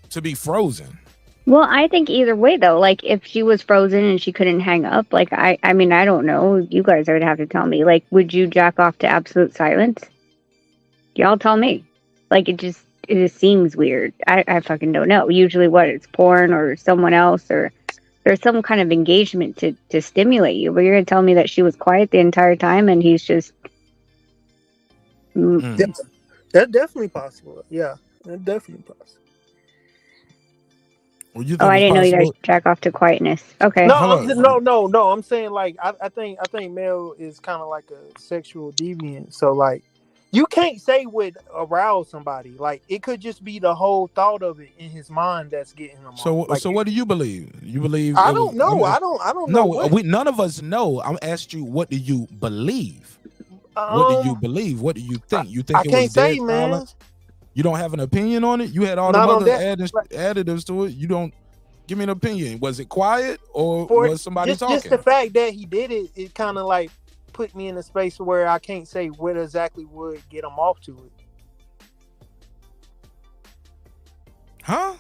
To be frozen. Well, I think either way, though, like, if she was frozen and she couldn't hang up, like, I mean, I don't know. You guys would have to tell me. Like, would you jack off to absolute silence? Y'all tell me. Like, it just seems weird. I fucking don't know. Usually it's porn or someone else, or there's some kind of engagement to stimulate you. But you're going to tell me that she was quiet the entire time and he's just... That's definitely possible. Yeah, that's definitely possible. Well, you I didn't know you guys jack off to quietness. Okay. No. I'm saying, like, I think Mel is kind of like a sexual deviant. So, like, you can't say what aroused somebody. Like, it could just be the whole thought of it in his mind that's getting him. So what do you believe? You believe? I don't know. I don't know. No, none of us know. I'm asking you, what do you believe? What do you believe? What do you think? You think I it can't was say, dead man. silence? You don't have an opinion on it? You had all the other additives to it. You don't give me an opinion. Was it quiet or was somebody talking? Just the fact that he did it, it kind of like put me in a space where I can't say what exactly would get him off to it. Huh?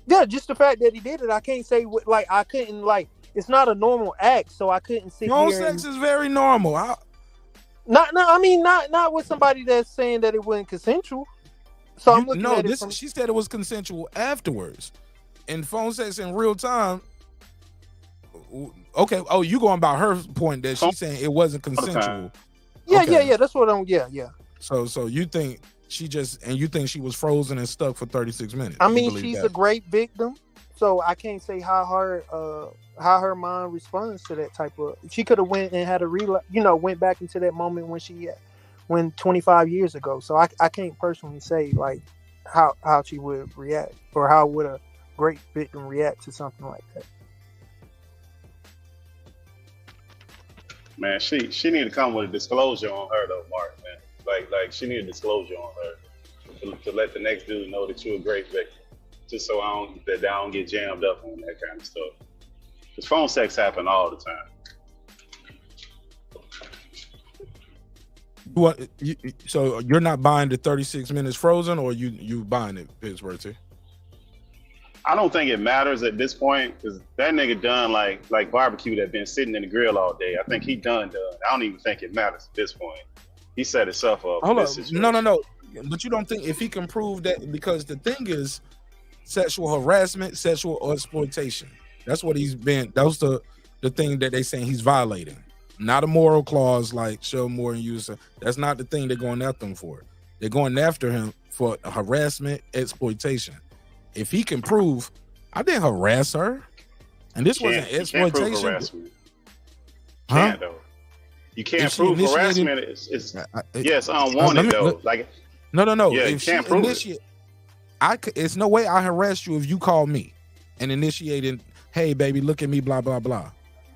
Yeah, just the fact that he did it, I can't say what. Like, I couldn't, like, it's not a normal act, so I couldn't sit Phone here. sex is very normal. Not with somebody that's saying that it wasn't consensual. So I'm looking at it. She said it was consensual afterwards. In phone sex in real time. Okay. Oh, you going by her point that she's saying it wasn't consensual. Yeah, okay. Yeah. That's what I'm. Yeah. So you think she she was frozen and stuck for 36 minutes? I mean, she's a great victim, so I can't say how her mind responds to that type of. She could have went and had a went back into that moment when 25 years ago. So I can't personally say, like, how she would react, or how would a great victim react to something like that. Man, she need to come with a disclosure on her though, Mark. Man, Like she needed disclosure on her to let the next dude know that you're a great victim, just so I don't get jammed up on that kind of stuff. Because phone sex happen all the time. So you're not buying the 36 minutes frozen, or you buying it, Pittsburgh T? I don't think it matters at this point because that nigga done like barbecue that been sitting in the grill all day. I think he done. I don't even think it matters at this point. He set himself up. Hold on. No. But you don't think if he can prove that, because the thing is sexual harassment, sexual exploitation. That's what he's been. That was the thing that they saying he's violating. Not a moral clause like show more and use. That's not the thing they're going after him for. They're going after him for harassment, exploitation. If he can prove I didn't harass her, and this wasn't exploitation, huh? You can't prove harassment. Yes, unwanted though. No. Yeah, you can't prove it. It's no way I harassed you if you called me and initiated, hey baby, look at me, blah blah blah.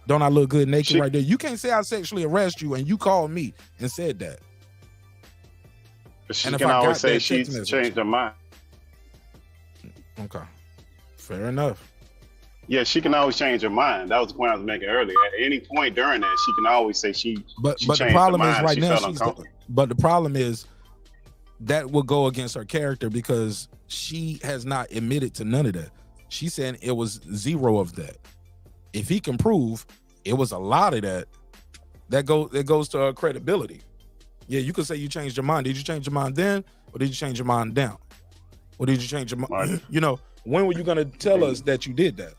Don't I look good naked right there? You can't say I sexually harassed you and you called me and said that. But she can always say she's changed her mind. Okay, fair enough. Yeah, she can always change her mind. That was the point I was making earlier. At any point during that, she can always say she. But the problem is right now. But the problem is that will go against her character because she has not admitted to none of that. She's saying it was zero of that. If he can prove it was a lot of that, that goes to her credibility. Yeah, you could say you changed your mind. Did you change your mind then, or did you change your mind down? Or did you change your mind? You know, when were you going to tell us that you did that?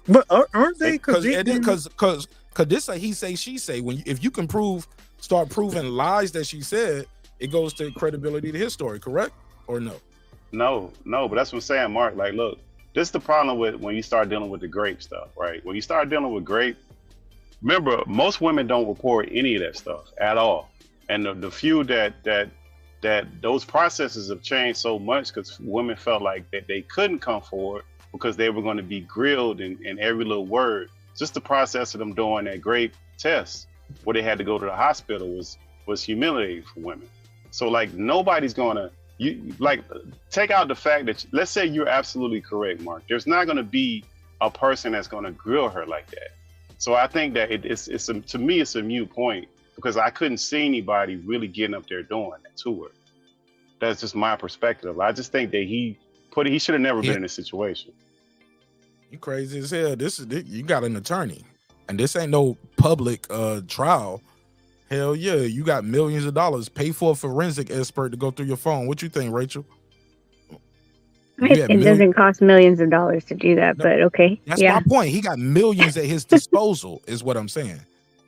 But aren't they? Because this a he say she say. If you can start proving lies that she said, it goes to credibility to his story. Correct or no? No. But that's what I'm saying, Mark. Like, look, this is the problem with when you start dealing with the grape stuff, right? When you start dealing with grape, remember most women don't report any of that stuff at all, and the few that those processes have changed so much because women felt like that they couldn't come forward because they were going to be grilled in every little word. Just the process of them doing that grape test where they had to go to the hospital was humiliating for women. So like nobody's gonna take out the fact that, let's say you're absolutely correct, Mark. There's not going to be a person that's going to grill her like that. So I think that to me it's a moot point because I couldn't see anybody really getting up there doing that to her. That's just my perspective. I just think that he should have never been in this situation. You crazy as hell. You got an attorney, and this ain't no public trial. Hell yeah, you got millions of dollars. Pay for a forensic expert to go through your phone. What you think, Rachel? It doesn't cost millions of dollars to do that, but okay. That's my point. He got millions at his disposal, is what I'm saying.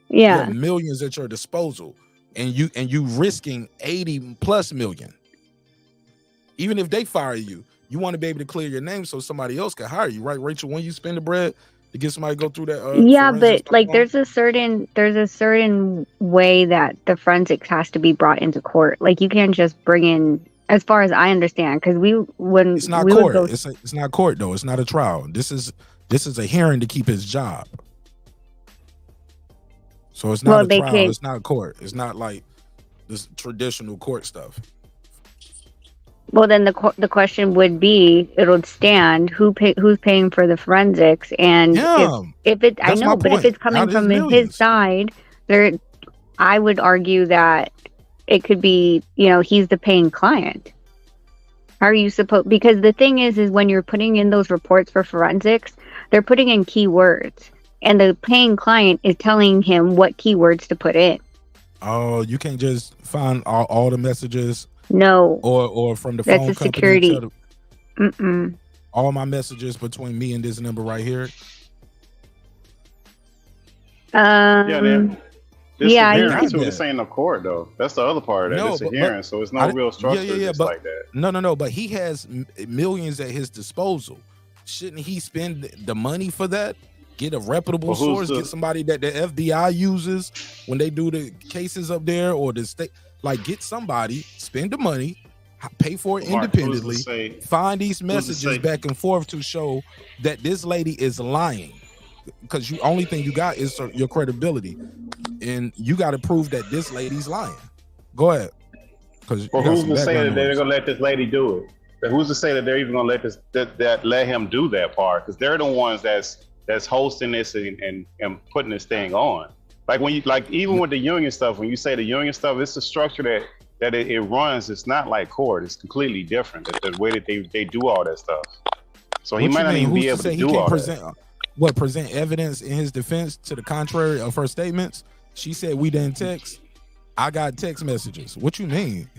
Yeah, you millions at your disposal, and you risking 80 plus million. Even if they fire you, you want to be able to clear your name so somebody else can hire you, right, Rachel? When you spend the bread to get somebody to go through that. Yeah, but like there's a certain way that the forensics has to be brought into court. Like you can't just bring in, as far as I understand, because it's not court. It's not court though. It's not a trial. This is a hearing to keep his job. So it's not a trial. It's not a court. It's not like this traditional court stuff. Well, then the question would be, it would stand who's paying for the forensics, and if it's coming from his side, I would argue that it could be, he's the paying client. How are you supposed? Because the thing is when you're putting in those reports for forensics, they're putting in keywords, and the paying client is telling him what keywords to put in. Oh, you can't just find all the messages. No. Or from the phone company. That's a security. All my messages between me and this number right here. This ain't no court though. That's the other part of that. It's a hearing, so it's no real structure like that. No. But he has millions at his disposal. Shouldn't he spend the money for that? Get a reputable source. Get somebody that the FBI uses when they do the cases up there, or the state. Like, get somebody, spend the money, pay for it independently, find these messages back and forth to show that this lady is lying. Because only thing you got is your credibility, and you got to prove that this lady's lying. Go ahead. Because Well, who's to say that they're gonna let this lady do it? But who's to say that they're even gonna let let him do that part? Because they're the ones that's hosting this and putting this thing on. Like when you even with the union stuff, when you say the union stuff, it's a structure that it runs. It's not like court. It's completely different. The way that they do all that stuff. So he might not even be able to do all that. Present evidence in his defense to the contrary of her statements? She said we didn't text. I got text messages. What you mean?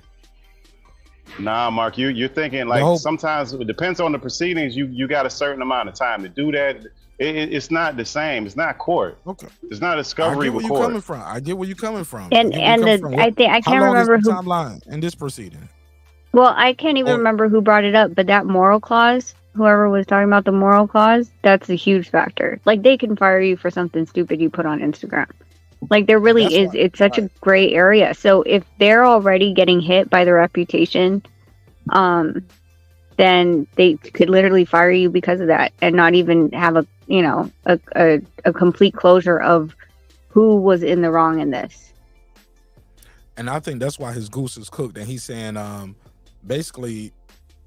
Nah, Mark, you're thinking like sometimes it depends on the proceedings. You got a certain amount of time to do that. It's not the same. It's not court. Okay. It's not discovery. I get where you're coming from. I get where you're coming from. And I think I can't remember who timeline in this proceeding. Well, I can't even remember who brought it up, but that moral clause, whoever was talking about the moral clause, that's a huge factor. Like they can fire you for something stupid you put on Instagram. Like there really is. It's such a gray area. So if they're already getting hit by the reputation, then they could literally fire you because of that and not even have a complete closure of who was in the wrong in this. And I think that's why his goose is cooked. And he's saying, basically,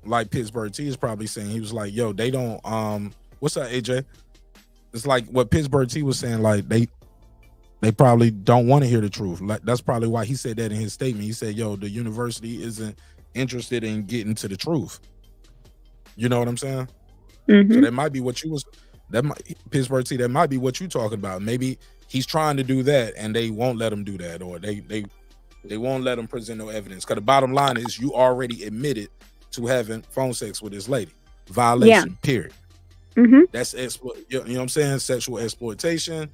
like Pittsburgh T is probably saying, he was like, yo, they don't, what's up, AJ? It's like what Pittsburgh T was saying, like they probably don't want to hear the truth. Like that's probably why he said that in his statement. He said, yo, the university isn't interested in getting to the truth. You know what I'm saying? Mm-hmm. So that might be what Pittsburgh T, that might be what you're talking about. Maybe he's trying to do that and they won't let him do that, or they won't let him present no evidence. Because the bottom line is you already admitted to having phone sex with this lady. Violation, period. Mm-hmm. That's you know what I'm saying? Sexual exploitation.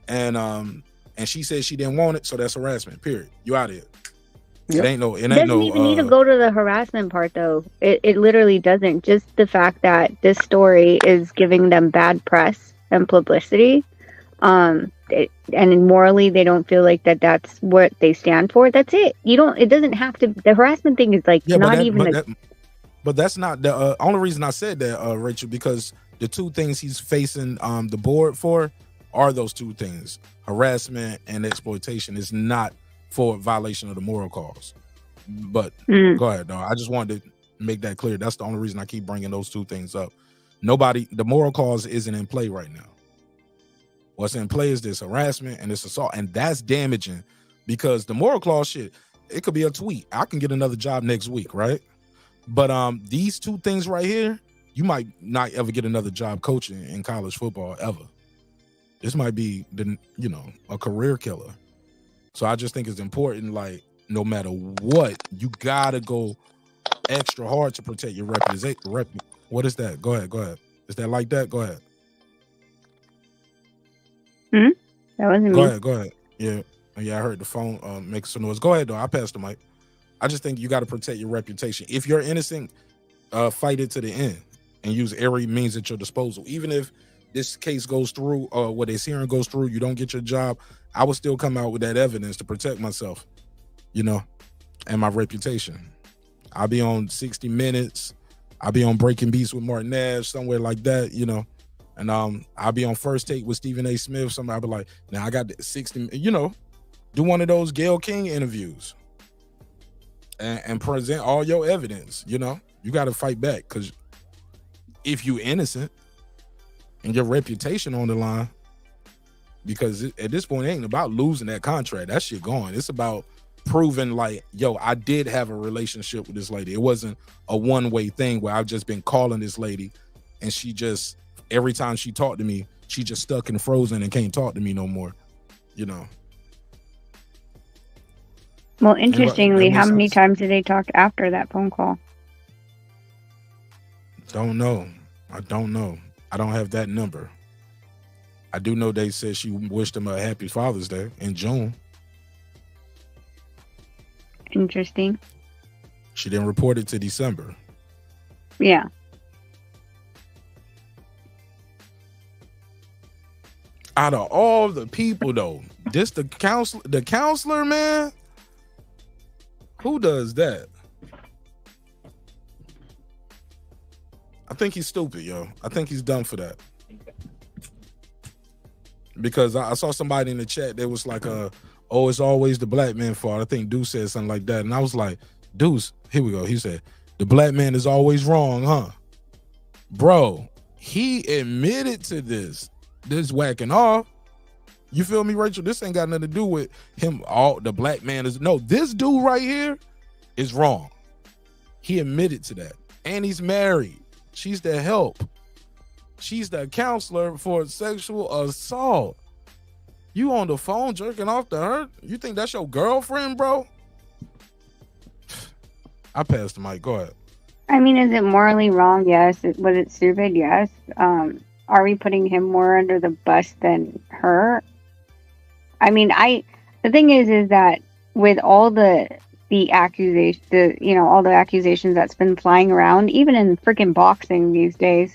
And she said she didn't want it, so that's harassment, period. You out of here. Yep. It ain't no doesn't even need to go to the harassment part though. It literally doesn't. Just the fact that this story is giving them bad press and publicity, and morally they don't feel like that's what they stand for. That's it. It doesn't have to. The harassment thing is like but that's not the only reason I said that, Rachel, because the two things he's facing the board for are those two things: harassment and exploitation. Is not for violation of the moral cause. But go ahead, no. I just wanted to make that clear. That's the only reason I keep bringing those two things up. The moral cause isn't in play right now. What's in play is this harassment and this assault, and that's damaging because the moral clause shit, it could be a tweet. I can get another job next week, right? But these two things right here, you might not ever get another job coaching in college football ever. This might be a career killer. So I just think it's important, like, no matter what, you gotta go extra hard to protect your reputation. What is that? Go ahead. Is that like that? Go ahead. That wasn't me. Go ahead. Yeah, I heard the phone make some noise. Go ahead, though. I passed the mic. I just think you got to protect your reputation. If you're innocent, fight it to the end and use every means at your disposal. Even if this case goes through, or what this hearing goes through, you don't get your job, I will still come out with that evidence to protect myself, and my reputation. I'll be on 60 Minutes. I'll be on Breaking Beats with Marq Nash, somewhere like that, and I'll be on First Take with Stephen A. Smith. Somebody be like, now I got 60, do one of those Gayle King interviews and present all your evidence. You got to fight back, because if you innocent and your reputation on the line, because at this point, it ain't about losing that contract. That shit gone. It's about proving like, yo, I did have a relationship with this lady. It wasn't a one-way thing where I've just been calling this lady and she just, every time she talked to me, she just stuck and frozen and can't talk to me no more, Well, interestingly, how many times did they talk after that phone call? Don't know. I don't know. I don't have that number. I do know they said she wished him a happy Father's Day in June. Interesting. She didn't report it to December. Yeah. Out of all the people, though, the counselor, man, who does that? I think he's stupid, yo. I think he's dumb for that. Because I saw somebody in the chat that was like, it's always the black man's fault. I think Dude said something like that. And I was like, Deuce, here we go. He said, the black man is always wrong, huh? Bro, he admitted to this whacking off. You feel me, Rachel? This ain't got nothing to do with him. All the black man is no, this dude right here is wrong. He admitted to that. And he's married. She's the help. She's the counselor for sexual assault. You on the phone jerking off to her? You think that's your girlfriend, bro? I passed the mic. Go ahead. I mean, is it morally wrong? Yes. Was it stupid? Yes. Are we putting him more under the bus than her? I mean, the thing is that with all the accusations, all the accusations that's been flying around, even in freaking boxing these days,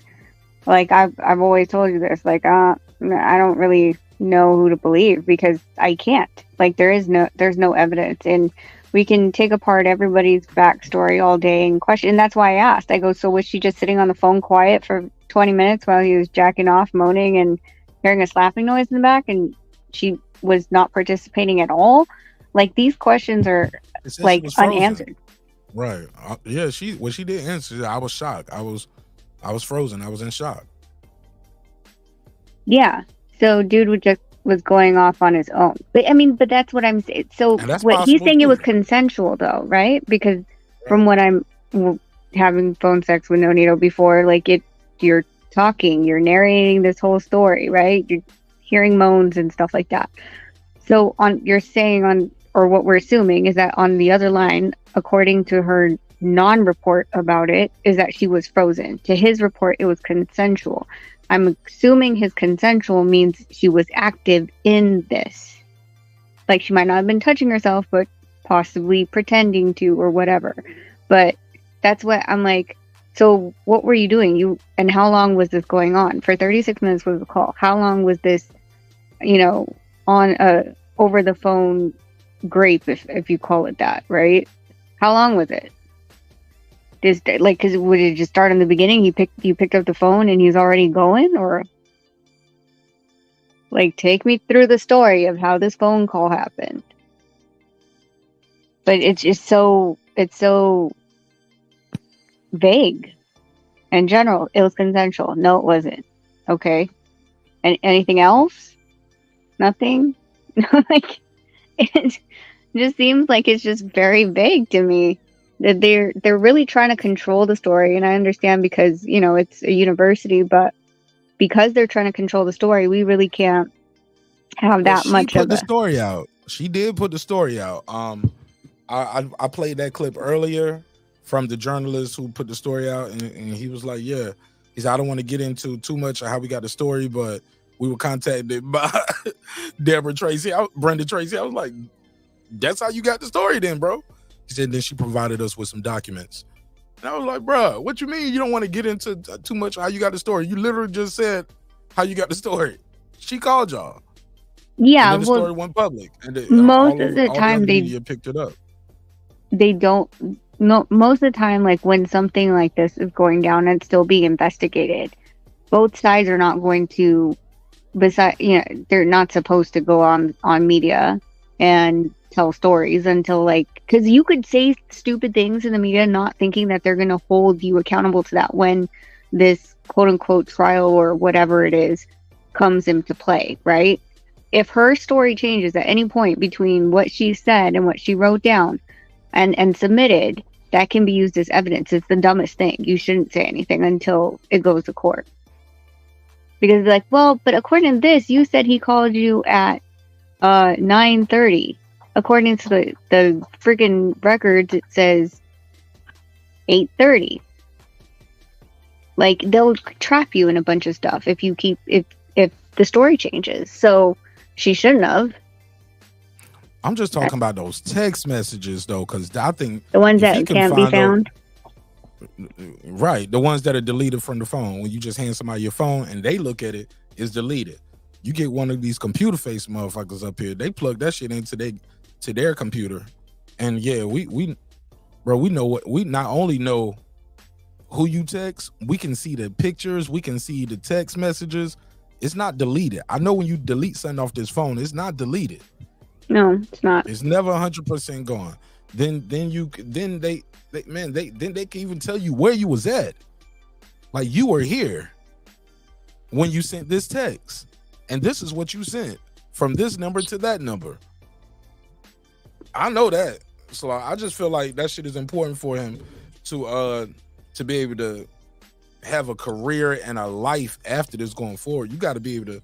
like I've always told you this, like I don't really know who to believe because I can't. Like there's no evidence, and we can take apart everybody's backstory all day and question. And that's why I asked. I go, so was she just sitting on the phone quiet for 20 minutes while he was jacking off, moaning, and hearing a slapping noise in the back, and she was not participating at all? Like these questions are like unanswered. Right. Yeah. When she did answer, I was shocked. I was frozen. I was in shock. Yeah. So dude was going off on his own. But but that's what I'm saying. So what he's saying, it was consensual though, right? Because from what I'm having phone sex with Nonito before, like you're talking, you're narrating this whole story, right? You're hearing moans and stuff like that. So what we're assuming is that on the other line, according to her non-report about it, is that she was frozen. To his report, it was consensual. I'm assuming his consensual means she was active in this. Like she might not have been touching herself, but possibly pretending to or whatever. But that's what I'm like, so what were you doing? And how long was this going on? For 36 minutes was the call. How long was this, on a over the phone grape, if you call it that, right? How long was it? Because would it just start in the beginning? You picked up the phone and he's already going, or like take me through the story of how this phone call happened. But it's so vague. In general, it was consensual. No, it wasn't. Okay. And anything else? Nothing. Like it just seems like it's just very vague to me. That they're really trying to control the story, and I understand because it's a university, but because they're trying to control the story, we really can't have that much of the story out. She did put the story out. I played that clip earlier from the journalist who put the story out, and he was like, "Yeah," he said, "I don't want to get into too much of how we got the story, but we were contacted by Brenda Tracy." I was like, "That's how you got the story, then, bro." He said, then she provided us with some documents. And I was like, bro, what you mean you don't want to get into too much how you got the story? You literally just said how you got the story. She called y'all. Yeah, and then the story went public. And most of the time media picked it up. They don't. No, most of the time, like when something like this is going down and still being investigated, both sides are not going to. They're not supposed to go on media and tell stories until because you could say stupid things in the media not thinking that they're going to hold you accountable to that when this quote unquote trial or whatever it is comes into play, right? If her story changes at any point between what she said and what she wrote down and submitted, that can be used as evidence. It's the dumbest thing. You shouldn't say anything until it goes to court, because well, but according to this, you said he called you at 9:30. According to the freaking records, it says 8:30. Like they'll trap you in a bunch of stuff if the story changes. So she shouldn't have. I'm just talking about those text messages though, because I think the ones that can't be found. Right, the ones that are deleted from the phone. When you just hand somebody your phone and they look at it, it's deleted. You get one of these computer face motherfuckers up here, they plug that shit into their computer, and yeah, we know what we not only know who you text, we can see the pictures, we can see the text messages. It's not deleted. I know when you delete something off this phone, it's not deleted. No, it's not. It's never 100% gone. then they can even tell you where you was at. Like, you were here when you sent this text, and this is what you sent from this number to that number. I know that. So I just feel like that shit is important for him to be able to have a career and a life after this going forward. You got to be able to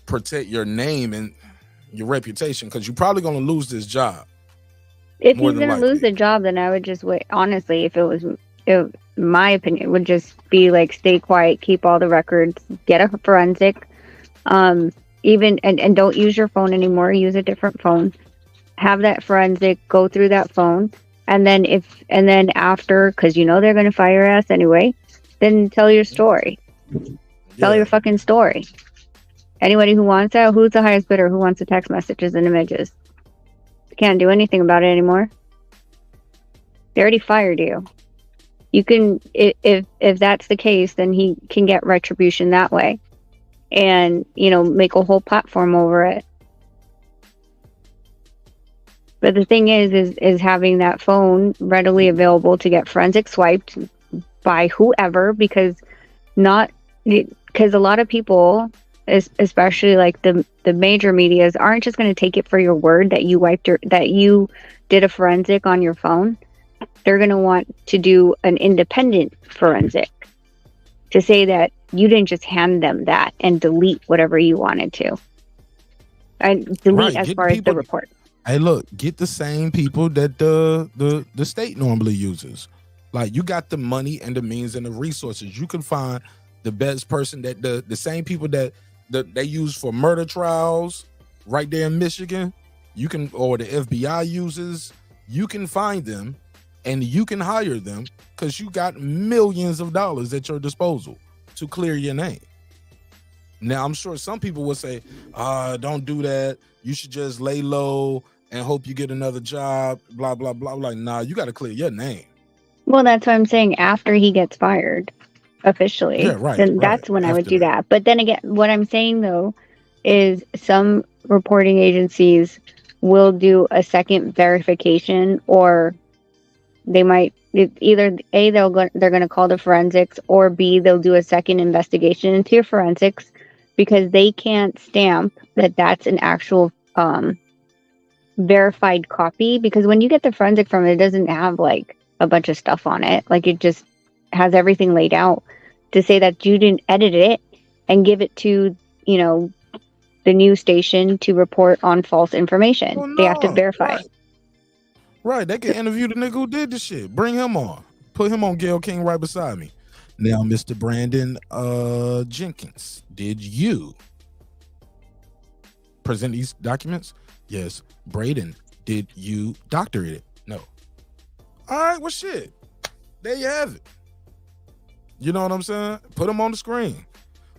protect your name and your reputation, because you're probably going to lose this job. If he's going to lose the job, then I would just wait. Honestly, my opinion would just be like, stay quiet, keep all the records, get a forensic, even and don't use your phone anymore. Use a different phone. Have that forensic go through that phone, and then after, because you know they're going to fire your ass anyway, then tell your story. Tell your fucking story. Anybody who wants that, who's the highest bidder? Who wants the text messages and images? Can't do anything about it anymore. They already fired you. You can, if that's the case, then he can get retribution that way, and make a whole platform over it. But the thing is having that phone readily available to get forensic swiped by whoever, because a lot of people, especially like the major medias, aren't just going to take it for your word that you did a forensic on your phone. They're going to want to do an independent forensic to say that you didn't just hand them that and delete whatever you wanted to. And delete as far as the report. Hey, look, get the same people that the state normally uses. Like, you got the money and the means and the resources. You can find the best person that the same people that they use for murder trials right there in Michigan. You can, or the FBI uses. You can find them and you can hire them, because you got millions of dollars at your disposal to clear your name. Now, I'm sure some people will say, don't do that. You should just lay low and hope you get another job, blah, blah, blah. Like, nah, you got to clear your name. Well, that's what I'm saying. After he gets fired officially, then that's when I would do that. But then again, what I'm saying, though, is some reporting agencies will do a second verification, or they might either A, they're going to call the forensics, or B, they'll do a second investigation into your forensics, because they can't stamp that that's an actual verified copy. Because when you get the forensic from it, it doesn't have like a bunch of stuff on it. Like, it just has everything laid out to say that you didn't edit it and give it to, the news station to report on false information. Well, no, they have to verify. Right. They can interview the nigga who did the shit. Bring him on. Put him on Gayle King right beside me. Now, Mr. Brandon Jenkins, did you present these documents? Yes. Braden, did you doctorate it? No. All right, well, shit. There you have it. You know what I'm saying? Put him on the screen.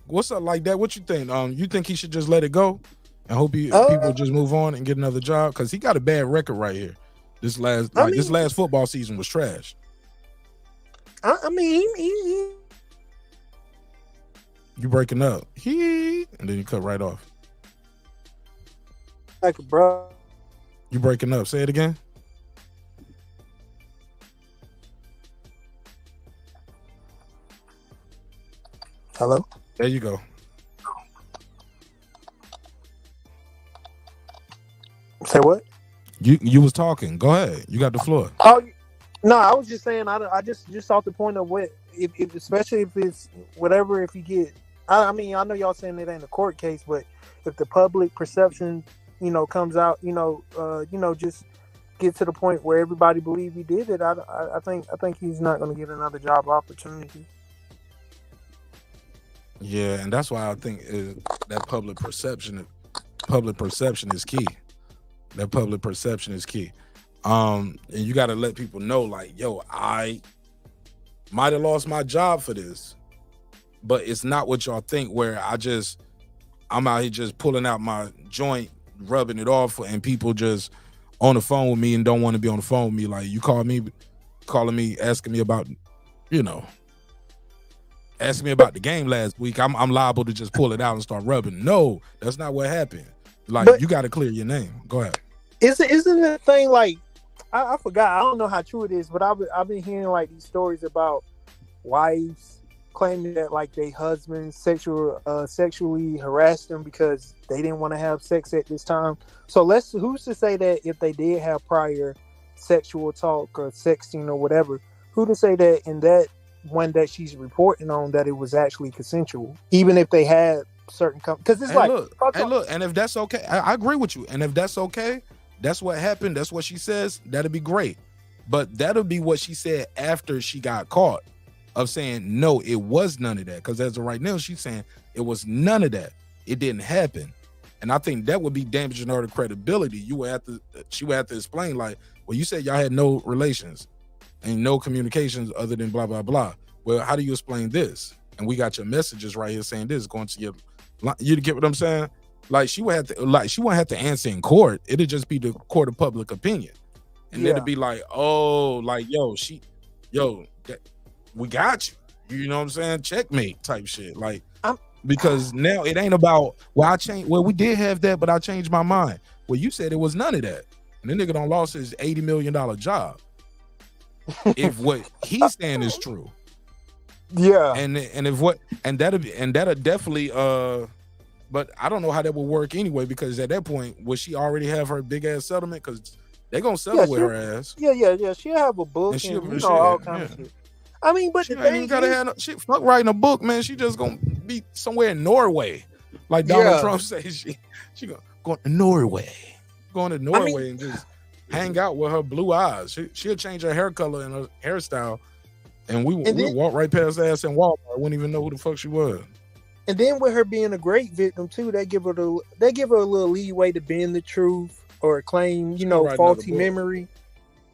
What's up like that? What you think? You think he should just let it go and hope people just move on and get another job? Because he got a bad record right here. This last football season was trash. I mean, You breaking up. And then you cut right off. Like, bro. You breaking up. Say it again. Hello? There you go. Say what? You was talking. Go ahead. You got the floor. Oh, no, I was just saying, I just saw the point of what, if especially if it's whatever, if you get, I mean, I know y'all saying it ain't a court case, but if the public perception, comes out, just get to the point where everybody believe he did it, I think he's not going to get another job opportunity. Yeah, and that's why I think that public perception is key. That public perception is key. And you got to let people know, like, yo, I might have lost my job for this, but it's not what y'all think, where I'm out here just pulling out my joint, rubbing it off, and people just on the phone with me and don't want to be on the phone with me. Like, you calling me, asking me about, asking me about the game last week. I'm liable to just pull it out and start rubbing. No, that's not what happened. Like, you got to clear your name. Go ahead. Isn't the thing like I forgot. I don't know how true it is, but I've been hearing like these stories about wives claiming that like their husbands sexually harassed them because they didn't want to have sex at this time. So who's to say that if they did have prior sexual talk or sexting or whatever, who to say that in that one that she's reporting on that it was actually consensual, even if they had certain because it's look, and if that's okay, I agree with you. And if that's okay, that's what happened. That's what she says. That'd be great. But that'll be what she said after she got caught, of saying no, it was none of that. Because as of right now, she's saying it was none of that. It didn't happen. And I think that would be damaging her credibility. She would have to explain, like, well, you said y'all had no relations and no communications other than blah blah blah. Well, how do you explain this? And we got your messages right here saying this going to your. You get what I'm saying? Like she wouldn't have to answer in court. It'd just be the court of public opinion, and then it'd be like, oh, like we got you. You know what I'm saying? Checkmate type shit. Like, because now it ain't about we did have that, but I changed my mind. Well, you said it was none of that, and the nigga done lost his $80 million job. If what he's saying is true. Yeah, and that'll definitely but I don't know how that would work anyway, because at that point would she already have her big ass settlement, because they're gonna settle with her ass. Yeah, she'll have a book and all kinds of shit. I mean, but she ain't even gotta have fuck writing a book, man. She just gonna be somewhere in Norway, like Donald Trump says. She going to Norway, and just hang out with her blue eyes. She'll change her hair color and her hairstyle. And we walk right past her ass in Walmart. Wouldn't even know who the fuck she was. And then with her being a great victim too, they give her a little leeway to bend the truth or claim, faulty memory.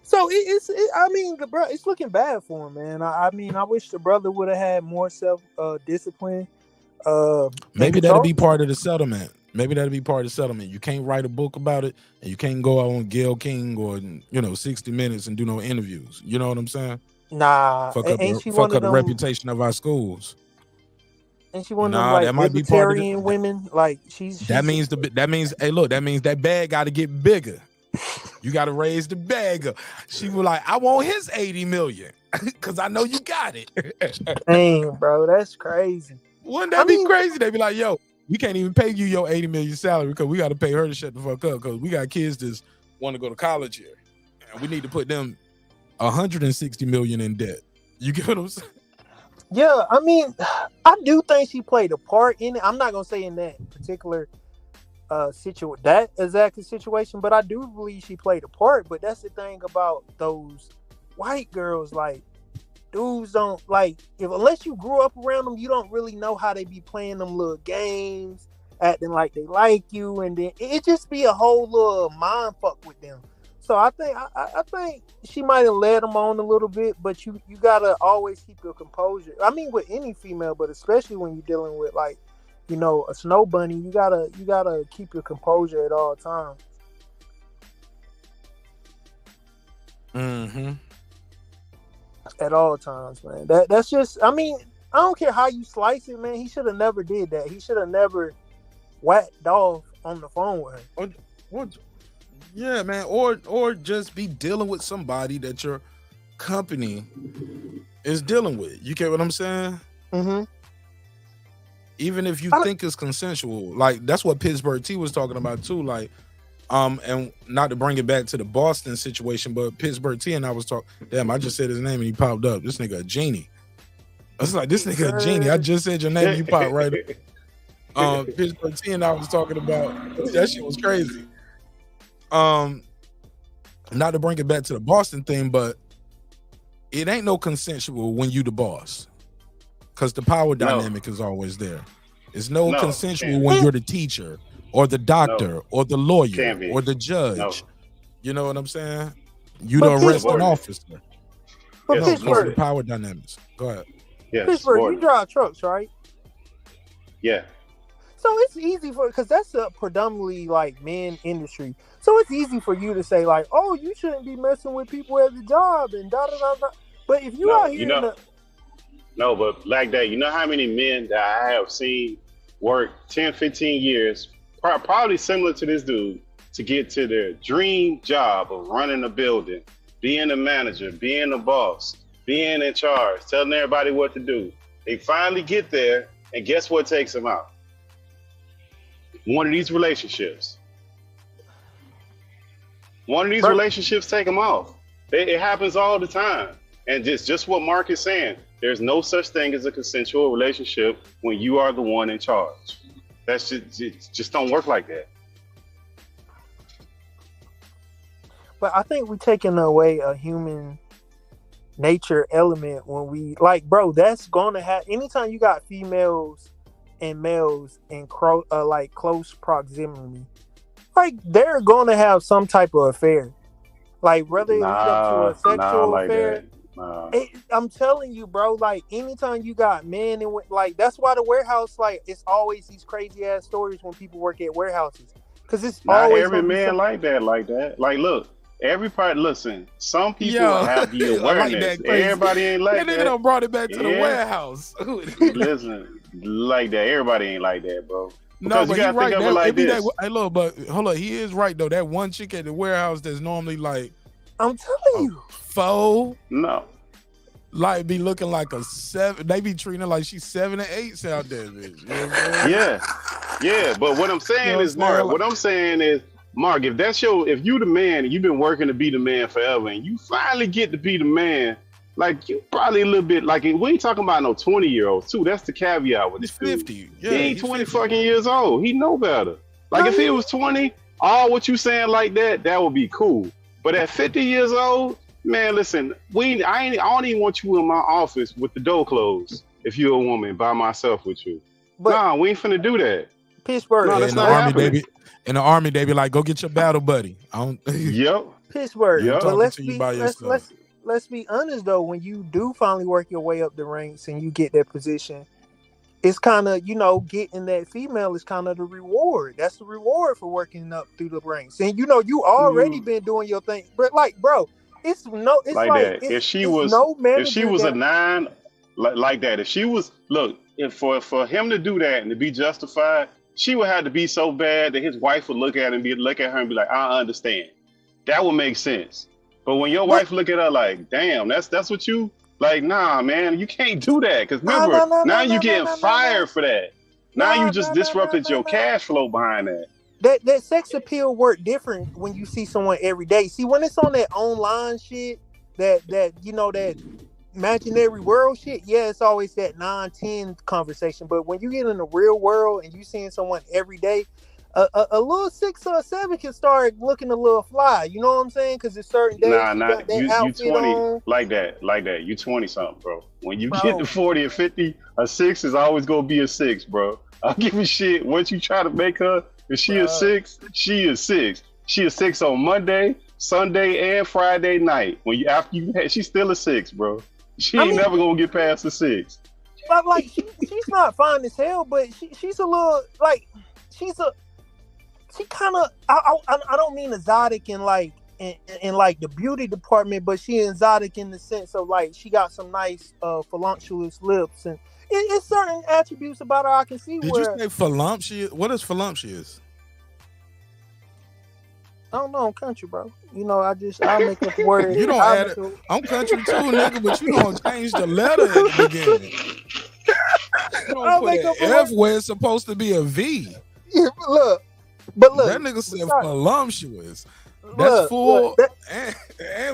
So it's looking bad for him, man. I wish the brother would have had more self discipline. Maybe that'll be part of the settlement. You can't write a book about it, and you can't go out on Gayle King or 60 Minutes and do no interviews. You know what I'm saying? Nah, fuck up the reputation of our schools. And she one of them that might be part of women. Like that means that bag got to get bigger. You got to raise the bag up. She was like, I want his 80 million because I know you got it. Dang, bro, that's crazy. Wouldn't that be crazy? They be like, yo, we can't even pay you your 80 million salary because we got to pay her to shut the fuck up because we got kids that want to go to college here, and we need to put them 160 million in debt. You get what I'm saying? Yeah, I mean, I do think she played a part in it. I'm not gonna say in that particular that exact situation, but I do believe she played a part. But that's the thing about those white girls, like dudes don't like unless you grew up around them, you don't really know how they be playing them little games, acting like they like you, and then it just be a whole little mind fuck with them. So I think she might have led them on a little bit, but you gotta always keep your composure. I mean, with any female, but especially when you're dealing with a snow bunny, you gotta keep your composure at all times. Mm-hmm. At all times, man. That's just. I mean, I don't care how you slice it, man. He should have never did that. He should have never whacked off on the phone with her. What? Yeah, man, or just be dealing with somebody that your company is dealing with. You get what I'm saying? Mm-hmm. Even if you think it's consensual, like that's what Pittsburgh T was talking about too. Like, and not to bring it back to the Boston situation, but Pittsburgh T and I was talking. Damn, I just said his name and he popped up. This nigga a genie. I was like, this nigga a genie. I just said your name and you popped right up. Pittsburgh T and I was talking about that shit was crazy. Not to bring it back to the Boston thing, but it ain't no consensual when you the boss, because the power dynamic is always there. It's no consensual when you're the teacher or the doctor or the lawyer or the judge. You know what I'm saying? You the arresting officer. But Pittsburgh, the power dynamics. Go ahead. Yes, Pittsburgh, you drive trucks, right? Yeah. So it's easy because that's a predominantly men industry. So it's easy for you to say oh, you shouldn't be messing with people at the job and da da da da. But if you out here, but like that, you know how many men that I have seen work 10, 15 years, probably similar to this dude, to get to their dream job of running a building, being a manager, being a boss, being in charge, telling everybody what to do. They finally get there, and guess what takes them out? One of these relationships. One of these relationships take them off. It happens all the time. And just what Mark is saying, there's no such thing as a consensual relationship when you are the one in charge. That's just don't work like that. But I think we're taking away a human nature element when we like, bro. That's gonna happen anytime you got females and males in like close proximity. Like they're gonna have some type of affair. Like whether it lead up to a sexual affair. I'm telling you, bro. Like anytime you got men and like that's why the warehouse, like it's always these crazy ass stories when people work at warehouses because it's not always every man like that. Like look. Every part, listen, some people have the awareness. Like everybody ain't like that. They done brought it back to the warehouse. Listen, like that. Everybody ain't like that, bro. Because no, but you gotta think of it like this. Hey, look, but hold on. He is right, though. That one chick at the warehouse that's normally like... I'm telling you. Faux. No. Like, be looking like a 7. They be treating her like she's 7 or 8 out there, bitch. You know what I'm saying? Yeah. But what I'm saying is, Mark, what I'm saying is, Mark, if you the man and you've been working to be the man forever and you finally get to be the man, like you probably a little bit like we ain't talking about no 20-year-olds too. That's the caveat with this dude. 50. Yeah, he ain't 20 fucking years old. He know better. Like if he was 20, all what you saying like that would be cool. But at 50 years old, man, listen, I don't even want you in my office with the door closed if you're a woman by myself with you. But nah, we ain't finna do that. Pittsburgh. No, that's not happening. In the army, they be like, "Go get your battle buddy." Yep. Pittsburgh. Yep. But let's be honest though. When you do finally work your way up the ranks and you get that position, it's kind of getting that female is kind of the reward. That's the reward for working up through the ranks. And you already been doing your thing. But like, bro, it's like that. If she was a 9, like that. If she was for him to do that and to be justified. She would have to be so bad that his wife would look at her and be like, I understand. That would make sense. But when your wife look at her like, damn, that's what you like, nah, man, you can't do that. Because remember, now you getting fired for that. Now you just disrupted your cash flow behind that. That sex appeal work different when you see someone every day. See, when it's on that online shit, that imaginary world shit, it's always that 9-10 conversation. But when you get in the real world and you seeing someone every day, a little 6 or 7 can start looking a little fly. You know what I'm saying? Because there's certain days you 20 on. like that. You 20 something, bro. When you get to 40 or 50, a 6 is always gonna be a 6, bro. I'll give a shit. Once you try to make her, if she a 6, she is 6. She a 6 on Monday, Sunday, and Friday night. She's still a 6, bro. She ain't never gonna get past the 6. But like she's not fine as hell, but she's a little like she kind of I don't mean exotic in like in like the beauty department, but she exotic in the sense of like she got some nice voluptuous lips and it's certain attributes about her I can see. Did you say voluptuous? What is voluptuous? I don't know, I'm country, bro. I make up the word. You don't add it. I'm country too, nigga, but you don't change the letter at the beginning. You don't put an F where it's supposed to be a V. Yeah, look. That nigga said voluptuous. That's full and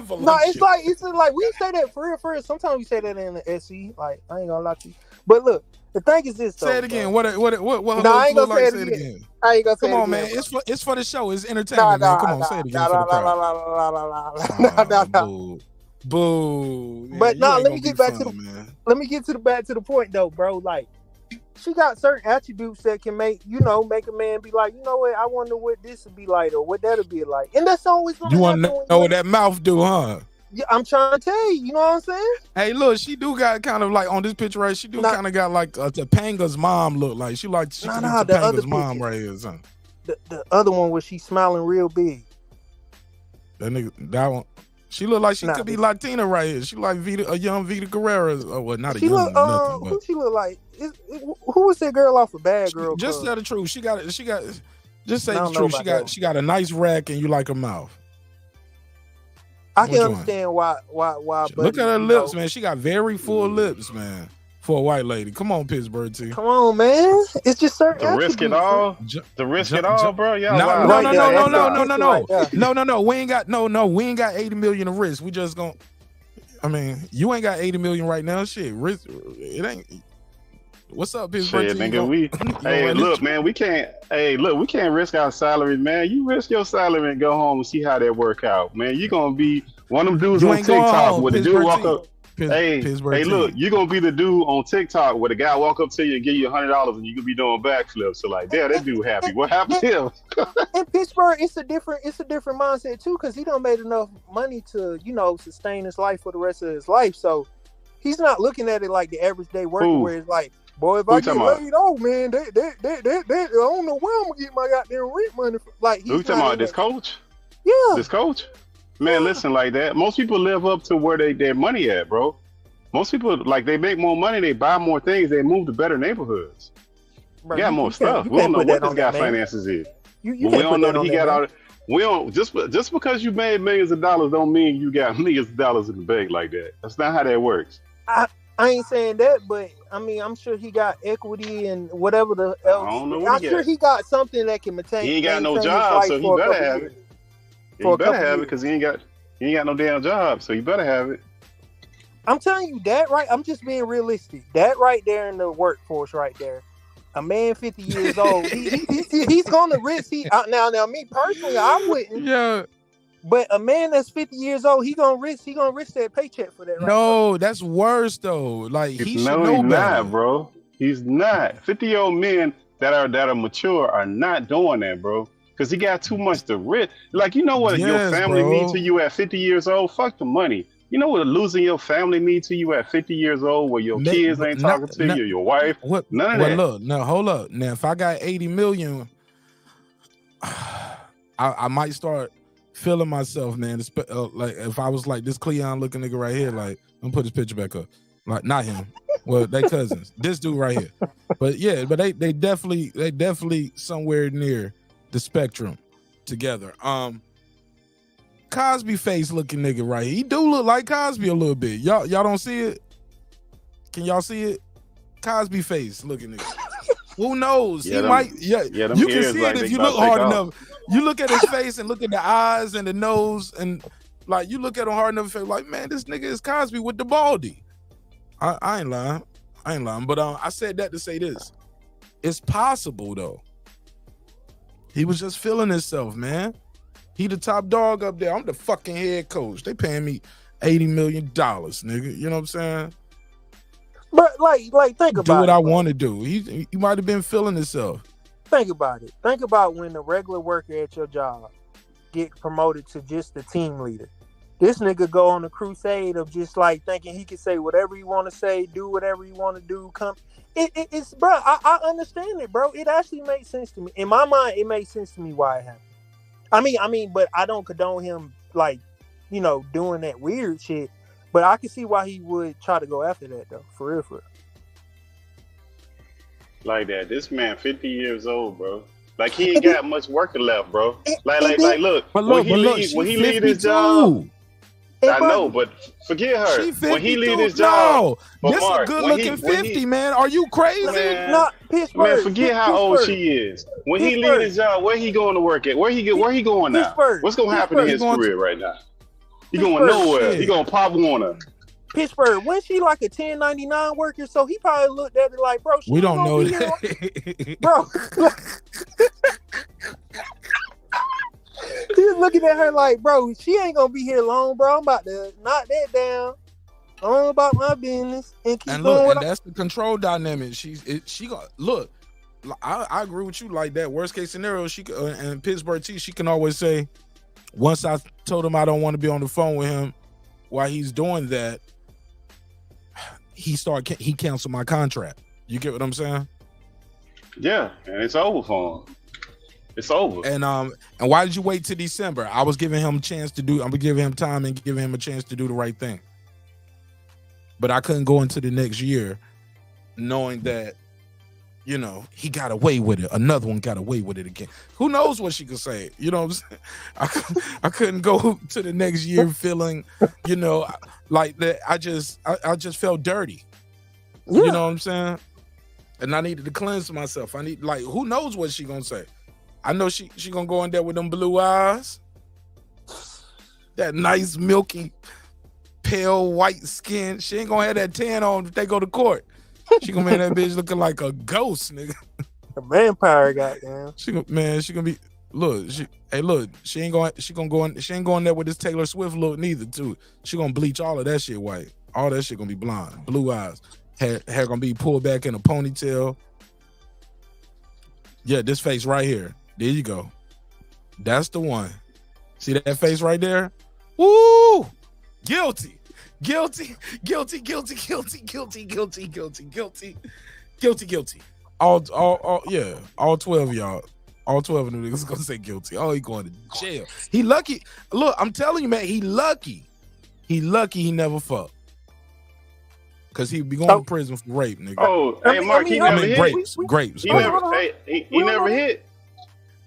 voluptuous. No, it's like we say that for real. Sometimes we say that in the SE. Like I ain't gonna lie to you. But look, the thing is this though. Say it again. What no, I ain't gonna say it again. I ain't gonna say it again. Come on, man. It's for the show. It's entertainment, man. Come on, say it again for the crowd. Boo. But let me get back to the point though, bro. Like she got certain attributes that can make a man be like, you know what, I wonder what this would be like or what that'll be like. And that's always gonna you want to know what that mouth do, huh? Yeah, I'm trying to tell you, you know what I'm saying? Hey, look, she do got kind of like on this picture, right? She do kind of got like Topanga's mom look like. She Topanga's mom right here, son. The other one was she smiling real big. That one. She look like she could be Latina right here. She like a young Vita Guerrera. Oh, well, not she a young nothing. But. Who she look like? Who was that girl off of Bad Girl? Just tell the truth. She got Just say I the don't know truth. about that one. She got a nice rack and you like her mouth. I Which can one? understand why. Look Buddy, at her you lips, know. man. She got very full lips, man. For a white lady. Come on, Pittsburgh T. Come on, man. It's just certain To risk it attributes, man. all, to risk it all, bro. Y'all No, wild. no, Right no, there, no, no, that's no, the no, no, picture no. right there. No. We ain't got 80 million to risk. We just gonna. I mean, you ain't got 80 million right now. Shit, risk. It ain't. What's up, Pittsburgh Shit, T? nigga, hey, look, man, we can't risk our salaries, man. You risk your salary and go home and see how that work out, man. You gonna be one of them dudes You on ain't going TikTok home, where the dude Pittsburgh walk T. up. Pittsburgh Hey, T. look, you gonna be the dude on TikTok where the guy walk up to you and give you $100 and you gonna be doing backflips. So like, damn, that dude happy. What happened to him? In Pittsburgh, it's a different mindset too, because he done made enough money to, sustain his life for the rest of his life. So he's not looking at it like the average day worker, Who? where it's like, boy, if Who I you get talking about? laid off, man, I don't know where I'm gonna get my goddamn rent money. Like, Who you he's talking not about? in This that. coach? Yeah. This coach? Man, listen, like that. Most people live up to where their money at, bro. Most people, like, they make more money, they buy more things, they move to better neighborhoods. Bro, Got more stuff. We don't know what this guy finances is. You But we can't don't put know that that on he that got man. all. We don't just because you made millions of dollars don't mean you got millions of dollars in the bank like that. That's not how that works. I ain't saying that, but I mean, I'm sure he got equity and whatever the else. I don't know what I'm he sure got. he got something that can maintain. He ain't got no maintain his job, life so he for a better couple have years. it. For He a better couple have it years. because he ain't got no damn job, so he better have it. I'm telling you that, right? I'm just being realistic. That right there in the workforce, right there. A man 50 years old, he's gonna risk. Now, me personally, I wouldn't. Yeah. But a man that's 50 years old, he gonna risk that paycheck for that. Right No, that's worse though. Like he should He's know better. not, bro. He's not. 50-year-old men that are mature are not doing that, bro. Because he got too much to risk. Like, you know what your Yes, family bro. means to you at 50 years old? Fuck the money. You know what losing your family means to you at 50 years old, where your kids ain't talking to you, your wife? None of that. Look, now hold up. Now, if I got 80 million, I might start feeling myself, man. Like if I was like this Cleon looking nigga right here, like I'm gonna put his picture back up. Like not him. Well, they cousins. This dude right here. But yeah, but they definitely somewhere near the spectrum together. Cosby face looking nigga right here. He do look like Cosby a little bit. Y'all don't see it? Can y'all see it? Cosby face looking nigga. Who knows? Yeah, He them- might. Yeah, them you can ears see like it they if you about look to take hard off. enough. You look at his face and look at the eyes and the nose and like you look at him hard enough, feel like man, this nigga is Cosby with the baldy. I ain't lying. But I said that to say this: it's possible though. He was just feeling himself, man. He the top dog up there. I'm the fucking head coach. They paying me $80 million, nigga. You know what I'm saying? But like think about Do what it. I bro. want to do. He might have been feeling himself. Think about it. Think about when the regular worker at your job get promoted to just the team leader. This nigga go on a crusade of just like thinking he can say whatever he want to say, do whatever he want to do. It's bro. I understand it, bro. It actually makes sense to me. In my mind, it makes sense to me why it happened. I mean, but I don't condone him like, doing that weird shit. But I can see why he would try to go after that though, for real. Like that. This man 50 years old, bro. Like he ain't got much working left, bro. Like look, when he leave his job. I know, but forget her. She 52. When he leave his job, No, but this Mark, a good when looking he- 50, man. Are you crazy? Man, forget how old she is. When he leave his job, where he going to work at? Where he going now? Pittsburgh. What's gonna happen in his career right now? He going nowhere. Shit. He going Pop Warner. Pittsburgh, wasn't she like a 1099 worker? So he probably looked at it like, bro, she We ain't don't gonna know be that. here. Bro. He was looking at her like, bro, she ain't gonna be here long, bro. I'm about to knock that down. On about my business and keep And doing look, what and that's the control dynamic. She got look. I agree with you like that. Worst case scenario, she and Pittsburgh T. She can always say, once I told him I don't want to be on the phone with him while he's doing that, he canceled my contract. You get what I'm saying? Yeah, and it's over for him. It's over. And why did you wait till December? I was giving him a chance to do. I'm giving him time and giving him a chance to do the right thing. But I couldn't go into the next year knowing that you know, he got away with it. Another one got away with it again. Who knows what she could say? You know what I'm saying? I couldn't go to the next year feeling, you know, like that. I just felt dirty. Yeah. You know what I'm saying? And I needed to cleanse myself. I need, like, who knows what she gonna say? I know she gonna go in there with them blue eyes, that nice milky, pale white skin. She ain't gonna have that tan on if they go to court. She gonna make that bitch looking like a ghost, nigga. A vampire, goddamn. She gonna be. Look, she ain't going there with this Taylor Swift look neither. Too. She gonna bleach all of that shit white. All that shit gonna be blonde, blue eyes. Hair gonna be pulled back in a ponytail. Yeah, this face right here. There you go. That's the one. See that face right there? Woo! Guilty. Guilty. Guilty. Guilty. Guilty. Guilty. Guilty. Guilty. Guilty. Guilty. Guilty. Yeah. All 12 of y'all. All 12 of them niggas gonna say guilty. Oh, he going to jail. He lucky. Look, I'm telling you, man, he lucky. He lucky he never fucked. Cause he'd be going to prison for rape, nigga. Oh, hey, Mark, he never hit. Grapes. He never hit.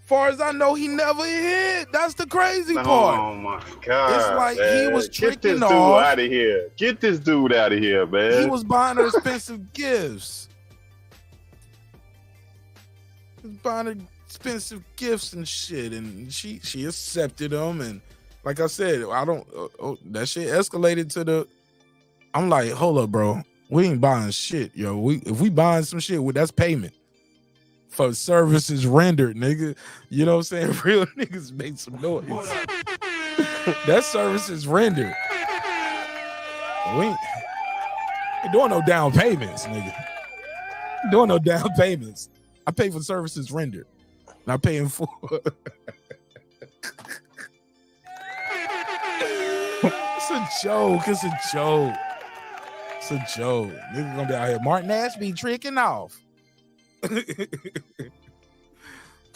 Far as I know, he never hit. That's the crazy part. Oh my god! It's like man. he was tricking Get this dude off. out of here. Get this dude out of here, man. He was buying her expensive gifts. He was buying her expensive gifts and shit, and she accepted them. And like I said, that shit escalated to the. I'm like, hold up, bro. We ain't buying shit, yo. If we buying some shit, that's payment for services rendered, nigga. You know what I'm saying? Real niggas make some noise. That service is rendered. We ain't doing no down payments, nigga. Doing no down payments. I pay for services rendered. Not paying for. It's a joke. It's a joke. It's a joke. Nigga gonna be out here. Marq Nash be tricking off.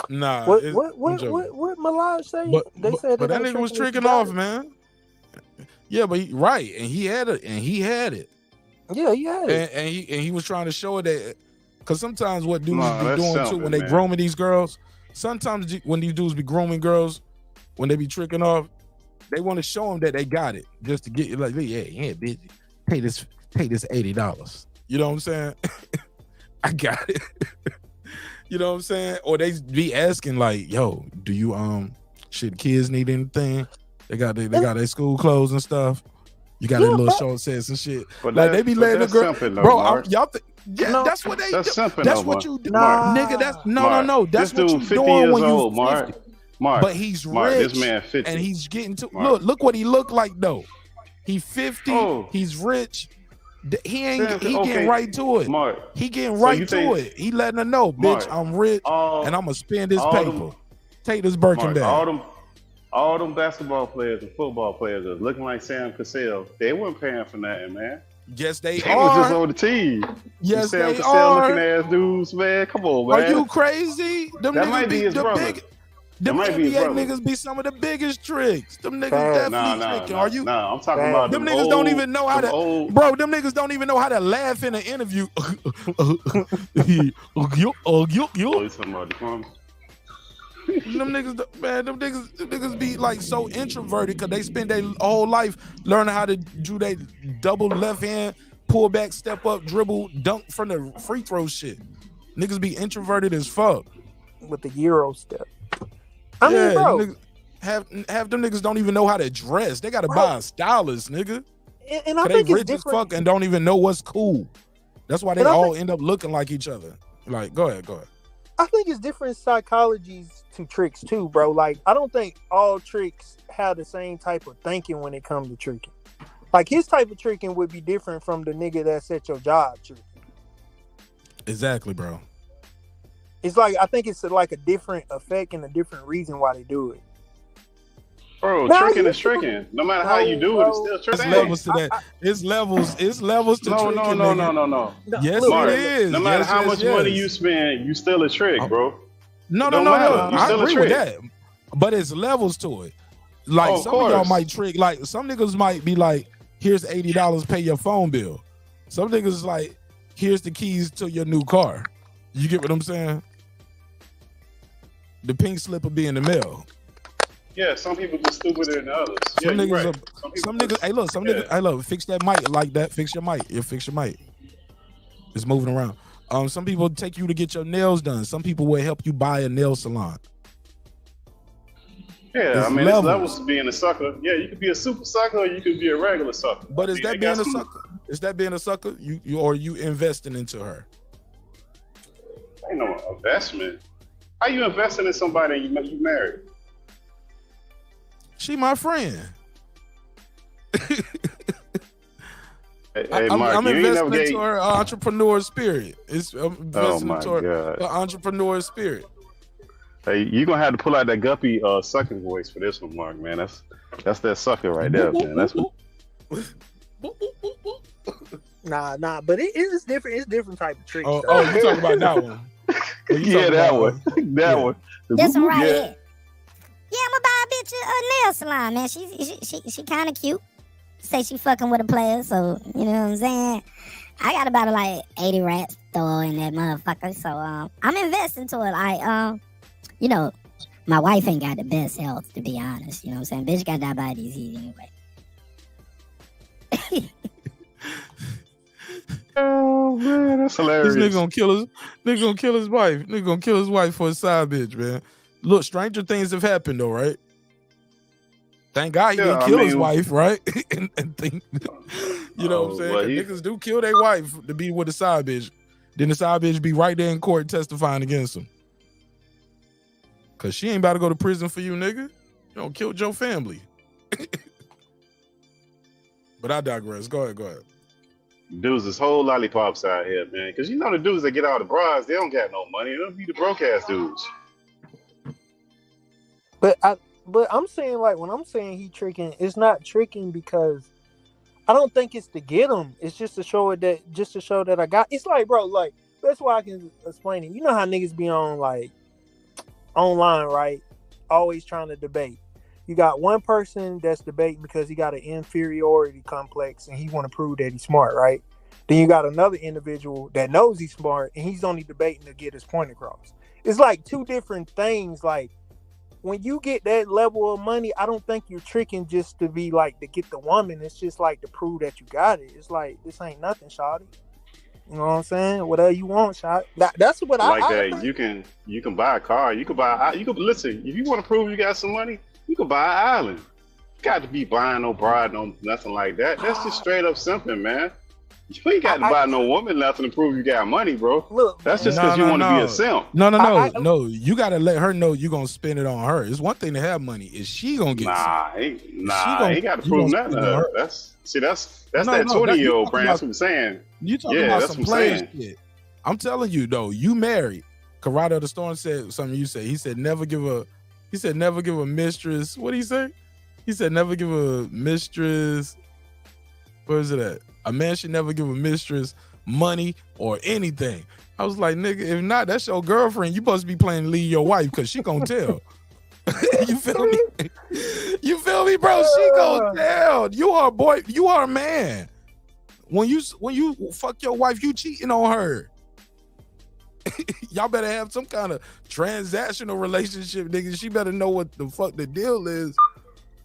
Nah. What Milage say? They said but that nigga was tricking off, man. Yeah, but he had it. Yeah, he had it. And he was trying to show it that, because sometimes what dudes be doing something, too when they man. grooming these girls, sometimes when these dudes be grooming girls, when they be tricking off, they want to show them that they got it, just to get you like, yeah, bitch, pay this $80. You know what I'm saying? I got it. You know what I'm saying? Or they be asking like, yo, do you should kids need anything? They got their school clothes and stuff. You got their little short sets and shit. But like they be letting the girl, bro. That's what they. That's something. That's though, what Mark. you do, Nah. nigga. That's Mark, no. That's this what dude you 50 doing years when you old, 50. Mark. But he's Mark, rich, this man 50. and he's getting to Mark. look what he look like though. He 50. Oh. He's rich. He Okay. getting right to it. Mark. He getting So right you to think- it. He letting her know, bitch, Mark, I'm rich, and I'm gonna spend this all paper. them- Take this Birkin Mark, bag. all them basketball players and football players are looking like Sam Cassell. They weren't paying for nothing, man. Yes, they They was just are. on the team. Yes, Sam they Cassell are. looking ass dudes, man. Come on, man. Are you crazy? Them That niggas might be his the brother. big. Them That might be his NBA brother. niggas be some of the biggest tricks. Them niggas Facts. definitely tricking. Are you? Nah, I'm talking about Them niggas don't even know how to. old. Bro, them niggas don't even know how to laugh in an interview. Oh, you talking about the Crumbs? Them niggas be like so introverted because they spend their whole life learning how to do they double left hand, pull back, step up, dribble, dunk from the free throw shit. Niggas be introverted as fuck. With the Euro step. I mean, bro. Niggas, half them niggas don't even know how to dress. They gotta buy a stylist, nigga. And I They think it's rich as different. fuck and don't even know what's cool. That's why they And I all think- end up looking like each other. Like, go ahead. I think it's different psychologies to tricks too, bro. Like, I don't think all tricks have the same type of thinking when it comes to tricking. Like, his type of tricking would be different from the nigga that's at your job tricking. Exactly, bro. It's like, I think it's like a different effect and a different reason why they do it. Bro, Nah, tricking you- is tricking. No matter how you do it, it's still It's tricking. levels to that. It's levels to No, tricking. no. Yes, Look, Mark, it is. No matter Yes, how yes, much yes. money you spend, you still a trick, bro. No. Don't matter. You I still a agree with trick. that. But it's levels to it. Like, Oh, of some of y'all course. might trick. Like, some niggas might be like, here's $80, pay your phone bill. Some niggas like, here's the keys to your new car. You get what I'm saying? The pink slip will be in the mail. Yeah, some people just stupider than others. Some Yeah, niggas, right. some niggas. Hey, look, some niggas. Hey, look, fix that mic like that. Fix your mic. Yeah, fix your mic. It's moving around. Some people take you to get your nails done. Some people will help you buy a nail salon. Yeah, It's I mean, levels. it's levels to being a sucker. Yeah, you could be a super sucker or you could be a regular sucker. But is that being a some- sucker? Is that being a sucker? You or you investing into her? Ain't no investment. How you investing in somebody and you married? She my friend. Hey, I'm Marq, you ain't never investing gave. into her entrepreneur spirit. I'm investing my into her God. entrepreneur spirit. Hey, you gonna have to pull out that guppy sucking voice for this one, Marq, man. That's that sucker right there, man. That's what. Nah, but it's different. It's different type of tricks. Oh, though. you talking about that one? Oh, you Yeah, talking that about, one. That one. This one right Yeah. here. Yeah, I'm gonna buy a bitch a nail salon, man. She kind of cute. Say she fucking with a player, so you know what I'm saying. I got about like 80 rats throw in that motherfucker, so I'm investing to it. You know, my wife ain't got the best health, to be honest. You know what I'm saying? Bitch got diabetes anyway. Oh man, that's hilarious. This nigga gonna kill his. Nigga gonna kill his wife. Nigga gonna kill his wife for a side bitch, man. Look, stranger things have happened though, right? Thank God he didn't kill his wife, right? and think, you know what I'm saying? well, 'Cause niggas do kill their wife to be with a side bitch. Then the side bitch be right there in court testifying against him. Cause she ain't about to go to prison for you, nigga. You don't kill your family. But I digress. Go ahead. Dudes, this whole lollipops out here, man. Because you know the dudes that get all the bras, they don't got no money. They'll be the broke ass dudes. But I'm saying, like, when I'm saying he tricking, it's not tricking because I don't think it's to get him. It's just to show that I got. It's like, bro, like, that's why I can explain it. You know how niggas be on, like, online, right? Always trying to debate. You got one person that's debating because he got an inferiority complex and he want to prove that he's smart, right? Then you got another individual that knows he's smart and he's only debating to get his point across. It's like two different things. Like, when you get that level of money, I don't think you're tricking just to be like to get the woman. It's just like to prove that you got it. It's like, this ain't nothing, shawty. You know what I'm saying? Whatever you want, shot. That's what Like I that, you can buy a car. You can listen. If you want to prove you got some money, you can buy an island. You got to be buying no bride, no nothing like that. That's just straight up simping, man. You ain't got to buy no woman nothing to prove you got money, bro. Look, that's just because you want to be a simp. No. You gotta let her know you gonna spend it on her. It's one thing to have money. Is she gonna get? He got to prove nothing to her. That's that 20-year-old brand. That's what I'm saying. You talking about some player shit. I'm telling you though, you married. Karate of the Storm said something you said. He said never give a mistress. What did he say? He said never give a mistress. Where is it at? A man should never give a mistress money or anything. I was like, nigga, if not, that's your girlfriend. You supposed to be playing to lead your wife because she gonna tell. You feel me? You feel me, bro? She gonna tell. You are a boy. You are a man. When you fuck your wife, you cheating on her. Y'all better have some kind of transactional relationship, nigga. She better know what the fuck the deal is.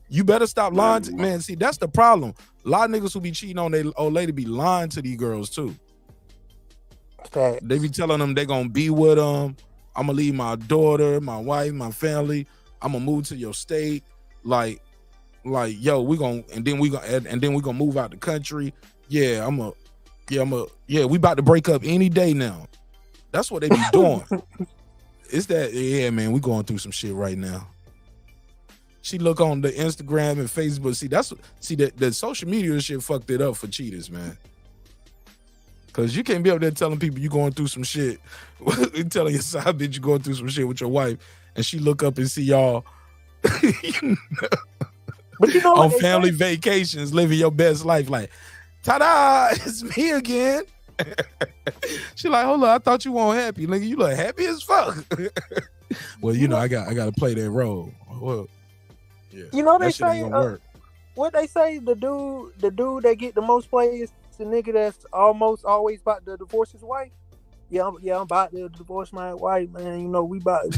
You better stop lying to, man. See, that's the problem. A lot of niggas who be cheating on their old lady be lying to these girls too. Okay. They be telling them they gonna be with them. I'm gonna leave my daughter, my wife, my family. I'm gonna move to your state. Like, yo, we gonna move out the country. We about to break up any day now. That's what they be doing. It's that, yeah, man, we going through some shit right now. She look on the Instagram and Facebook. See, the social media shit fucked it up for cheaters, man. Cause you can't be up there telling people you going through some shit, telling your side bitch you going through some shit with your wife, and she look up and see y'all But you know on family vacations, living your best life. Like, ta-da, it's me again. She like, hold on, I thought you weren't happy, nigga. You look happy as fuck. Well, you know, I got to play that role. Well, yeah. You know that they shit ain't say gonna work. what they say. The dude that get the most play is the nigga that's almost always about to divorce his wife. I'm about to divorce my wife, man. You know, we about to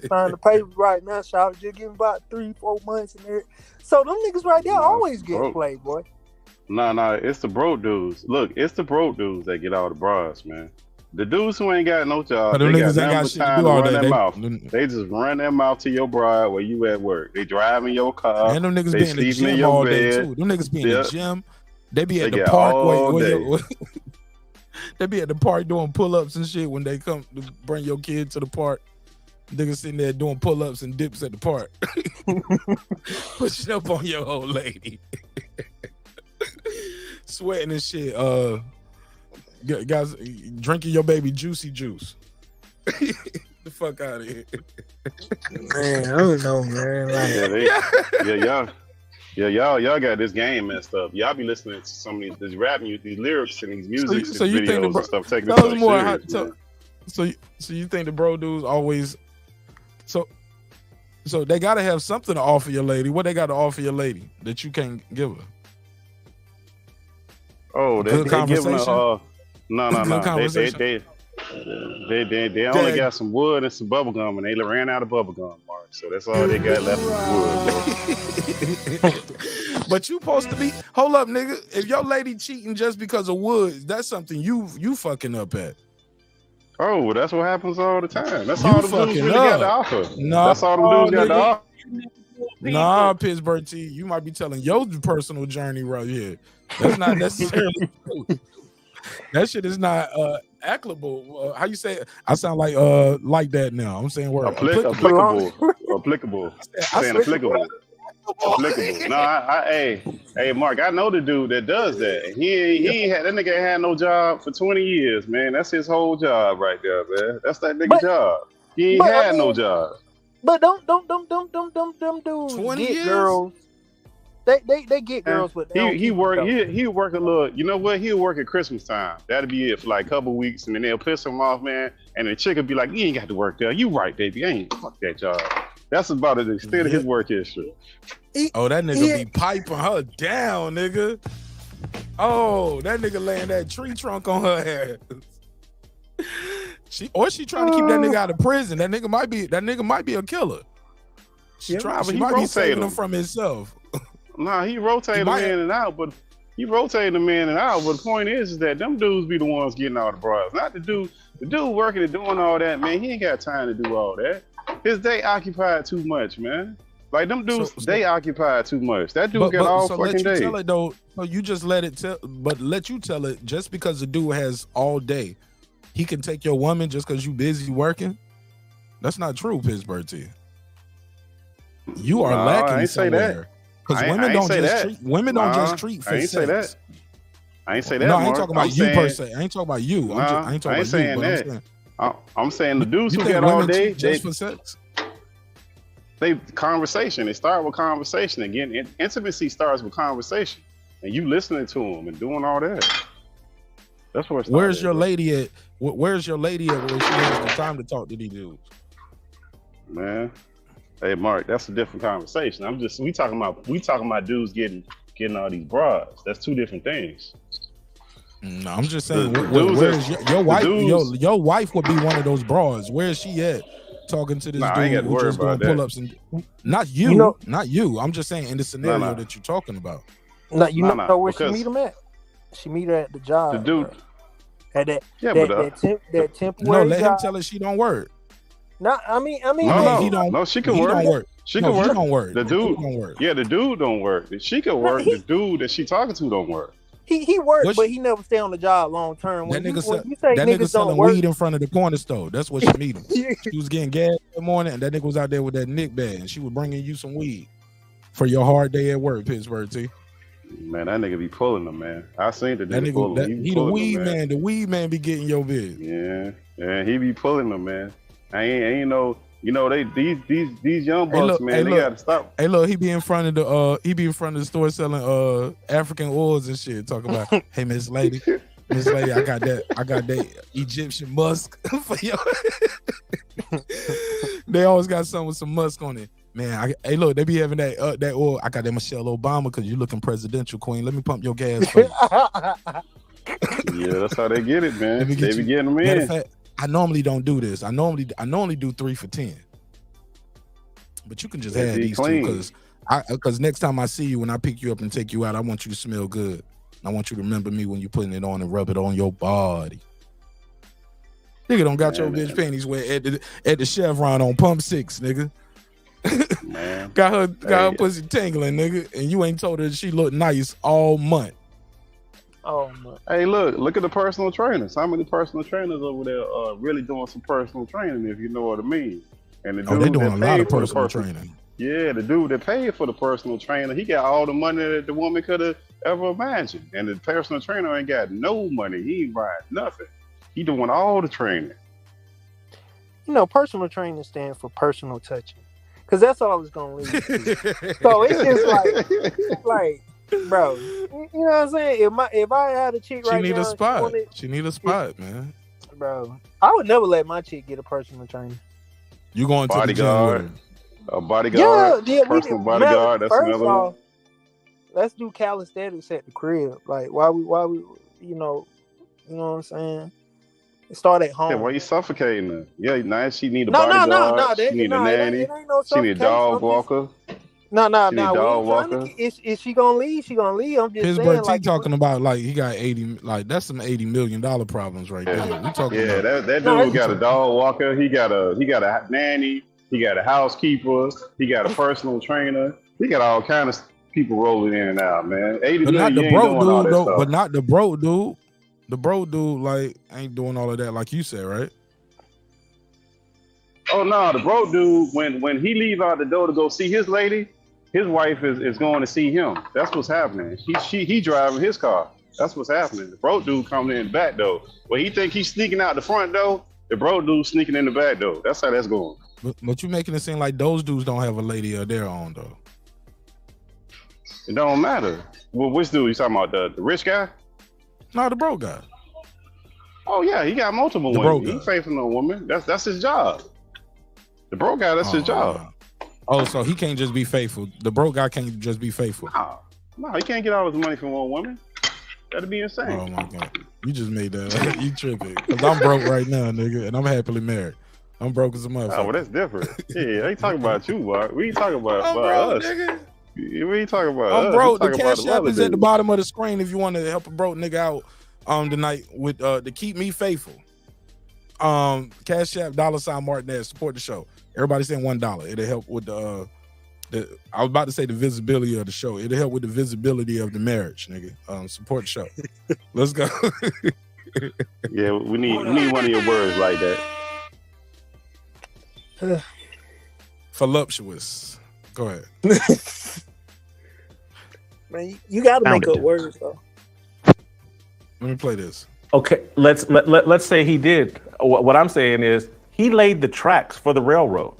sign the papers right now. So I was just getting about 3-4 months in there. So them niggas right there always get played, boy. Nah, it's the broke dudes. Look, it's the broke dudes that get all the bras, man. The dudes who ain't got no job, they got nothing but time to run their mouth. They just run their mouth to your bride while you at work. They driving your car. And them niggas they be in the sleeping in gym your all bed. day too. Them niggas be in the gym. They be at They the get park. all day. They be at the park doing pull-ups and shit when they come to bring your kid to the park. Niggas sitting there doing pull-ups and dips at the park. Pushing up on your old lady. Sweating and shit. Guys, drinking your baby juicy juice. The fuck out of here. Man, I don't know, man. Y'all got this game messed up. Y'all be listening to some of these rap music, these lyrics and these music So you think videos and stuff. Taking tell us this more. serious, So you think the bro dudes always so they gotta have something to offer your lady. What they got to offer your lady that you can't give her? Oh, they giving her no. They only got some wood and some bubble gum, and they ran out of bubble gum, Mark. So that's all they got left is wood, bro. But you supposed to be hold up, nigga. If your lady cheating just because of wood, that's something you fucking up at. Oh, well, that's what happens all the time. That's You all the fucking dudes really got to offer. Nah, that's all the dudes got to offer. Nah, Pittsburgh T, you might be telling your personal journey right here. That's not necessarily true. That shit is not applicable. How you say it? I sound like that now. I'm saying word. Applicable. I'm saying applicable. Applicable. No, hey, Mark, I know the dude that does that. He had that nigga ain't had no job for 20 years, man. That's his whole job right there, man. That's that nigga job. He ain't had no job. But them dudes 20 get years? girls. They get girls, but he work a little. You know what? He'll work at Christmas time. That'll be it for like a couple weeks, and then they'll piss him off, man. And the chick will be like, "You ain't got to work there. You right, baby. I ain't fuck that job." That's about the extent of his work history. Oh, that nigga be piping her down, nigga. Oh, that nigga laying that tree trunk on her ass. She trying to keep that nigga out of prison. That nigga might be a killer. She might be saving him from himself. Nah, he rotated him in and out, but the point is that them dudes be the ones getting all the bras. Not the dude working and doing all that, man. He ain't got time to do all that. His day occupied too much, man. Like them dudes, they occupied too much. That dude got all fucking day. Tell it though. So you just let you tell it just because the dude has all day, he can take your woman just because you busy working. That's not true, Pittsburgh T. You are lacking I ain't somewhere. Because women don't just treat for sex. I ain't say that. No, I ain't talking about you per se. I ain't talking about you. I ain't talking about you. I'm saying the dudes who got all day just for sex. They conversation. It started with conversation. Again, intimacy starts with conversation, and you listening to them and doing all that. That's where it started. Where's your lady at? Where's your lady at where she has the time to talk to these dudes? Man, hey Mark, that's a different conversation. We talking about dudes getting all these bras. That's two different things. No, I'm just saying. Where's your wife? Your wife would be one of those bras. Where is she at? Talking to this dude who just doing pull-ups and not you. I'm just saying in the scenario that you're talking about. Know where she meet him at? She meet her at the job. The dude at that temporary. No, let him tell her she don't work. No, I mean, he don't. No, she can work. Don't work. She can work. He don't work. The dude don't work. Yeah, the dude don't work. She can work. The dude that she talking to don't work. He works, but he never stay on the job long term. That nigga selling weed in front of the corner store. That's what she meet him. She was getting gas in the morning, and that nigga was out there with that Nick bag, and she was bringing you some weed for your hard day at work, Pittsburgh T. Man, that nigga be pulling them, man. I seen the nigga pulling. He the weed man. The weed man be getting your biz. Yeah, he be pulling them, man. I ain't know. You know, these young bucks, they gotta stop. Hey, look, he be in front of the store selling African oils and shit. Talking about, hey, Miss Lady, I got that Egyptian musk for you. They always got something with some musk on it. Man, hey, look, they be having that oil. I got that Michelle Obama because you looking presidential, queen. Let me pump your gas for you. Yeah, that's how they get it, man. They be getting them Matter in. of fact, I normally don't do this. I normally do 3 for 10. But you can just They add be these clean. two because next time I see you, when I pick you up and take you out, I want you to smell good. I want you to remember me when you're putting it on and rub it on your body. Nigga don't got your bitch panties wet at the Chevron on pump 6, nigga. Man. got her pussy tingling, nigga, and you ain't told her she looked nice all month. Oh man. Hey, look at the personal trainers. How many personal trainers over there are really doing some personal training, if you know what I mean? And the dude they doing that a lot of paid for the personal training. Yeah, the dude that paid for the personal trainer, he got all the money that the woman could have ever imagined. And the personal trainer ain't got no money. He ain't buying nothing. He doing all the training. You know, personal training stands for personal touching, because that's all it's gonna lead to. So it's just like, bro, you know what I'm saying? If I had a chick right now, She need a spot, man. Bro, I would never let my chick get a personal trainer. You going to the gym with her? A bodyguard, Yeah, personal bodyguard. That's another one. Let's do calisthenics at the crib. Like, why we, you know what I'm saying? Start at home. Yeah, why you suffocating her? Yeah, now she need a No, bodyguard. She need a nanny. It ain't no she need a dog walker. No. Dog walker. Is she gonna leave? She gonna leave. I'm just His saying. brother Like, talking about like he got 80, like that's some $80 million problems right there. We talking about that dude got a dog walker. He got a nanny. He got a housekeeper. He got a personal trainer. He got all kind of people rolling in and out, man. 80 but million, not the you ain't broke doing all dude that though. stuff. But not the broke dude. The broke dude like ain't doing all of that like you said, right? Oh no, the broke dude, when he leave out the door to go see his lady, his wife is going to see him. That's what's happening. He driving his car. That's what's happening. The broke dude coming in the back door. Well, he think he's sneaking out the front door. The broke dude sneaking in the back door. That's how that's going. But you making it seem like those dudes don't have a lady of their own though. It don't matter. Well, which dude you talking about? The rich guy? No, the broke guy. Oh yeah, he got multiple women. He ain't faithful no woman. That's his job. The broke guy, that's his job. Oh, so he can't just be faithful. The broke guy can't just be faithful. No, he can't get all his money from one woman. That'd be insane. Oh my God. You just made that. You tripping. Because I'm broke right now, nigga, and I'm happily married. I'm broke as a motherfucker. Oh, well, that's different. Yeah, I ain't talking about you, Mark. We ain't talking about I'm broke, us. nigga. We ain't talking about us. I'm broke. We The talking about cash app is at the dude. bottom of the screen if you want to help a broke nigga out tonight with to keep me faithful. Cash app $ Marq Nash, support the show. Everybody saying $1. It'll help with the I was about to say the visibility of the show. It'll help with the visibility of the marriage, nigga. Support the show. Let's go. Yeah, we need one of your words like that. Voluptuous. Go ahead. Man, you got to make up words though. Let me play this. Okay, let's say he did. What I'm saying is he laid the tracks for the railroad.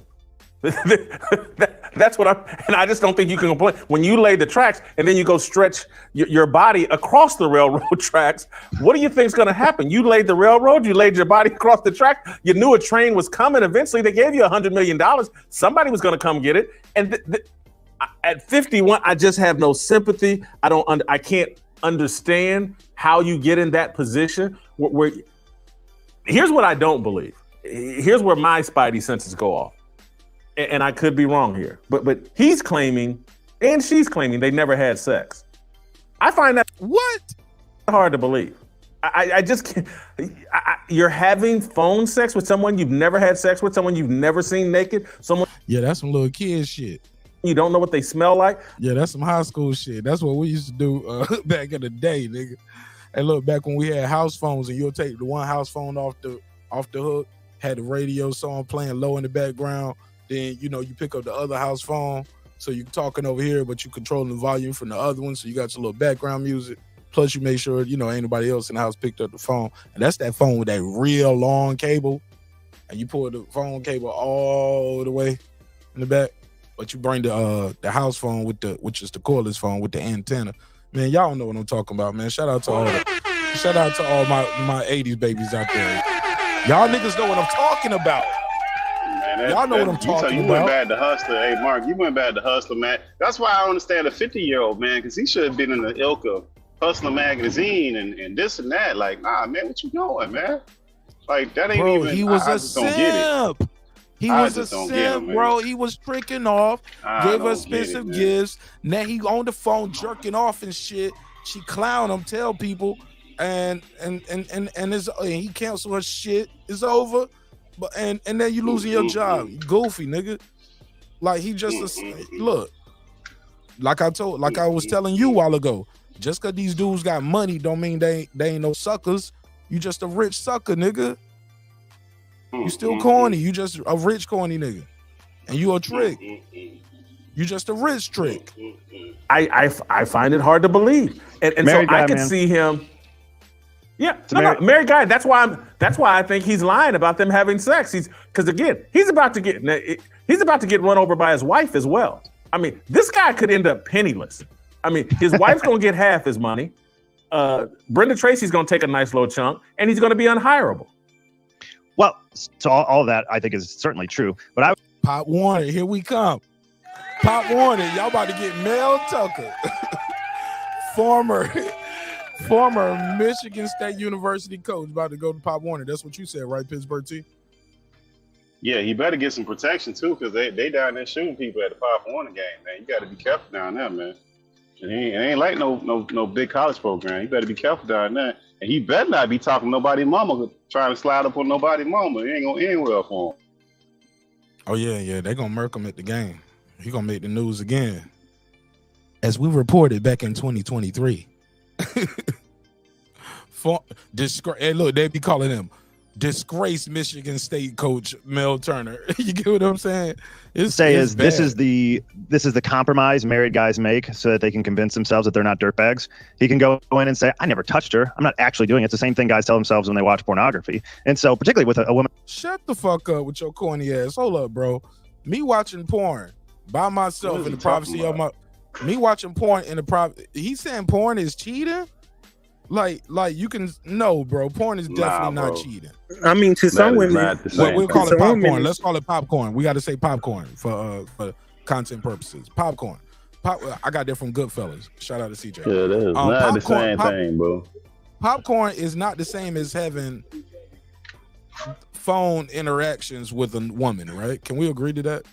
That's what and I just don't think you can complain. When you lay the tracks and then you go stretch your body across the railroad tracks, what do you think's going to happen? You laid the railroad, you laid your body across the track, you knew a train was coming. Eventually they gave you $100 million. Somebody was going to come get it. And at 51, I just have no sympathy. I can't understand how you get in that position where here's what I don't believe. Here's where my spidey senses go off. And I could be wrong here, but he's claiming and she's claiming they never had sex. I find that hard to believe. I just can't. You're having phone sex with someone you've never had sex with, someone you've never seen naked, someone. Yeah, that's some little kid shit. You don't know what they smell like. Yeah, that's some high school shit. That's what we used to do back in the day, nigga. And look, back when we had house phones, and you'll take the one house phone off the hook, had the radio song playing low in the background. Then, you pick up the other house phone. So you're talking over here, but you controlling the volume from the other one. So you got your little background music. Plus you make sure, ain't nobody else in the house picked up the phone. And that's that phone with that real long cable. And you pull the phone cable all the way in the back. But you bring the house phone which is the cordless phone with the antenna. Man, y'all don't know what I'm talking about, man. Shout out to all my 80s babies out there. Y'all niggas know what I'm talking about. Man, y'all know what I'm talking you about. went bad to Hustler. Hey, Mark, you went bad to Hustler, man. That's why I understand a 50-year-old, man, because he should have been in the ilk Hustler magazine and this and that. Like, nah, man, what you doing, man? Like, that ain't Bro, even. he was I a just don't get it. simp. He I was a just don't get simp, him, bro. man. He was tricking off, I gave her don't get it, expensive man. gifts. Now he on the phone jerking off and shit. She clown him, tell people, and he cancel her shit. It's over, but and then you losing your job. You goofy nigga. Like he just look. Like I was telling you a while ago. Just cause these dudes got money don't mean they ain't no suckers. You just a rich sucker, nigga. You still corny. You just a rich corny nigga. And you a trick. You just a rich trick. I find it hard to believe. And so Married guy, I could man. see him. Yeah, married guy. That's why I think he's lying about them having sex. Because again, he's about to get run over by his wife as well. I mean, this guy could end up penniless. I mean, his wife's gonna get half his money. Brenda Tracy's gonna take a nice little chunk, and he's gonna be unhireable. Well, so all of that I think is certainly true. But Pop Warner, here we come. Pop Warner, y'all about to get Mel Tucker, former Michigan State University coach, about to go to Pop Warner. That's what you said, right, Pittsburgh T? Yeah, he better get some protection too, because they down there shooting people at the Pop Warner game, man. You got to be careful down there, man. It ain't like no big college program. You better be careful down there. And he better not be talking to nobody mama, trying to slide up on nobody mama. It ain't gonna end well for him. Oh yeah, they gonna murk him at the game. He gonna make the news again, as we reported back in 2023. Hey, look, they be calling him disgraced Michigan State coach Mel Tucker. You get what I'm saying? this is the compromise married guys make so that they can convince themselves that they're not dirtbags. He can go in and say, I never touched her. I'm not actually doing it. It's the same thing guys tell themselves when they watch pornography. And so particularly with a woman. Shut the fuck up with your corny ass. Hold up, bro. Me watching porn by myself in the privacy of me watching porn in the private. He's saying porn is cheating? Like you can bro. Porn is definitely not cheating. I mean, to some women, we'll call it popcorn. Let's call it popcorn. We got to say popcorn for content purposes. Popcorn. I got that from Goodfellas. Shout out to CJ. Yeah, that is not the same thing, bro. Popcorn is not the same as having phone interactions with a woman, right? Can we agree to that?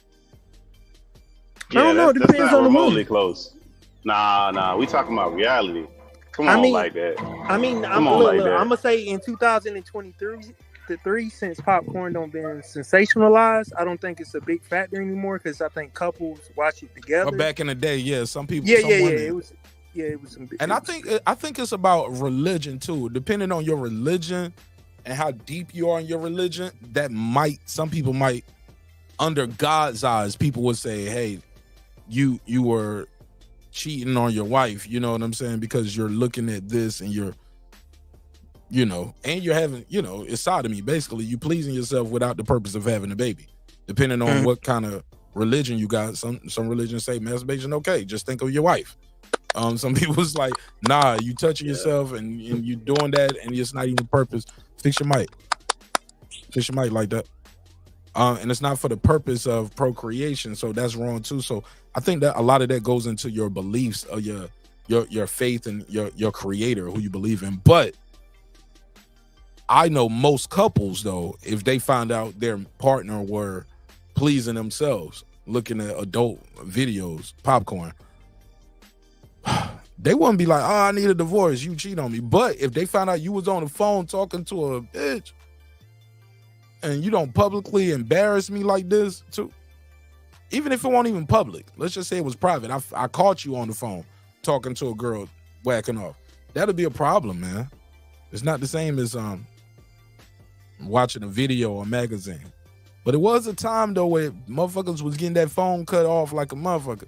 Yeah, I don't know. It that's depends not on the remotely movie. Close. Nah. We talking about reality. Come I on, mean- like that. I mean, I'm Come on, like look, that. I'm gonna say in 2023, since popcorn don't been sensationalized, I don't think it's a big factor anymore because I think couples watch it together. But back in the day, yeah, some people, Yeah, some yeah, women, it was some. And I think it's about religion too. Depending on your religion and how deep you are in your religion, some people might, under God's eyes, people would say, "Hey, you were cheating on your wife." You know what I'm saying? Because you're looking at this and you're having, it's sodomy. Basically, you pleasing yourself without the purpose of having a baby. Depending on what kind of religion you got, some religions say masturbation okay. Just think of your wife. Some people's like, nah, you touching yourself and you doing that and it's not even purpose. Fix your mic like that. And it's not for the purpose of procreation, so that's wrong too. So I think that a lot of that goes into your beliefs of your faith and your creator who you believe in. But I know most couples though, if they found out their partner were pleasing themselves, looking at adult videos, popcorn, they wouldn't be like, oh, I need a divorce, you cheat on me. But if they found out you was on the phone talking to a bitch and you don't publicly embarrass me like this too, even if it wasn't even public, let's just say it was private. I caught you on the phone talking to a girl whacking off. That'll be a problem, man. It's not the same as watching a video or magazine. But it was a time though where motherfuckers was getting that phone cut off like a motherfucker.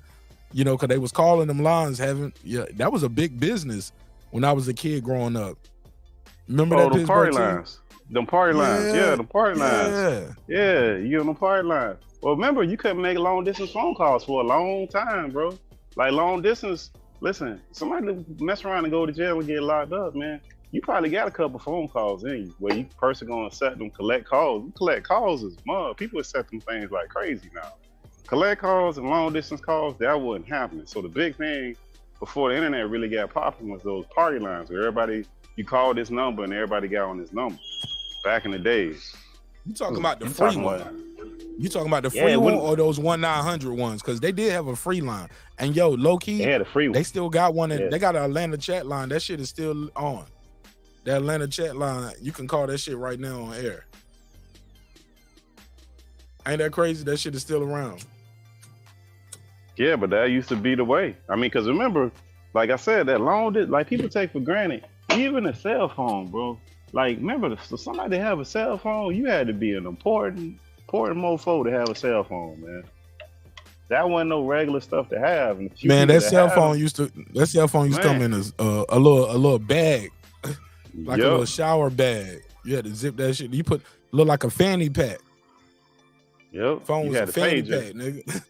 Because they was calling them lines that was a big business when I was a kid growing up. Remember that them party Pittsburgh team? lines. Them party lines. Yeah, them party lines. Yeah, you on them party lines. Well, remember, you couldn't make long distance phone calls for a long time, bro. Like long distance, listen, somebody mess around and go to jail and get locked up, man. You probably got a couple phone calls in you where you person gonna accept them, collect calls. You collect calls is mud. People accept them things like crazy now. Collect calls and long distance calls, that wasn't happening. So the big thing before the internet really got popular was those party lines where everybody, you call this number and everybody got on this number. Back in the days. You talking about the free one? You talking about the Yeah, free one when- or those 1-900 ones? Because they did have a free line. And yo, low key, They had a free one. they still got one. Yeah. They got an Atlanta chat line. That shit is still on. That Atlanta chat line, you can call that shit right now on air. Ain't that crazy? That shit is still around. Yeah, but that used to be the way. I mean, because remember, like I said, that long, like people take for granted, even a cell phone, bro. Like, remember, for somebody to have a cell phone, you had to be an important mofo to have a cell phone, man. That wasn't no regular stuff to have. And few Man, people that cell have phone them, used to come in a little bag, like a Yup. little shower bag. You had to zip that shit. You look like a fanny pack. Yep. Phone You was had a a fanny pager. pack, nigga.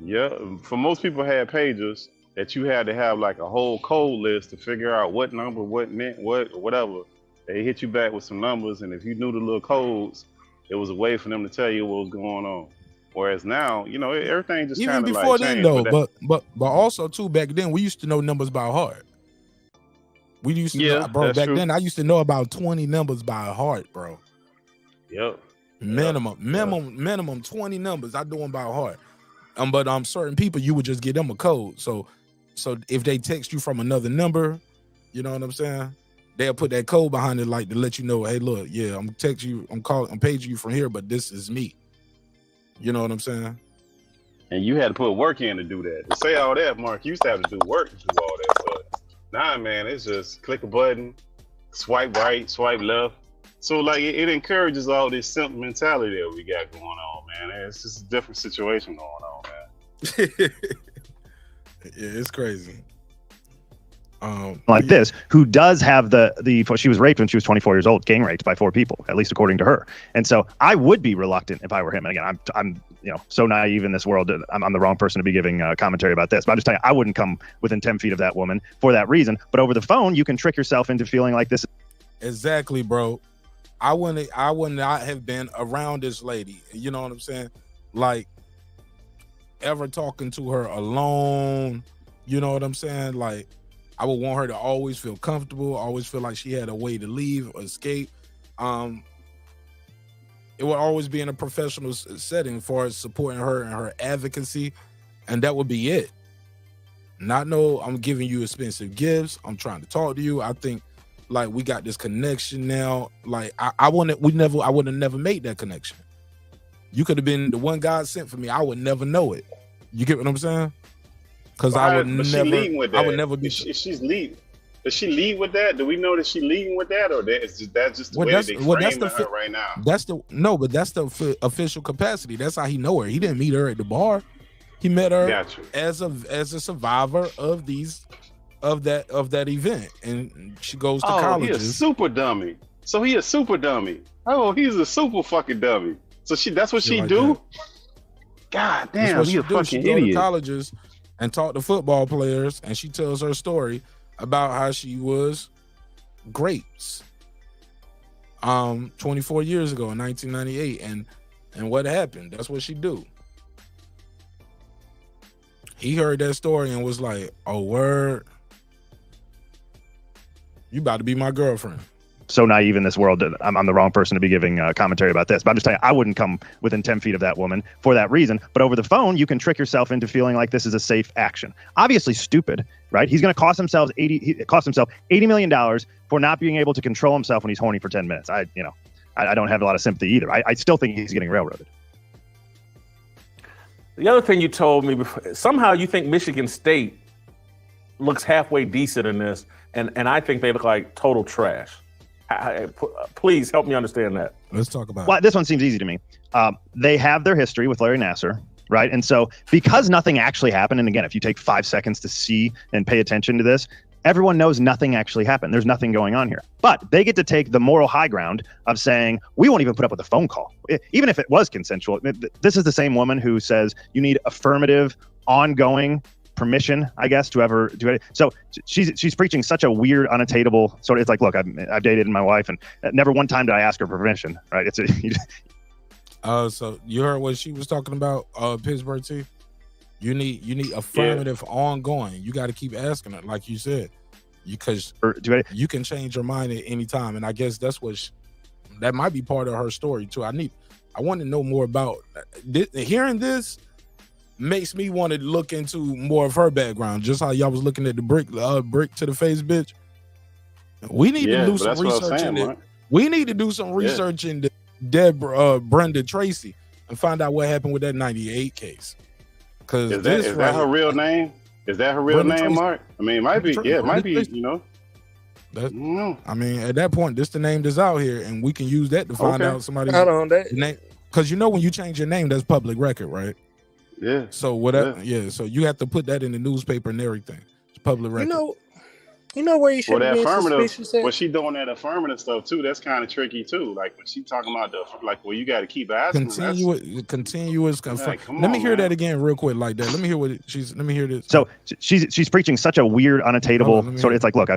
Yeah, for most people had pagers that you had to have like a whole code list to figure out what number, what meant what, or whatever. They hit you back with some numbers, and if you knew the little codes, it was a way for them to tell you what was going on. Whereas now, you know, everything just Even kind of before like then, changed. though, but also too back then, we used to know numbers by heart. We used to know, bro. that's Back true. then, I used to know about 20 numbers by heart, bro. Yep. Minimum 20 numbers. I do them by heart. But certain people, you would just give them a code. So if they text you from another number, you know what I'm saying? They'll put that code behind it, like to let you know, hey, look, yeah, I'm texting you, I'm paging you from here, but this is me. You know what I'm saying? And you had to put work in to do that. To say all that, Mark, you used to have to do work to do all that stuff. Nah, man, it's just click a button, swipe right, swipe left. So like it encourages all this simp mentality that we got going on, man. It's just a different situation going on, man. Yeah, it's crazy. Like this, who does have she was raped when she was 24 years old, gang raped by 4 people, at least according to her. And so I would be reluctant if I were him. And again, I'm so naive in this world that I'm the wrong person to be giving commentary about this. But I'm just telling you, I wouldn't come within 10 feet of that woman for that reason. But over the phone, you can trick yourself into feeling like this. Exactly, bro. I would not have been around this lady. You know what I'm saying? Like ever talking to her alone. You know what I'm saying? Like I would want her to always feel comfortable, always feel like she had a way to leave or escape. It would always be in a professional setting for supporting her and her advocacy, and that would be it. Not no, I'm giving you expensive gifts. I'm trying to talk to you. I think like we got this connection now. Like I would have never made that connection. You could have been the one God sent for me. I would never know it. You get what I'm saying? Because I would never be. If she's lead, does she lead with that? Do we know that she leading with that, or that's just the way they framing her right now? That's the official capacity. That's how he know her. He didn't meet her at the bar. He met her as a survivor of that event, and she goes to college. He a super dummy. So he a super dummy. Oh, he's a super fucking dummy. So that's what she do. God damn, he a fucking idiot. She go to colleges and talk to football players, and she tells her story about how she was grapes 24 years ago in 1998, and what happened. That's what she do. He heard that story and was like, oh, word, you about to be my girlfriend. So naive in this world that I'm the wrong person to be giving commentary about this. But I'm just telling you, I wouldn't come within 10 feet of that woman for that reason. But over the phone, you can trick yourself into feeling like this is a safe action. Obviously stupid, right? He's going to cost himself $80 million for not being able to control himself when he's horny for 10 minutes. I don't have a lot of sympathy either. I still think he's getting railroaded. The other thing you told me before, somehow you think Michigan State looks halfway decent in this, and I think they look like total trash. Please help me understand that. Let's talk about it. This one seems easy to me. They have their history with Larry Nassar, right? And so because nothing actually happened, and again, if you take 5 seconds to see and pay attention to this, everyone knows nothing actually happened. There's nothing going on here. But they get to take the moral high ground of saying, we won't even put up with a phone call. Even if it was consensual. This is the same woman who says you need affirmative, ongoing permission, I guess, to ever do it. So she's preaching such a weird, unattainable sort of. It's like, look, I've dated my wife, and never one time did I ask her permission. Right? So you heard what she was talking about, Pittsburgh T? You need affirmative, ongoing. You got to keep asking it, like you said, because you can change your mind at any time. And I guess that's that might be part of her story too. I want to know more about hearing this. Makes me want to look into more of her background, just how y'all was looking at the brick to the face, bitch. We need to do some research in it. We need to do some research into Brenda Tracy and find out what happened with that 98 case. Because is that her real name? Is that her real name, Mark? I mean, it might be. Yeah, it might be. You know. I mean, at that point, this the name that's out here, and we can use that to find out somebody's name. Because when you change your name, that's public record, right? Yeah. So whatever. Yeah. So you have to put that in the newspaper and everything. It's public record. You know where you should be suspicious at? Well, she doing that affirmative stuff too. That's kind of tricky too. Like when she talking about you got to keep asking. Continuous. Let me hear that again real quick, like that. Let me hear Let me hear this. So she's preaching such a weird, unattainable sort of. It's like, look,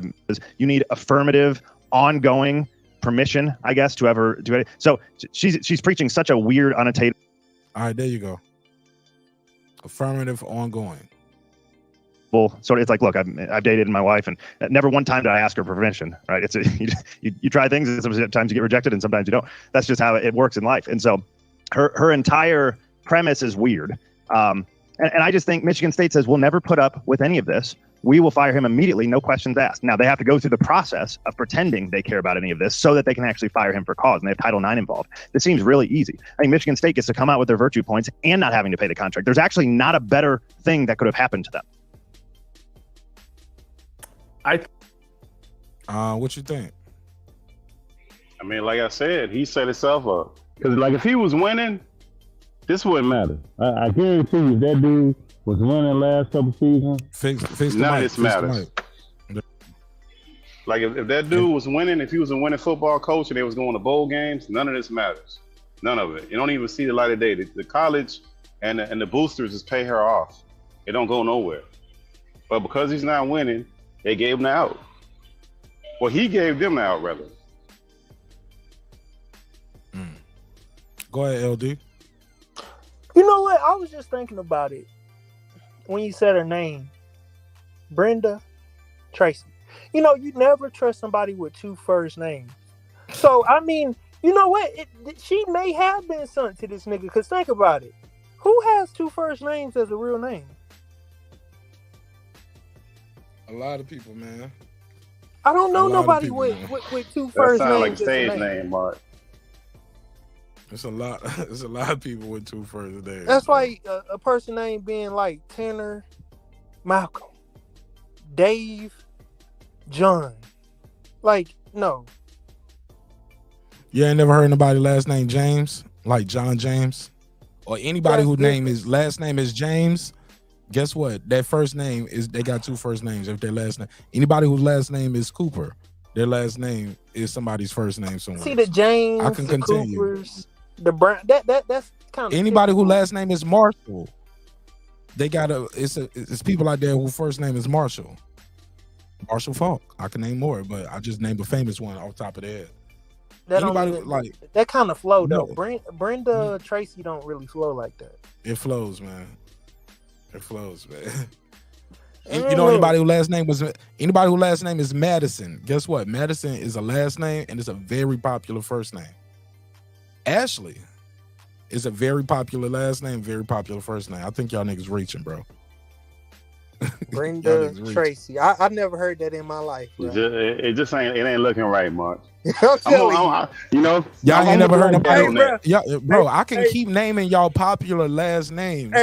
you need affirmative, ongoing permission, I guess, to ever do it. So she's preaching such a weird, unattainable. All right, there you go. Affirmative, ongoing. So it's like, look, I've dated my wife, and never one time did I ask her for permission. Right? It's you try things, and sometimes you get rejected, and sometimes you don't. That's just how it works in life. And so, her entire premise is weird. And I just think Michigan State says we'll never put up with any of this. We will fire him immediately, no questions asked. Now they have to go through the process of pretending they care about any of this, so that they can actually fire him for cause, and they have Title IX involved. This seems really easy. I think Michigan State gets to come out with their virtue points and not having to pay the contract. There's actually not a better thing that could have happened to them. What you think? I mean, like I said, he set himself up. Because like if he was winning, this wouldn't matter. I guarantee you, if that dude was winning last couple seasons, none of this matters. Like if that dude was winning, if he was a winning football coach and they was going to bowl games, none of this matters. None of it. You don't even see the light of day. The college and the boosters just pay her off. It don't go nowhere. But because he's not winning, they gave him the out. Well, he gave them the out, rather. Go ahead, LD. You know what? I was just thinking about it when you said her name, Brenda Tracy. You know, you never trust somebody with two first names. So, I mean, you know what? She may have been sent to this nigga, because think about it. Who has two first names as a real name? A lot of people, man. I don't know nobody with two first names. That sounds like stage name, Mark. It's a lot. It's a lot of people with two first names. That's like a person name being like Tanner, Malcolm, Dave, John. Like, no. You ain't never heard nobody last name James, like John James, or anybody whose last name is James. Guess what? That first name they got two first names. If their last name, anybody whose last name is Cooper, their last name is somebody's first name somewhere. See the James, I can continue. Coopers, the Brown. That's kind of anybody whose last name is Marshall. They got it's people out there whose first name is Marshall. Marshall Falk. I can name more, but I just named a famous one off the top of their head. That kind of flow though. Brenda Tracy don't really flow like that. It flows, man. It flows, man. You know anybody whose last name is Madison? Guess what? Madison is a last name and it's a very popular first name. Ashley is a very popular last name, very popular first name. I think y'all niggas reaching, bro. Brenda Tracy. I never heard that in my life. It just ain't looking right, Mark. I'm telling you. You know, y'all ain't never heard of bro. I can keep naming y'all popular last names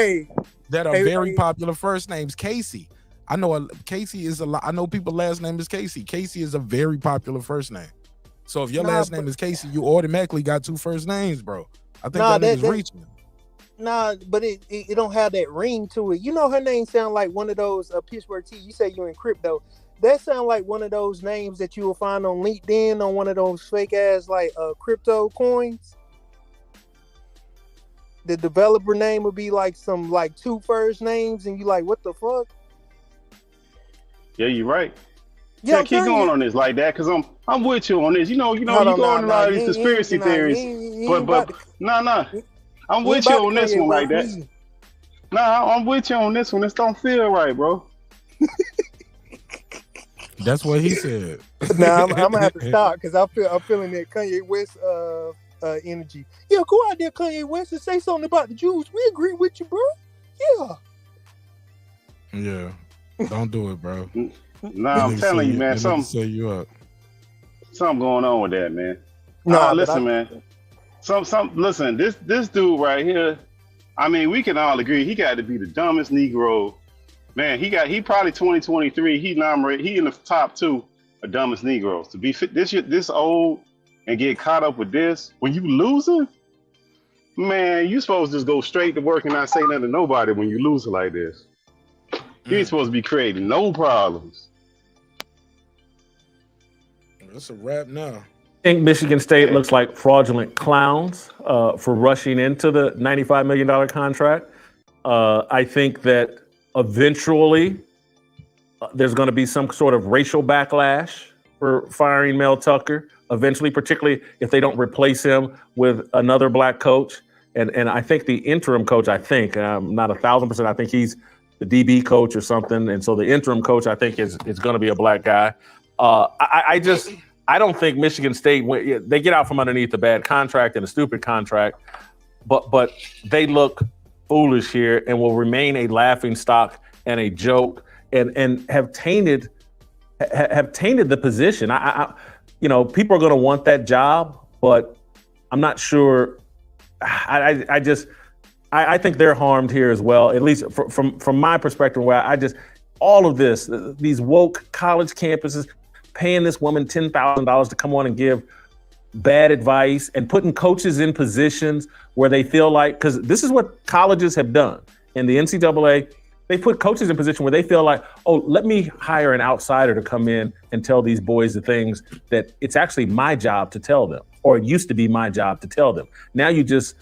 that are very popular first names. Casey. I know Casey is a lot. I know people's last name is Casey. Casey is a very popular first name. So if your last name is Casey, you automatically got two first names, bro. I think that nigga's reaching. Nah, but it don't have that ring to it. You know, her name sound like one of those Pittsburgh T. You say you're in crypto. That sound like one of those names that you will find on LinkedIn on one of those fake ass like crypto coins. The developer name would be like some like two first names, and you like, what the fuck? Yeah, you're right. Yeah, keep going on this like that, cause I'm with you on this. You know, you go on a lot of these conspiracy theories, but no. I'm with you on this one like that. Nah, I'm with you on this one. This don't feel right, bro. That's what he said. Nah, I'm gonna have to stop because I'm feeling that Kanye West energy. Yeah, go out there, Kanye West, and say something about the Jews. We agree with you, bro. Yeah. Yeah. Don't do it, bro. Nah, I'm telling you, man. Something set you up. Something going on with that, man. Nah, listen, man. Listen. This dude right here. I mean, we can all agree he got to be the dumbest Negro. Man, he probably 2023. He in the top 2 of dumbest Negroes. To be fit this old and get caught up with this when you losing, man, you supposed to just go straight to work and not say nothing to nobody when you losing like this. You ain't supposed to be creating no problems. That's a wrap now. I think Michigan State looks like fraudulent clowns for rushing into the $95 million contract. I think that eventually there's going to be some sort of racial backlash for firing Mel Tucker. Eventually, particularly if they don't replace him with another black coach. And I think the interim coach, I'm not 1,000%, I think he's the DB coach or something. And so the interim coach, I think, is going to be a black guy. I don't think Michigan State, they get out from underneath a bad contract and a stupid contract, but they look foolish here and will remain a laughing stock and a joke and have tainted the position. People are going to want that job, but I'm not sure. I think they're harmed here as well, at least from my perspective, where all of this, these woke college campuses paying this woman $10,000 to come on and give bad advice and putting coaches in positions where they feel like, because this is what colleges have done in the NCAA, they put coaches in position where they feel like, oh, let me hire an outsider to come in and tell these boys the things that it's actually my job to tell them, or it used to be my job to tell them. Now you just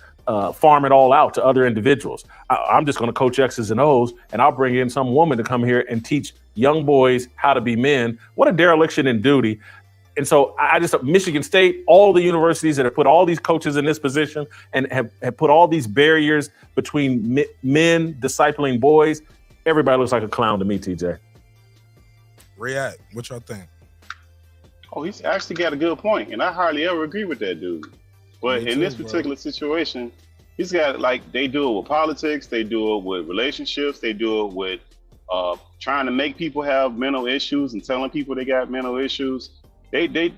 farm it all out to other individuals. I'm just going to coach X's and O's, and I'll bring in some woman to come here and teach young boys how to be men. What a dereliction in duty. And so Michigan State, all the universities that have put all these coaches in this position and have put all these barriers between men discipling boys, everybody looks like a clown to me, TJ. React. What y'all think? Oh, he's actually got a good point, and I hardly ever agree with that dude. But in this particular situation, he's got, they do it with politics, they do it with relationships, they do it with trying to make people have mental issues and telling people they got mental issues.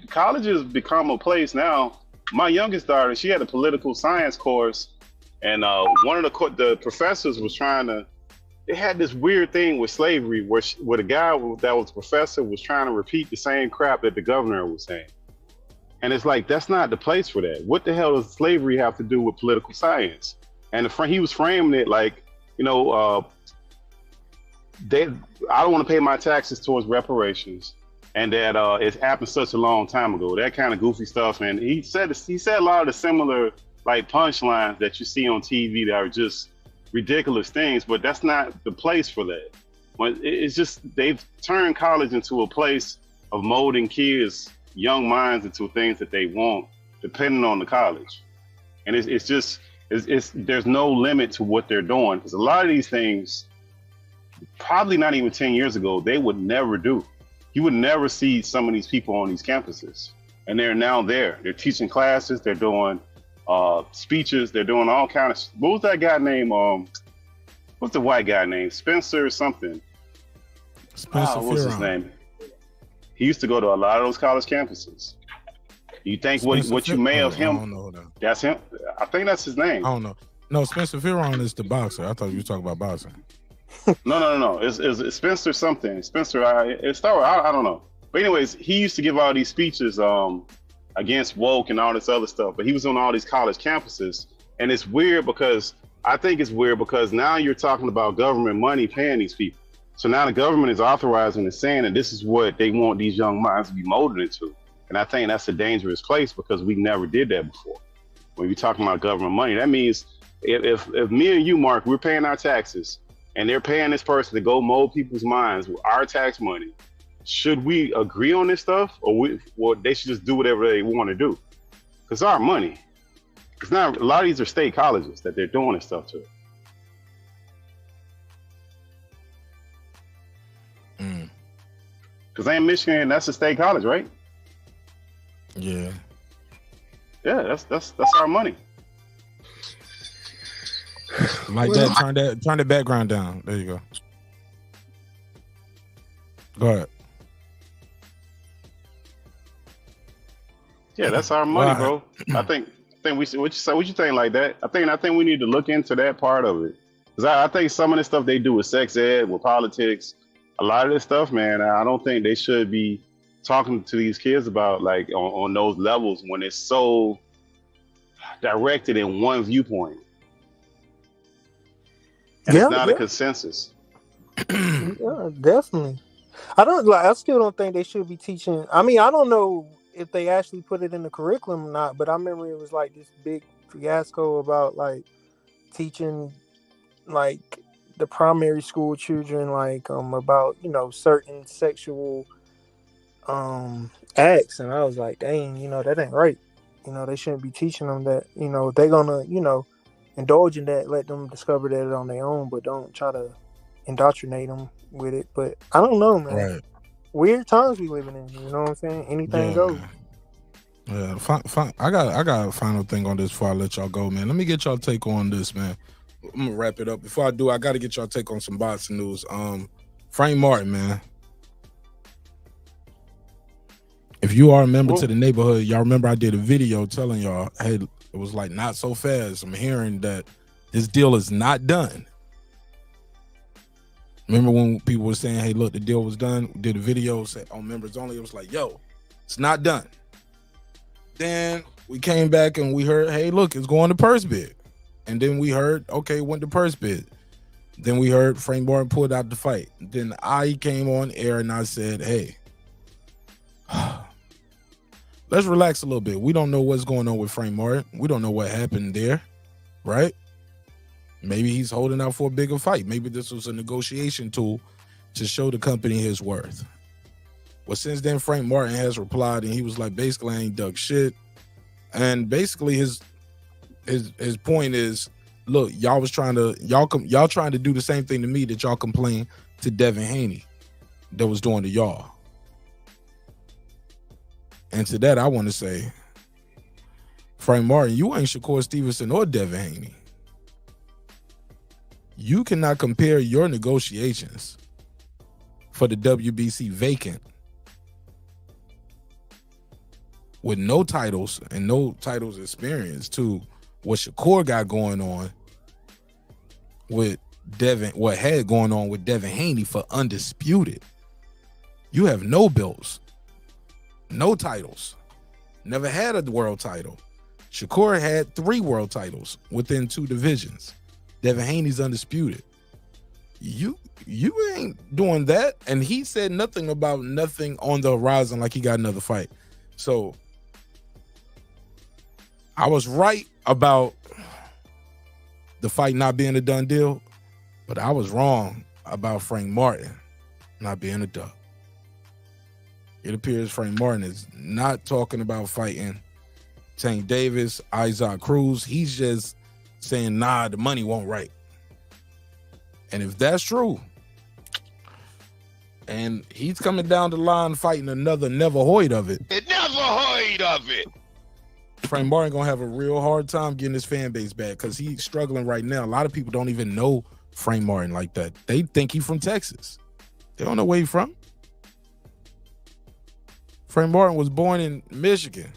Colleges become a place now. My youngest daughter, she had a political science course, and one of the professors was they had this weird thing with slavery where the guy that was a professor was trying to repeat the same crap that the governor was saying. And it's like, that's not the place for that. What the hell does slavery have to do with political science? And he was framing it like, I don't want to pay my taxes towards reparations, and that it happened such a long time ago. That kind of goofy stuff. And he said a lot of the similar punchlines that you see on TV that are just ridiculous things, but that's not the place for that. It's just they've turned college into a place of molding kids' young minds into things that they want, depending on the college. And there's no limit to what they're doing, because a lot of these things, probably not even 10 years ago, they would never do. You would never see some of these people on these campuses, and they're now there. They're teaching classes, they're doing speeches, they're doing all kinds of. What was that guy named? What's the white guy named? Spencer something. What's his name? He used to go to a lot of those college campuses. You think what you may have him? I don't know that. That's him. I think that's his name. I don't know. No, Spencer Fearon is the boxer. I thought you were talking about boxing. No. It's Spencer something. Spencer. I don't know. But anyways, he used to give all these speeches against woke and all this other stuff. But he was on all these college campuses, and it's weird because now you're talking about government money paying these people. So now the government is authorizing and saying that this is what they want these young minds to be molded into. And I think that's a dangerous place because we never did that before. When you're talking about government money, that means if me and you, Mark, we're paying our taxes and they're paying this person to go mold people's minds with our tax money, should we agree on this stuff or they should just do whatever they want to do? Because our money. It's not, a lot of these are state colleges that they're doing this stuff to. Because ain't Michigan, that's a state college, right? Yeah. Yeah, that's our money. Like that. Turn the background down. There you go. Go ahead. Yeah, that's our money, bro. I think we what you think like that? I think we need to look into that part of it. Because I think some of the stuff they do with sex ed, with politics, a lot of this stuff, man, I don't think they should be talking to these kids about like on those levels when it's so directed in one viewpoint. And it's not a consensus. Yeah, definitely. I still don't think they should be teaching. I mean, I don't know if they actually put it in the curriculum or not, but I remember it was like this big fiasco about like teaching like the primary school children like about, you know, certain sexual acts, and I was like, dang, you know, that ain't right. You know, they shouldn't be teaching them that. You know, they're gonna, you know, indulge in that, let them discover that on their own, but don't try to indoctrinate them with it. But I don't know, man. Right. Weird times we living in. You know what I'm saying? Anything goes. Yeah, I got a final thing on this before I let y'all go, man. Let me get y'all take on this, man. I'm gonna wrap it up. Before I do, I got to get y'all take on some boxing news. Frank Martin, man. If you are a member to the neighborhood, y'all remember I did a video telling y'all, hey, it was like not so fast. I'm hearing that this deal is not done. Remember when people were saying, hey, look, the deal was done? We did a video, said on members only. It was like, yo, it's not done. Then we came back and we heard, hey, look, it's going to purse bid. And then we heard, okay, went to purse bid. Then we heard Frank Martin pulled out the fight. Then I came on air and I said, hey, let's relax a little bit. We don't know what's going on with Frank Martin. We don't know what happened there, right? Maybe he's holding out for a bigger fight. Maybe this was a negotiation tool to show the company his worth. Well, since then, Frank Martin has replied, and he was like, basically, I ain't dug shit. And basically, his point is, look, y'all trying to do the same thing to me that y'all complained to Devin Haney that was doing to y'all. And to that, I want to say, Frank Martin, you ain't Shakur Stevenson or Devin Haney. You cannot compare your negotiations for the WBC vacant with no titles and no titles experience to what Shakur got going on with Devin, what had going on with Devin Haney for undisputed. You have no belts, no titles, never had a world title. Shakur had 3 world titles within 2 divisions. Devin Haney's undisputed. You ain't doing that. And he said nothing about nothing on the horizon like he got another fight. So I was right about the fight not being a done deal, but I was wrong about Frank Martin not being a dub. It appears Frank Martin is not talking about fighting Tank Davis, Isaac Cruz. He's just saying, nah, the money won't right. And if that's true, and he's coming down the line fighting another never heard of it. It never heard of it. Frank Martin gonna have a real hard time getting his fan base back because he's struggling right now. A lot of people don't even know Frank Martin like that. They think he's from Texas. They don't know where he's from. Frank Martin was born in Michigan,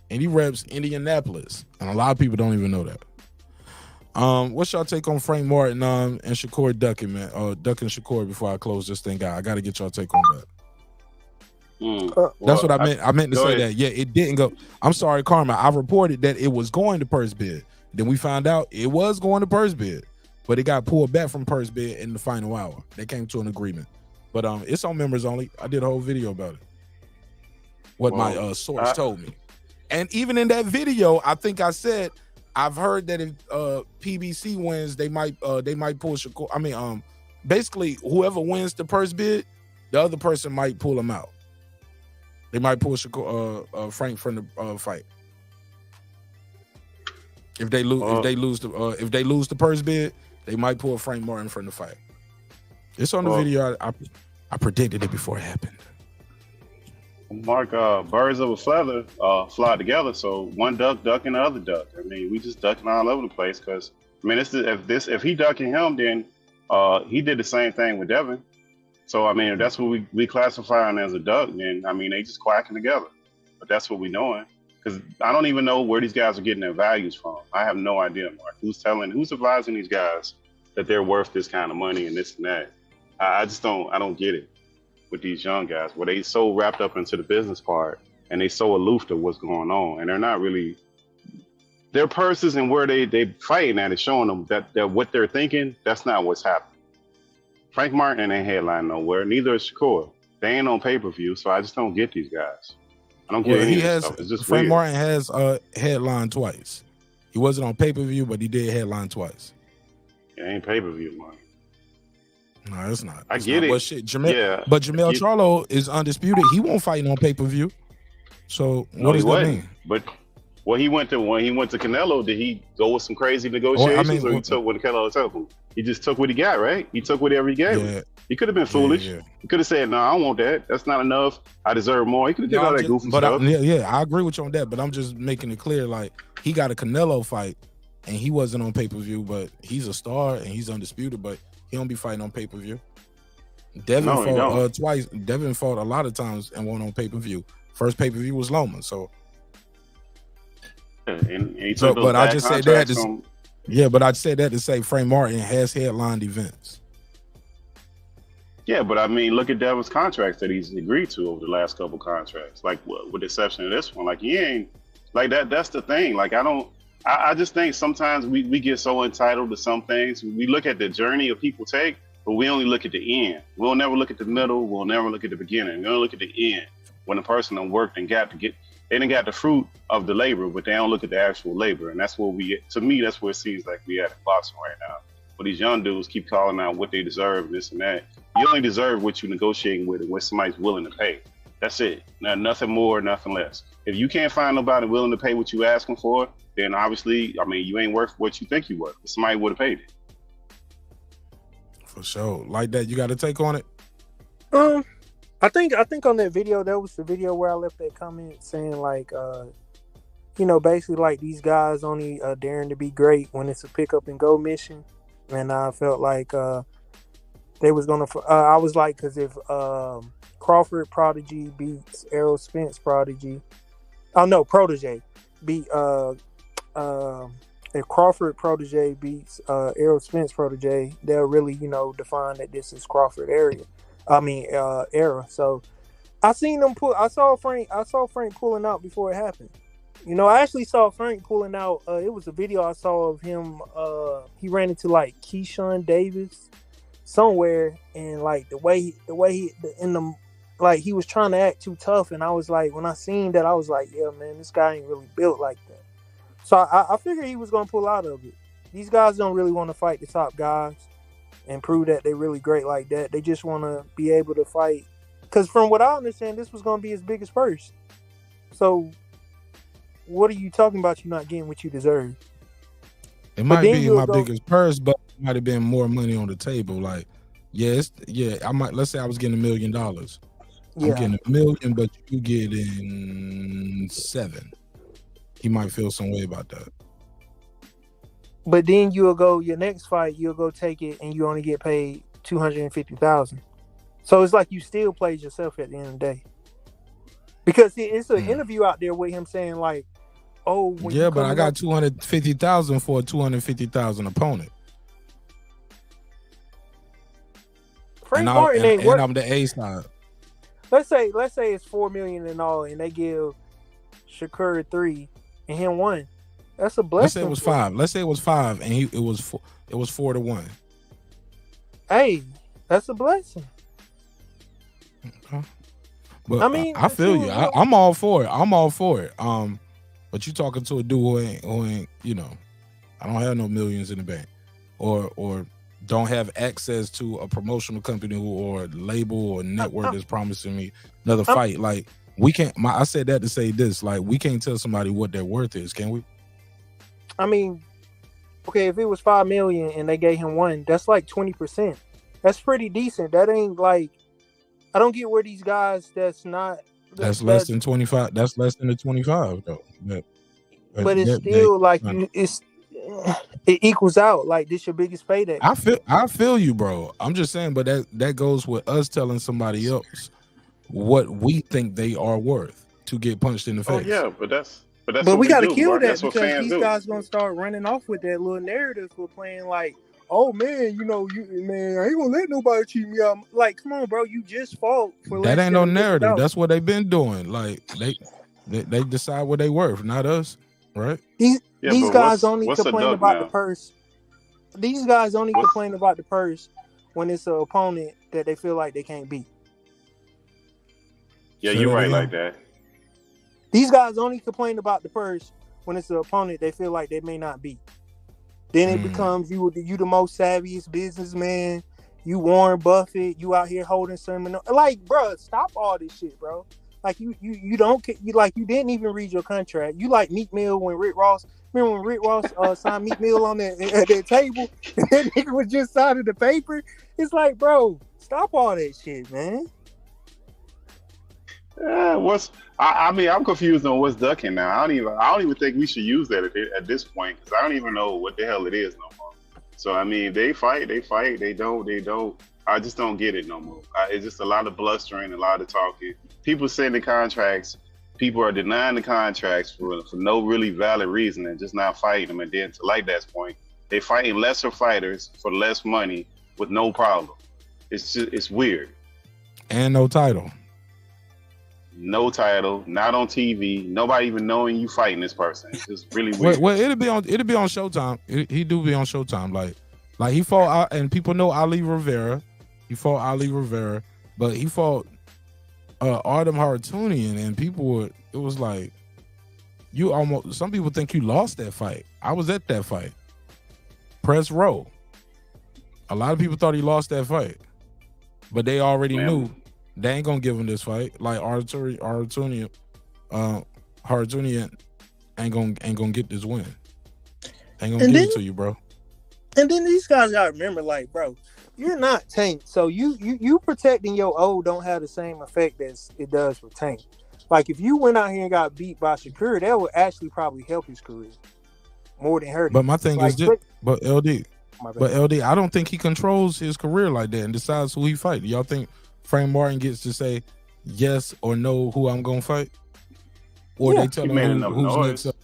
and he reps Indianapolis, and a lot of people don't even know that. What's y'all take on Frank Martin and Shakur ducking, man? Ducking Shakur before I close this thing out. I got to get y'all take on that. That's what I meant. I meant to say that. Yeah, it didn't go. I'm sorry, Karma. I reported that it was going to purse bid. Then we found out it was going to purse bid, but it got pulled back from purse bid in the final hour. They came to an agreement. But it's on members only. I did a whole video about it. What my source told me. And even in that video, I think I said, I've heard that if PBC wins, they might pull Shakur. I mean, basically, whoever wins the purse bid, the other person might pull him out. They might pull Shakur, Frank from the fight. If they lose, if they lose the purse bid, they might pull Frank Martin from the fight. It's on the video. I predicted it before it happened. Mark, birds of a feather fly together. So one duck ducking the other duck. I mean, we just ducking all over the place. Because I mean, if he ducking him, then he did the same thing with Devin. So I mean, if that's what we classify him as a duck, then I mean, they just quacking together. But that's what we doing. Because I don't even know where these guys are getting their values from. I have no idea, Mark. Who's advising these guys that they're worth this kind of money and this and that? I don't get it with these young guys, where they so wrapped up into the business part and they so aloof to what's going on, and they're not really. Their purses and where they fighting at is showing them that what they're thinking, that's not what's happening. Frank Martin ain't headline nowhere. Neither is Shakur. They ain't on pay-per-view, so I just don't get these guys. I don't get any of this stuff. It's just Frank weird. Martin has headline twice. He wasn't on pay-per-view, but he did headline twice. It ain't pay-per-view, Mark. No, it's not. I get it. But shit, Jamel Yeah. Charlo is undisputed. He won't fight on pay-per-view. So what does that mean? But when he went to Canelo, did he go with some crazy negotiations, or he took what Canelo took him? He just took what he got, right? He took whatever he gave him. He could have been foolish. He could have said, "No, I don't want that. That's not enough. I deserve more." He could have did all that goofy stuff. I agree with you on that. But I'm just making it clear, like, he got a Canelo fight, and he wasn't on pay-per-view, but he's a star and he's undisputed, but he don't be fighting on pay-per-view. Devin fought twice. Devin fought a lot of times and won on pay-per-view. First pay-per-view was Loma, so. And he took those but I bad just said that. contracts But I said that to say Frank Martin has headlined events. Yeah, but I mean, look at Devin's contracts that he's agreed to over the last couple contracts. Like, with the exception of this one, like, he ain't like that. That's the thing. Like, I just think sometimes we get so entitled to some things. We look at the journey of people take, but we only look at the end. We'll never look at the middle. We'll never look at the beginning. We'll look at the end when the person done worked and they done got the fruit of the labor, but they don't look at the actual labor. And that's what to me, that's where it seems like we at in boxing right now. But these young dudes keep calling out what they deserve, this and that. You only deserve what you're negotiating with and what somebody's willing to pay. That's it. Now, nothing more, nothing less. If you can't find nobody willing to pay what you asking for, then obviously, I mean, you ain't worth what you think you worth. Somebody would have paid it. For sure. Like that, you got to take on it? I think on that video, that was the video where I left that comment saying, like, basically, like, these guys only daring to be great when it's a pick up and go mission. And I felt like they was gonna. I was like, because if Crawford Prodigy beats Errol Spence Prodigy, Protege beat if Crawford Protege beats Errol Spence Protege, they'll really define that this is Crawford era. So I seen them I saw Frank pulling out before it happened. I actually saw Frank pulling out. It was a video I saw of him. He ran into like Keyshawn Davis somewhere, and like the way he was trying to act too tough. And I was like, when I seen that, I was like, yeah, man, this guy ain't really built like that. So I figured he was gonna pull out of it. These guys don't really want to fight the top guys and prove that they're really great like that. They just want to be able to fight. Because from what I understand, this was gonna be his biggest purse. So. What are you talking about? You not getting what you deserve? It might be my biggest purse, but it might have been more money on the table. Like, let's say I was getting $1 million. I'm getting $1 million, but you getting 7. He might feel some way about that. But then you'll go your next fight, you'll go take it, and you only get paid $250,000. So it's like you still played yourself at the end of the day. Because it's an interview out there with him saying like, "Oh, but I got $250,000 for a $250,000 opponent." Frank Martin ain't worth. I'm the A side. Let's say it's $4 million in all, and they give Shakur 3 and him 1. That's a blessing. Let's say it was 5. Let's say it was 5, and it was 4-1. Hey, that's a blessing. Okay. But I mean, I feel you. I'm all for it. But you talking to a dude who ain't, I don't have no millions in the bank, or don't have access to a promotional company or label or network that's promising me another fight. Like, we can't. I said that to say this. Like, we can't tell somebody what their worth is, can we? I mean, okay, if it was $5 million and they gave him 1, that's like 20%. That's pretty decent. That ain't like I don't get where these guys that's not. That's less than 25. That's less than the 25 though. But it's still like it equals out. Like this your biggest payday. I feel you, bro. I'm just saying, but that goes with us telling somebody else what we think they are worth to get punched in the face. Oh yeah, but we what gotta do, kill Mark. that That's what because fans these do. guys gonna start running off with that little narrative for playing like, oh man, man, I ain't gonna let nobody cheat me out. Like, come on, bro, you just fought for That less ain't than no $1 million. narrative. That's what they've been doing. Like they decide what they worth, not us, right? These guys only what's a complain duck about now? the purse. These guys only complain about the purse when it's an opponent that they feel like they can't beat. Yeah, you're right like that. These guys only complain about the purse when it's an opponent they feel like they may not beat. Then it becomes you the most savviest businessman. You Warren Buffett. You out here holding some like, bro. Stop all this shit, bro. Like you don't you like you didn't even read your contract. You like Meek Mill when Rick Ross. Remember when Rick Ross signed Meek Mill on at that table? That nigga was just signing the paper. It's like, bro, stop all that shit, man. I mean, I'm confused on what's ducking now. I don't even think we should use that at this point because I don't even know what the hell it is no more. So I mean, they fight, they don't. I just don't get it no more. It's just a lot of blustering, a lot of talking. People sending contracts. People are denying the contracts for no really valid reason and just not fighting them. And then to like that point, they fighting lesser fighters for less money with no problem. It's weird. And no title. No title, not on TV, nobody even knowing you fighting this person. It's just really weird. Well, it'll be on Showtime. He do be on Showtime. Like he fought, and people know Ali Rivera. He fought Ali Rivera, but he fought Artem Haratunian, and it was like some people think you lost that fight. I was at that fight. Press row. A lot of people thought he lost that fight, but they already knew. They ain't gonna give him this fight. Like Haratunian ain't gonna get this win. Ain't gonna give it to you, bro. And then these guys gotta remember, like, bro, you're not Tank, so you protecting your O don't have the same effect as it does for Tank. Like if you went out here and got beat by Shakur, that would actually probably help his career more than hurt him. But my thing is this, but LD, I don't think he controls his career like that and decides who he fight. Y'all think Frank Martin gets to say yes or no who I'm gonna fight? Or they tell him who's next up?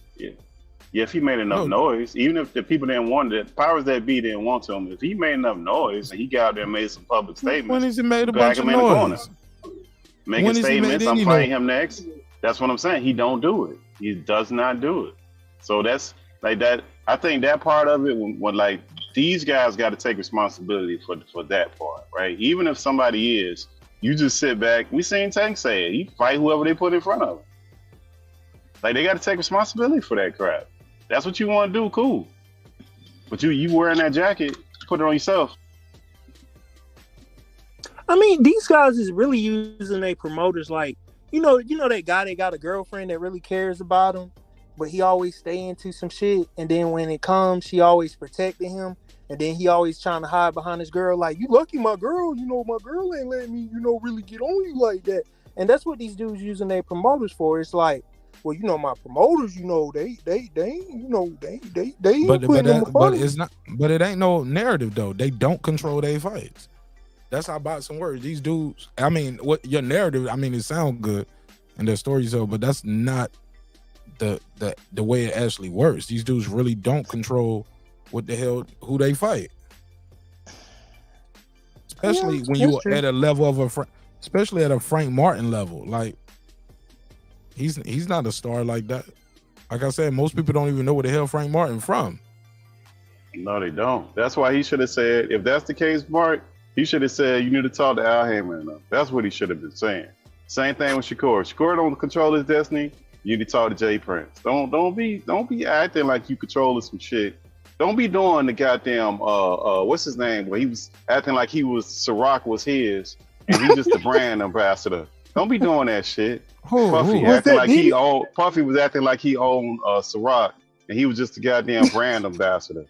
Yeah, if he made enough noise, even if the people didn't want it, powers that be didn't want to him, if he made enough noise and he got out there and made some public statements, when has he made a bunch of noise? Making statements, I'm fighting him next. That's what I'm saying. He don't do it. He does not do it. So that's like that. I think that part of it, when like these guys got to take responsibility for that part, right? Even if somebody is, you just sit back. We seen Tank say it. He fight whoever they put in front of him. Like they got to take responsibility for that crap. That's what you want to do, cool. But you wearing that jacket, put it on yourself. I mean, these guys is really using their promoters like, you know that guy that got a girlfriend that really cares about him, but he always stay into some shit, and then when it comes, she always protecting him, and then he always trying to hide behind his girl like, you lucky my girl, my girl ain't letting me, really get on you like that. And that's what these dudes using their promoters for. It's like, well, my promoters, they but it's not. But it ain't no narrative though. They don't control their fights. That's how boxing works. These dudes. I mean, what your narrative? I mean, it sounds good, and their stories so, but that's not the way it actually works. These dudes really don't control what the hell who they fight. Especially when you're at a level of especially at a Frank Martin level, like. He's not a star like that. Like I said, most people don't even know where the hell Frank Martin from. No, they don't. That's why he should have said, if that's the case, Mark, he should have said, you need to talk to Al Haymon. That's what he should have been saying. Same thing with Shakur. Shakur don't control his destiny. You need to talk to Jay Prince. Don't be acting like you controlling some shit. Don't be doing the goddamn what's his name? Where he was acting like Ciroc was his, and he's just the brand ambassador. Don't be doing that shit. Puffy was acting like he owned Ciroc, and he was just a goddamn brand ambassador.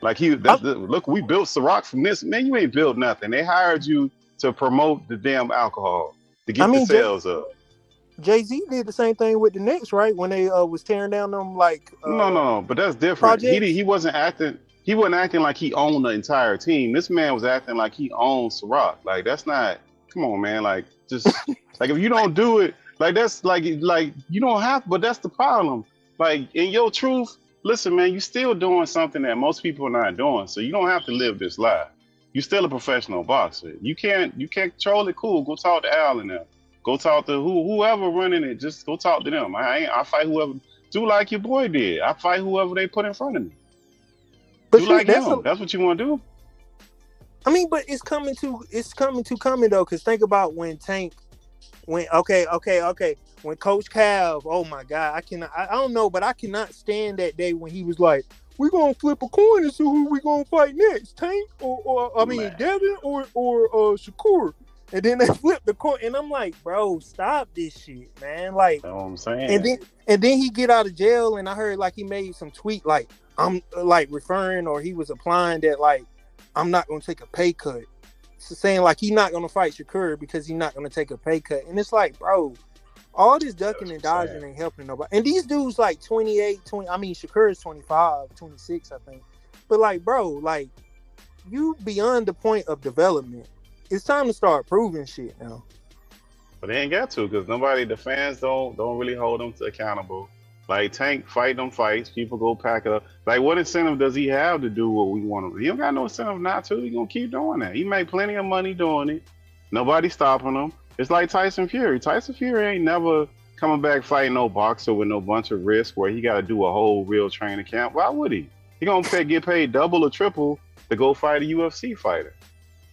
Like look, we built Ciroc from this. Man, you ain't built nothing. They hired you to promote the damn alcohol to get I mean, the sales up. Jay-Z did the same thing with the Knicks, right? When they was tearing down them No, but that's different. projects. He wasn't acting like he owned the entire team. This man was acting like he owned Ciroc. Like that's not. Come on, man. Like just like if you don't do it, like that's like you don't have. But that's the problem. Like in your truth, listen, man. You still doing something that most people are not doing. So you don't have to live this life. You're still a professional boxer. You can't control it. Cool. Go talk to Al and them. Go talk to whoever running it. Just go talk to them. I fight whoever. Do like your boy did. I fight whoever they put in front of me. But do like him. That's what you want to do. I mean, but it's coming though. Cause think about when Tank, when Coach Cav. Oh my God, I don't know, but I cannot stand that day when he was like, "We're gonna flip a coin and see who we gonna fight next, Tank or Devin or Shakur." And then they flip the coin, and I'm like, "Bro, stop this shit, man!" Like, that's what I'm saying. And then he get out of jail, and I heard like he made some tweet like I'm like referring, or he was applying that like I'm not gonna take a pay cut, so saying like he's not gonna fight Shakur because he's not gonna take a pay cut. And it's like, bro, all this ducking and dodging ain't helping nobody. And these dudes like 28, 20. I mean, Shakur is 25, 26, I think. But like, bro, like you beyond the point of development. It's time to start proving shit now. But they ain't got to, because the fans don't really hold them accountable. Like Tank fight them fights, people go pack it up. Like what incentive does he have to do what we want him? He don't got no incentive not to. He gonna keep doing that. He made plenty of money doing it. Nobody stopping him. It's like Tyson Fury. Tyson Fury ain't never coming back fighting no boxer with no bunch of risk where he got to do a whole real training camp. Why would he? He gonna get paid double or triple to go fight a UFC fighter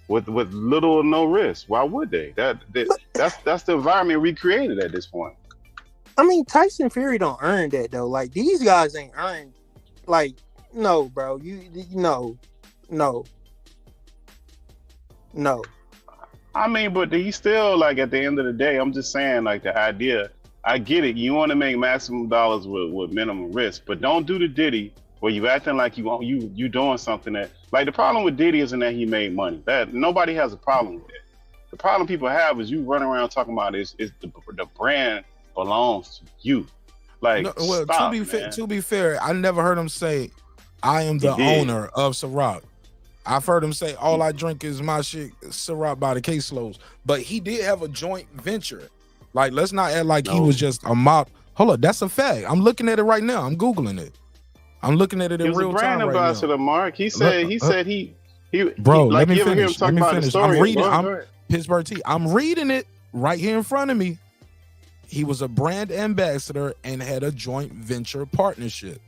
with little or no risk. Why would they? That's the environment we created at this point. I mean, Tyson Fury don't earn that though. Like these guys ain't earned. Like no, bro. No. I mean, but he's still like at the end of the day. I'm just saying, like the idea. I get it. You want to make maximum dollars with minimum risk, but don't do the Diddy where you acting like you doing something that like the problem with Diddy isn't that he made money. That nobody has a problem with it. The problem people have is you running around talking about is the brand belongs to you. Like, no, well, stop, to be fair, I never heard him say, "I am the owner of Ciroc." I've heard him say, "All I drink is my shit, Ciroc by the caseloads." But he did have a joint venture. Like, let's not act like he was just a mob. Hold up, that's a fact. I'm looking at it right now. I'm googling it. I'm looking at it in real time right now. He was a brand ambassador, Mark. He said he. Bro, like, let me finish. I'm reading. I'm Pittsburgh T. I'm reading it right here in front of me. He was a brand ambassador and had a joint venture partnership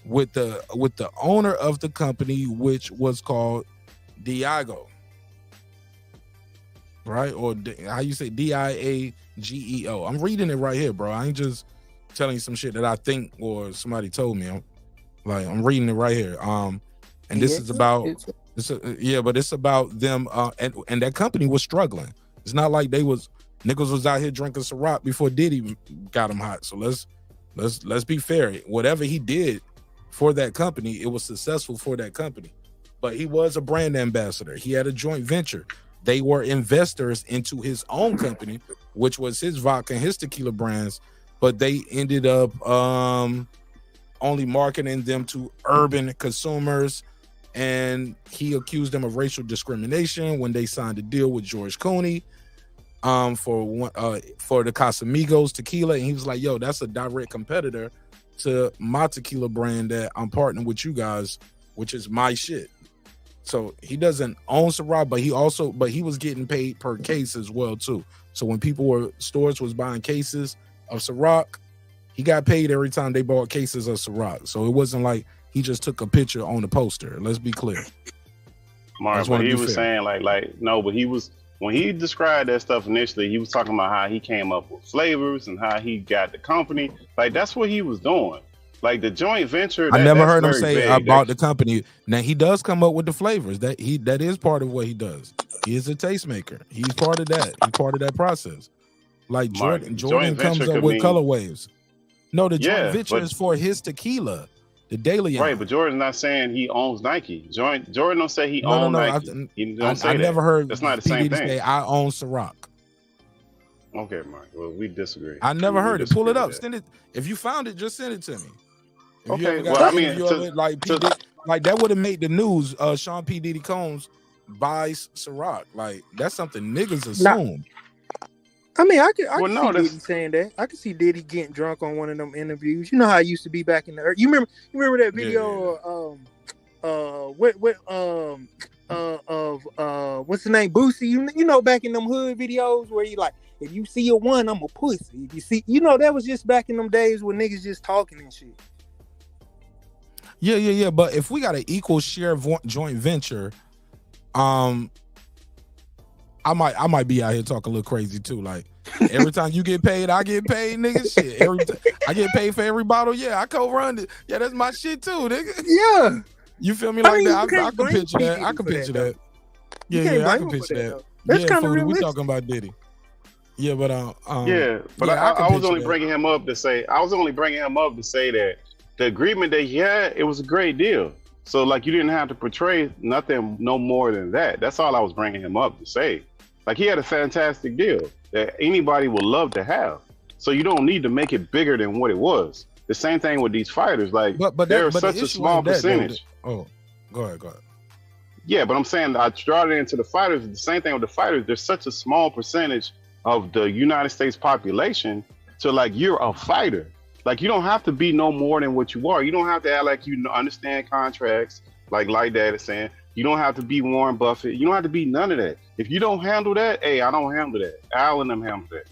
with the owner of the company, which was called Diageo, right? Or how you say Diageo? I'm reading it right here, bro. I ain't just telling you some shit that I think or somebody told me. I'm reading it right here. And this is about but it's about them. And that company was struggling. It's not like niggas was out here drinking Ciroc before Diddy got him hot. So let's be fair. Whatever he did for that company, it was successful for that company. But he was a brand ambassador. He had a joint venture. They were investors into his own company, which was his vodka and his tequila brands. But they ended up only marketing them to urban consumers. And he accused them of racial discrimination when they signed a deal with George Clooney for the Casamigos tequila, and he was like, "Yo, that's a direct competitor to my tequila brand that I'm partnering with you guys, which is my shit." So he doesn't own Ciroc, but he was getting paid per case as well too. So when stores was buying cases of Ciroc, he got paid every time they bought cases of Ciroc. So it wasn't like he just took a picture on the poster. Let's be clear. Mark, but he was saying but he was. When he described that stuff initially, he was talking about how he came up with flavors and how he got the company. Like, that's what he was doing. Like, the joint venture. I never heard him say about the company. Now, he does come up with the flavors. That is part of what he does. He is a tastemaker. He's part of that. He's part of that process. Like, Jordan comes up with color waves. No, the joint venture is for his tequila. The Daily Right, but Jordan's not saying he owns Nike. Jordan don't say he owns Nike. He don't say I that. never heard That's not the P. same Diddy thing. say I own Ciroc. Okay, Mark. Well, we disagree. I never We heard it. Pull it disagree up. with that. Send it. If you found it, just send it to me. If you Okay, ever got well, I an mean, interview of it, like P. Diddy, like that would have made the news. Sean P. Diddy Combs buys Ciroc. Like that's something niggas assume. I mean, I could no, see Diddy saying that. I could see Diddy getting drunk on one of them interviews. You know how it used to be back in the. You remember that video? What's the name? Boosie. You know, back in them hood videos where you like, if you see a one, I'm a pussy. If you see, that was just back in them days when niggas just talking and shit. Yeah. But if we got an equal share of joint venture, I might be out here talking a little crazy too. Like every time you get paid, I get paid, nigga. Shit, I get paid for every bottle. Yeah, I co-run it. Yeah, that's my shit too, nigga. Yeah, you feel me like that? I can't can blame picture that. Diddy I can for picture that, that. You Yeah, can't I blame can him for picture that, that. though. That's kind of we realistic. talking about Diddy. Yeah, but I can was only picture bringing him up to say that the agreement that he had, it was a great deal. So like you didn't have to portray nothing no more than that. That's all I was bringing him up to say. Like he had a fantastic deal that anybody would love to have. So you don't need to make it bigger than what it was. The same thing with these fighters. Like they're such a small percentage. Oh, go ahead. Yeah, but I'm saying I started into the fighters. The same thing with the fighters. There's such a small percentage of the United States population. So like you're a fighter. Like you don't have to be no more than what you are. You don't have to act like you understand contracts. Like Dad is saying. You don't have to be Warren Buffett. You don't have to be none of that. If you don't handle that, hey, I don't handle that. Al and them handle that.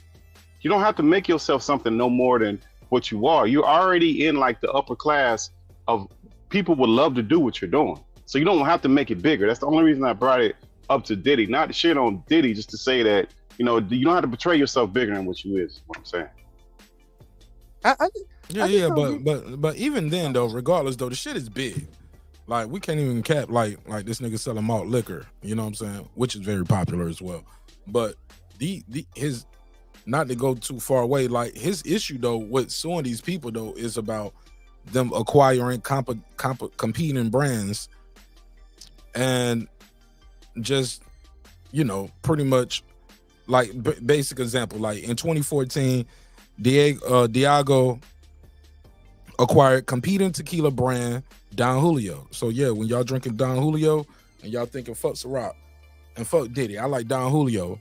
You don't have to make yourself something no more than what you are. You're already in like the upper class of people would love to do what you're doing. So you don't have to make it bigger. That's the only reason I brought it up to Diddy. Not to shit on Diddy, just to say that, you don't have to portray yourself bigger than what you is what I'm saying. But even then though, regardless though, the shit is big. Like we can't even cap like this nigga selling malt liquor, you know what I'm saying? Which is very popular as well. But his not to go too far away, like his issue though with suing these people though is about them acquiring competing brands and just pretty much like basic example, like in 2014 Diageo acquired competing tequila brand Don Julio. So yeah, when y'all drinking Don Julio and y'all thinking fuck Ciroc and fuck Diddy, I like Don Julio.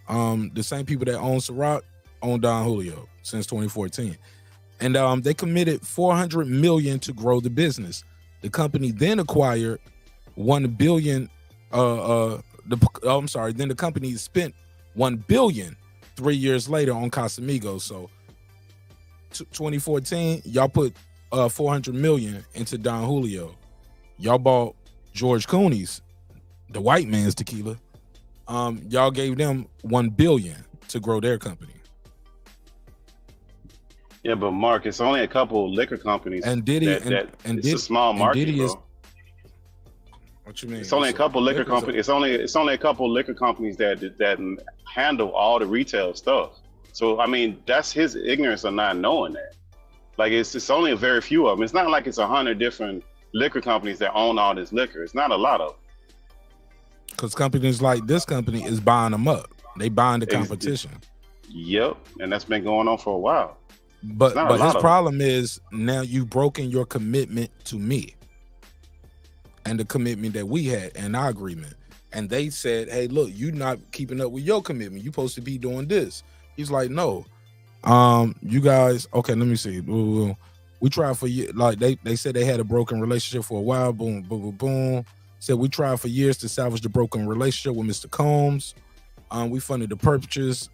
The same people that own Ciroc own Don Julio since 2014, and they committed $400 million to grow the business. The company then acquired $1 billion. Then the company spent $1 billion 3 years later on Casamigos. So 2014, y'all put $400 million into Don Julio. Y'all bought George Clooney's, the white man's tequila. Y'all gave them $1 billion to grow their company. Yeah, but Mark, it's only a couple of liquor companies. And Diddy it's a small market, Diddy bro. What you mean? It's only a couple liquor companies. It's only a couple liquor companies that handle all the retail stuff. So I mean, that's his ignorance of not knowing that. Like it's only a very few of them. It's not like it's 100 different liquor companies that own all this liquor. It's not a lot of them. Because companies like this company is buying them up. They buying the competition. Yep, and that's been going on for a while. But his problem is now you've broken your commitment to me and the commitment that we had in our agreement. And they said, hey, look, you're not keeping up with your commitment. You're supposed to be doing this. He's like, no. You guys, okay, let me see. We tried for years. Like they said they had a broken relationship for a while. Boom, boom, boom, boom. Said we tried for years to salvage the broken relationship with Mr. Combs. We funded the purchase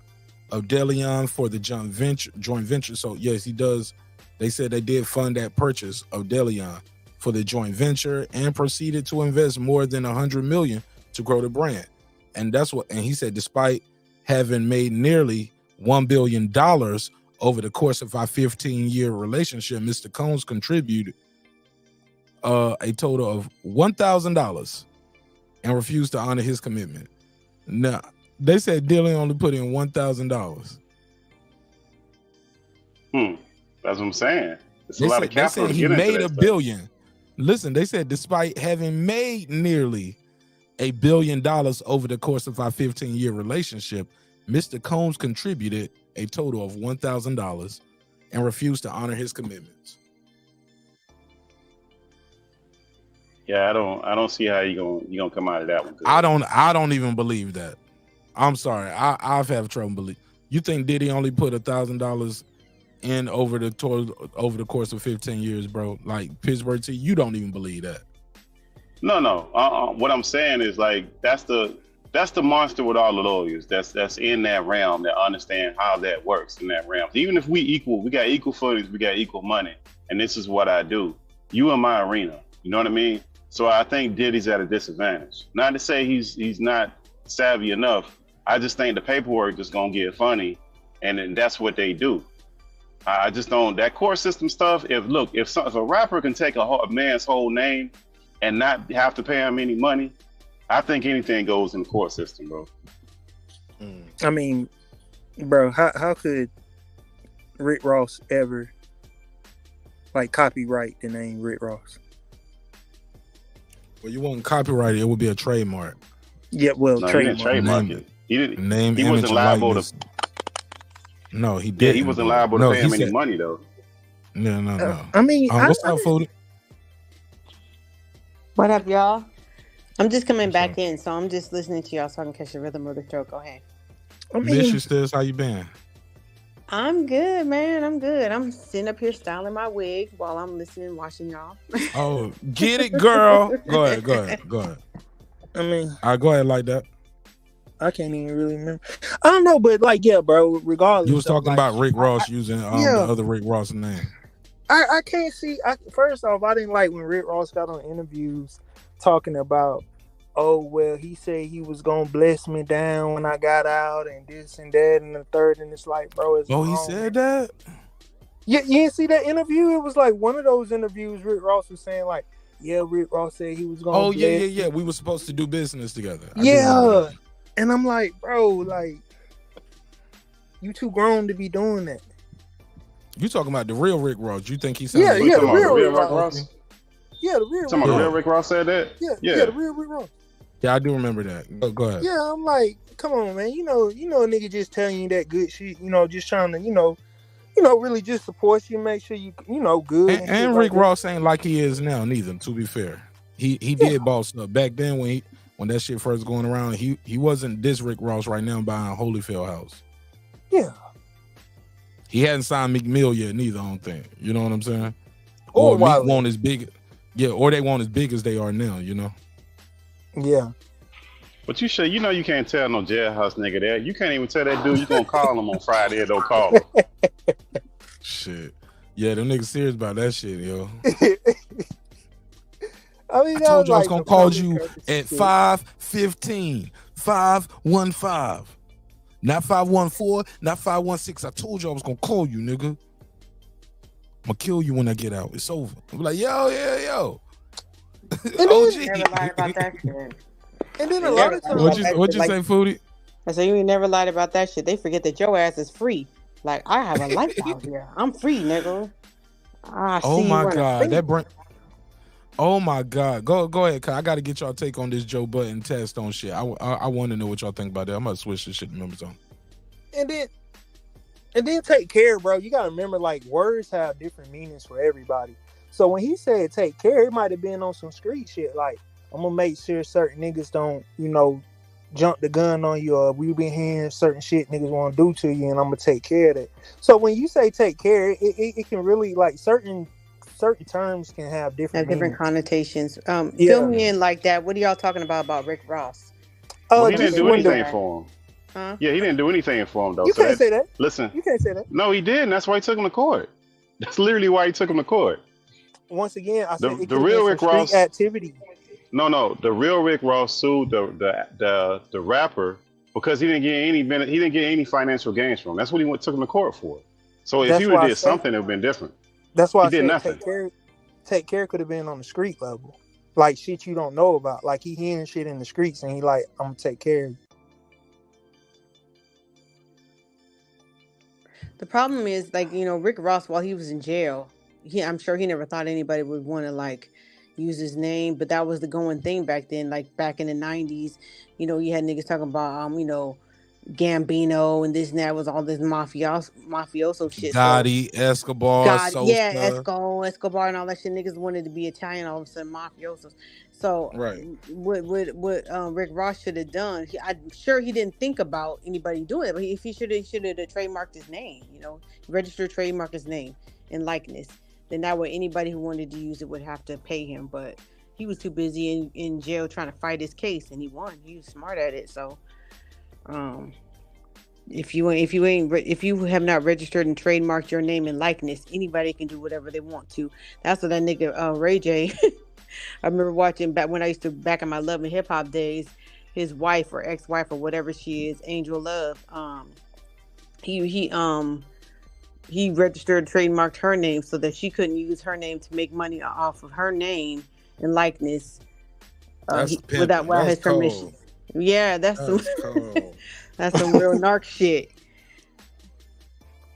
of Deleon for the joint venture. So yes, he does. They said they did fund that purchase of Deleon for the joint venture and proceeded to invest more than $100 million to grow the brand. And he said, despite having made nearly $1 billion over the course of our 15-year relationship, Mr. Combs contributed a total of $1,000 and refused to honor his commitment. Now, they said Deleon only put in $1,000. That's what I'm saying. It's a lot of They capital said to he get into made that $1 stuff. billion. Listen, they said despite having made nearly $1 billion over the course of our 15-year relationship, Mr. Combs contributed a total of $1,000 and refused to honor his commitments. Yeah, I don't see how you gonna come out of that one. Good. I don't even believe that. I'm sorry. I've had trouble believing. You think Diddy only put $1,000 in over the course of 15 years, bro? Like Pittsburgh T, you don't even believe that. No. What I'm saying is like that's the monster with all the lawyers. That's in that realm that understand how that works in that realm. Even if we got equal footage, we got equal money, and this is what I do. You in my arena. You know what I mean? So I think Diddy's at a disadvantage. Not to say he's not savvy enough. I just think the paperwork is gonna get funny, and then that's what they do. I just don't, that court system stuff. If a rapper can take a man's whole name and not have to pay him any money, I think anything goes in the court system, bro. I mean, bro, how could Rick Ross ever like copyright the name Rick Ross? Well, you wouldn't copyright it; it would be a trademark. Yeah, well, no, he didn't trademark it. He didn't. Name. He wasn't liable to. No, he Yeah, didn't. he wasn't liable to pay him any money though. No. I mean, what's up, Foodie? What up, y'all? I'm just coming back in, so I'm just listening to y'all so I can catch the rhythm of the show. Go ahead. Miss you, Stills. How you been? I'm good, man. I'm good. I'm sitting up here styling my wig while I'm listening, watching y'all. Oh, get it, girl. Go ahead. I mean, go ahead like that. I can't even really remember. I don't know, but like, yeah, bro. Regardless, You was talking like, about Rick Ross using the other Rick Ross name. I can't see. First off, I didn't like when Rick Ross got on interviews talking about, oh well, he said he was gonna bless me down when I got out, and this and that and the third, and it's like, bro, it's he said that. Yeah, you didn't see that interview? It was like one of those interviews. Rick Ross was saying like, yeah, Rick Ross said he was gonna. Oh yeah. We were supposed to do business together. Yeah, and I'm like, bro, like, you too grown to be doing that. You talking about the real Rick Ross? You think he sounds? Yeah, like the real Rick Ross. Yeah, the real. Talking about the real Rick Ross said that. Yeah, the real Rick Ross. Yeah, I do remember that. Go ahead. Yeah, I'm like, come on, man. You know, a nigga just telling you that good shit. Just trying to, really just support you, make sure you good. And Rick Ross ain't like he is now, neither. To be fair, he did boss up back then when that shit first going around. He wasn't this Rick Ross right now buying Holyfield house. Yeah. He hadn't signed Meek Mill yet, neither. I don't think. You know what I'm saying? Or Meek won't as big. Yeah, or they won't as big as they are now. Yeah. But you can't tell no jailhouse nigga that. You can't even tell that dude you gonna call him on Friday or don't call him. Shit. Yeah, them niggas serious about that shit, yo. I mean, I told you I was gonna call you at 5:15, 515. Not 514, not 516. I told you I was gonna call you, nigga. I'm gonna kill you when I get out. It's over. I'm like, yo. OG. Never lied about that shit. And then a lot of times, what'd you say, Foodie? I said, you ain't never lied about that shit. They forget that your ass is free. Like, I have a life out here. I'm free, nigga. Oh my God, oh my God, go ahead, cause I got to get y'all take on this Joe Budden test on shit. I want to know what y'all think about that. I'm gonna switch this shit to members on. And then take care, bro. You gotta remember, like, words have different meanings for everybody. So when he said take care, it might have been on some street shit. Like, I'm gonna make sure certain niggas don't, jump the gun on you, or we been hearing certain shit niggas want to do to you, and I'm gonna take care of that. So when you say take care, it can really, like, certain terms can have different connotations. Fill me in like that. What are y'all talking about Rick Ross? Well, he didn't do anything for him. Huh? Yeah, he didn't do anything for him though. You can't say that. Listen, you can't say that. No, he didn't. That's why he took him to court. That's literally why he took him to court. Once again, I said the real Rick Ross activity. No, the real Rick Ross sued the rapper because he didn't get any financial gains from him. That's what he took him to court for. So if he would have did something, it would have been different. That's why he did nothing. Take care could have been on the street level, like shit you don't know about. Like he hearing shit in the streets and he like, I'm gonna take care of you. The problem is, like, Rick Ross, while he was in jail, I'm sure he never thought anybody would want to like use his name, but that was the going thing back then. Like back in the 90s, you had niggas talking about Gambino and this and that, was all this mafioso shit. Gotti, Escobar, God, yeah, Sosa. Escobar and all that shit. Niggas wanted to be Italian, all of a sudden mafiosos. So Right. what Rick Ross should have done, I'm sure he didn't think about anybody doing it, but if he should have trademarked his name, registered trademark his name and likeness. Then that way anybody who wanted to use it would have to pay him. But he was too busy in jail trying to fight his case, and he won. He was smart at it. So if you have not registered and trademarked your name and likeness, anybody can do whatever they want to. That's what that nigga Ray J. I remember watching back in my Love and Hip Hop days, his wife or ex-wife or whatever she is, Angel Love. He registered and trademarked her name so that she couldn't use her name to make money off of her name and likeness without his permission. Yeah, that's some that's some real narc shit.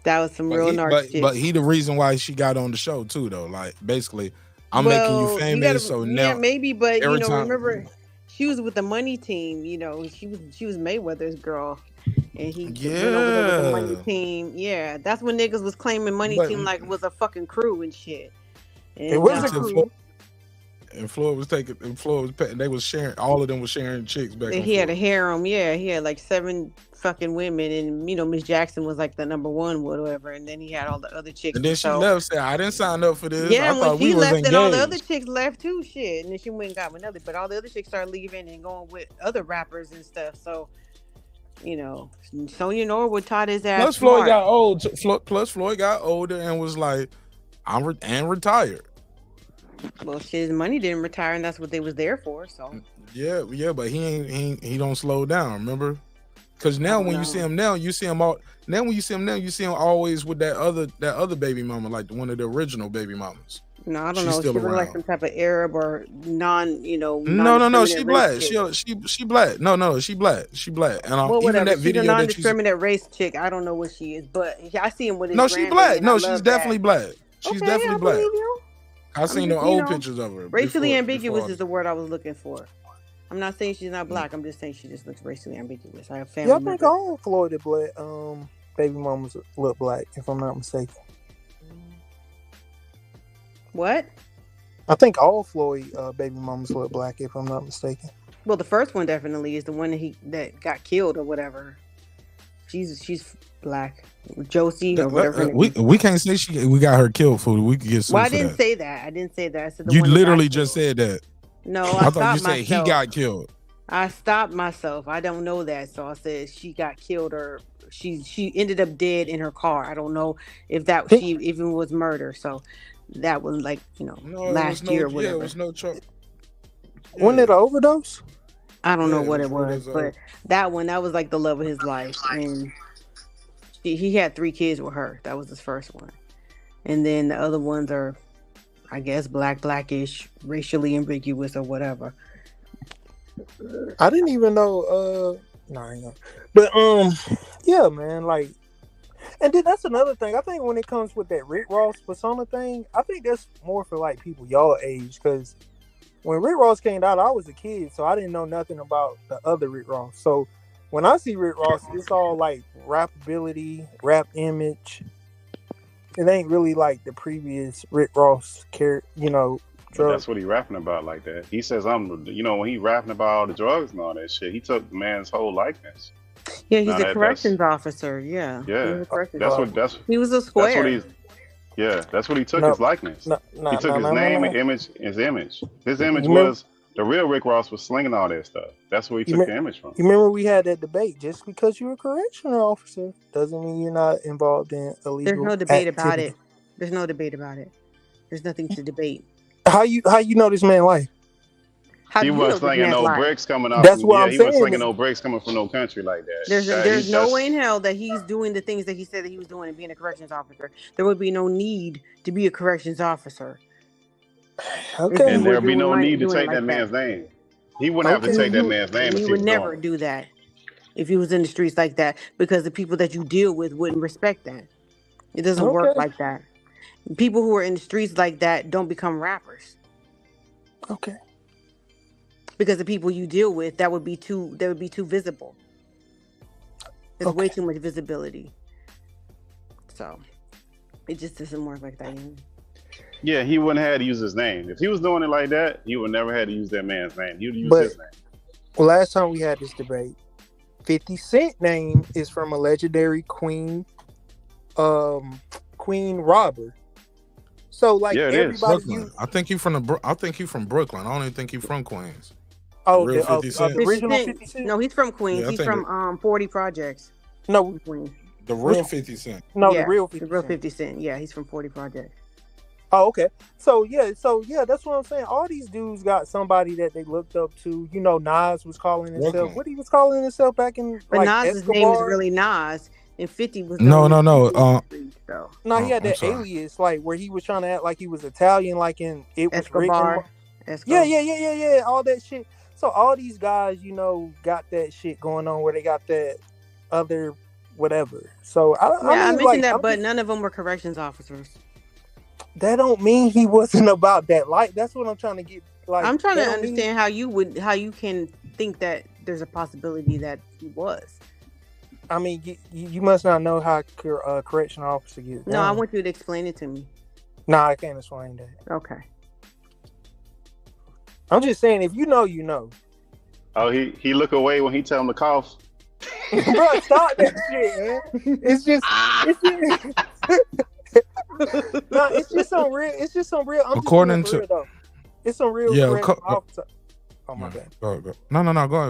That was some real narc shit. But he the reason why she got on the show too, though. Like basically, I'm making you famous. So now, maybe, but remember, she was with the money team. She was Mayweather's girl, and he went over there with the money team. Yeah, that's when niggas was claiming money team like it was a fucking crew and shit. And it was a crew. And Floyd was taking, and Floyd was paying. They was sharing. All of them was sharing chicks back. And he had a harem. Yeah, he had like 7 fucking women, and Miss Jackson was like the number 1, whatever. And then he had all the other chicks. And then she left, saying, "I didn't sign up for this." Yeah, I when thought she we was left, engaged. and all the other chicks left too. Shit, and then she went and got another. But all the other chicks started leaving and going with other rappers and stuff. So, Sonya Norwood taught his ass. Plus, Floyd got old. Plus, Floyd got older and was like, and retired. Well, his money didn't retire, and that's what they was there for. So yeah, but he don't slow down. Remember, because now when you see him now, you see him all. Now when you see him now, you see him always with that other baby mama, like one of the original baby mamas. No, I don't know. She looked like some type of Arab or non. No. She black. She black. No, she black. She black. And even that video, she's a non-discriminate race chick. I don't know what she is, but I see him with his. No, she black. No, she's definitely black. She's definitely black. I seen the old pictures of her. Racially ambiguous is the word I was looking for. I'm not saying she's not black. I'm just saying she just looks racially ambiguous. I have family. Yeah, I think all Floyd black baby mamas look black, if I'm not mistaken. What? I think all Floyd baby mamas look black, if I'm not mistaken. Well, the first one definitely is the one that got killed or whatever. She's black. Josie or whatever. We can't say we got her killed for. We could get sued. Well, I didn't say that. I didn't say that. I said the you one literally just said that. No, I thought you said he got killed. I stopped myself. I don't know that, so I said she got killed or she ended up dead in her car. I don't know if she even was murder. So that was like last year or whatever. Yeah, it was no trouble. Wasn't it an overdose? I don't know what it was, but that was like the love of his life, and he had 3 kids with her. That was his first one, and then the other ones are, I guess, blackish, racially ambiguous or whatever. I didn't even know. No, I ain't know. But yeah, man. Like, and then that's another thing. I think when it comes with that Rick Ross persona thing, I think that's more for like people y'all age, because when Rick Ross came out, I was a kid, so I didn't know nothing about the other Rick Ross. So when I see Rick Ross, it's all like rap ability, rap image. It ain't really like the previous Rick Ross character, That's what he rapping about like that. He says, when he rapping about all the drugs and all that shit, he took the man's whole likeness. Yeah, he's a corrections officer. Yeah. Yeah. He was a square. That's what he took, his likeness. He took his name and image, his image. His image was, the real Rick Ross was slinging all that stuff. That's where he took the image from. You remember we had that debate, just because you're a correctional officer doesn't mean you're not involved in illegal There's no debate activity. about it. There's no debate about it. There's nothing to debate. How you know this man life? He was slinging no bricks coming out. That's what I'm saying. He was slinging no bricks coming from no country like that. There's no way in hell that he's doing the things that he said that he was doing and being a corrections officer. There would be no need to be a corrections officer. Okay. And there'd be no need to take that man's name. He wouldn't have to take that man's name. He would never do that if he was in the streets like that, because the people that you deal with wouldn't respect that. It doesn't work like that. People who are in the streets like that don't become rappers. Okay. Because the people you deal with, that would be too visible. There's way too much visibility. So it just doesn't work like that. Yeah, he wouldn't have to use his name. If he was doing it like that, he would never have to use that man's name. He would use his name. Well, last time we had this debate, 50 Cent name is from a legendary queen robber. So like everybody, I think he from Brooklyn. I don't even think he's from Queens. Oh, the real the 50 Cent? original 50 Cent? No, he's from Queens. Yeah, He's from 40 Projects. No, Queens. The real 50 Cent. No, Yeah, the real 50 the real Cent. 50 Cent. Yeah, he's from 40 Projects. Oh, okay. So yeah, that's what I'm saying. All these dudes got somebody that they looked up to. You know, Nas was calling himself. Brooklyn. What he was calling himself back in But like Nas's Escobar? name is really Nas, and 50 was No. So. No, he had I'm that sorry. alias, like where he was trying to act like he was Italian, like in it was Escobar. written. Yeah, all that shit. So all these guys, you know, got that shit going on where they got that other whatever. So I mentioned like, that, but none of them were corrections officers. that don't mean he wasn't about that. Like that's what I'm trying to get. Like I'm trying to that don't mean- understand how you can think that there's a possibility that he was. I mean, you must not know how a correction officer gets. No, I done. want you to explain it to me. Nah, I can't explain that. Okay. I'm just saying, if you know, you know. Oh, he look away when he tell him to cough. Bro, stop that shit, man. It's just no, it's just some real. It's just some real. I'm According just being to- real, though. It's some real. Yeah, correctional officer. Oh my bad. Go. No. Go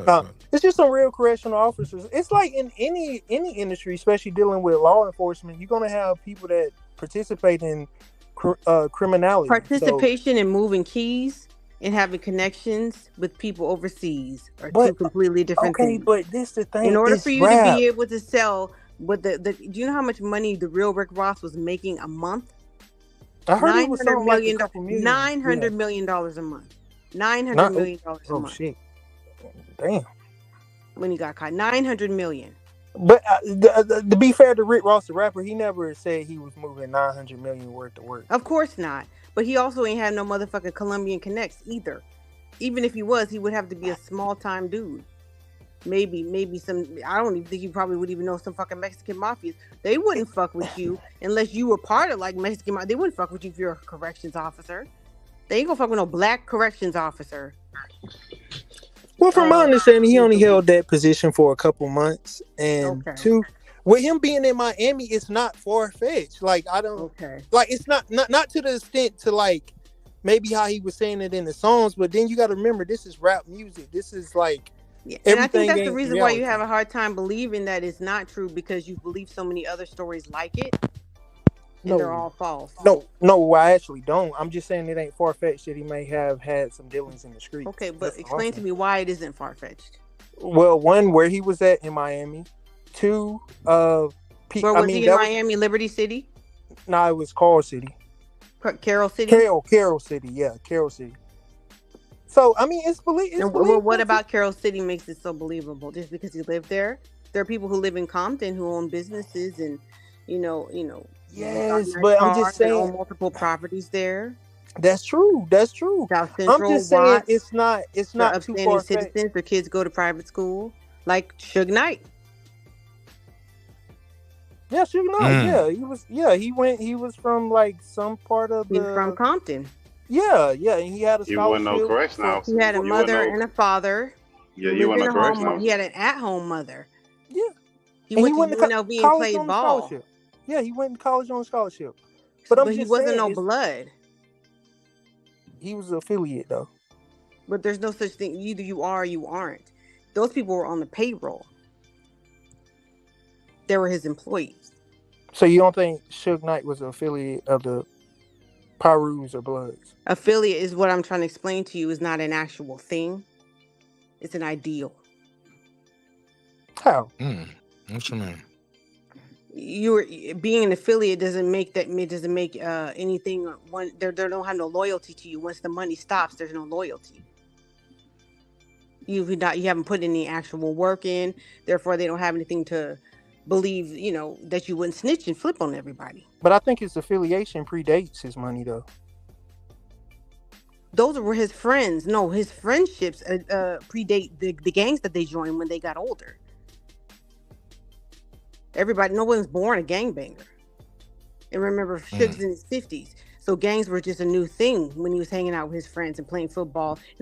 ahead. It's just some real correctional officers. It's like in any industry, especially dealing with law enforcement, you're gonna have people that participate in criminality. Participation in moving keys and having connections with people overseas are two But- completely different Okay, things. but this the thing. In order it's for you rap. to be able to sell, do you know how much money the real Rick Ross was making a month? I heard it was $900 something like million, a couple million. $900 million a month. $900 Not- million a Oh month shit! Damn. when he got caught. $900 million. But to be fair to Rick Ross, the rapper, he never said he was moving 900 million worth of work. Of course not. But he also ain't had no motherfucking Colombian connects either. Even if he was, he would have to be a small time dude. Maybe some. I don't even think you probably would even know some fucking Mexican mafias. They wouldn't fuck with you unless you were part of like Mexican mafia. They wouldn't fuck with you if you're a corrections officer. They ain't gonna fuck with no black corrections officer. Well, from my understanding, he only held that position for a couple months, and two, with him being in Miami, it's not far fetched. Like I don't, like it's not to the extent to like maybe how he was saying it in the songs, but then you got to remember this is rap music. This is like. Yeah. And I think that's the ain't reason why you reality. have a hard time believing that it's not true, because you believe so many other stories like it, and they're all false. No, I actually don't. I'm just saying it ain't far fetched that he may have had some dealings in the streets. Okay, but That's all I'm explain to saying. me why it isn't far fetched. Well, one, where he was at in Miami. Two, Where was he in Miami? Liberty City? No, it was Carl City. Carroll City? Carroll City, yeah, Carroll City. So I mean, it's believable. What about Carroll City makes it so believable? Just because he lived there? There are people who live in Compton who own businesses and, you know. Yes, but I'm just saying, own multiple properties there. That's true. South Central, I'm just saying Watts, it's not too upstanding far citizens where kids go to private school, like Suge Knight. Yeah, Suge Knight. Yeah, he was from like some part of He's from Compton. Yeah, and he had a He wasn't no scholarship. correction officer. He had a You mother wouldn't know. and a father. Yeah, He you lived wasn't in no a correction home. officer. He had an at-home mother. Yeah. He And went to UNLV and college played on ball. scholarship. Yeah, he went to college on scholarship. But He wasn't no blood. He was an affiliate though. But there's no such thing. Either you are or you aren't. Those people were on the payroll. They were his employees. So you don't think Suge Knight was an affiliate of the Pyrus or Bloods? Affiliate is what I'm trying to explain to you, is not an actual thing. It's an ideal. How? What you mean? Being an affiliate doesn't make anything one. They don't have no loyalty to you. Once the money stops, there's no loyalty. You haven't put any actual work in. Therefore, they don't have anything to believe, that you wouldn't snitch and flip on everybody. But I think his affiliation predates his money, though. Those were his friends. No, his friendships predate the gangs that they joined when they got older. No one's born a gangbanger. And remember, Suge's in his 50s. So gangs were just a new thing when he was hanging out with his friends and playing football.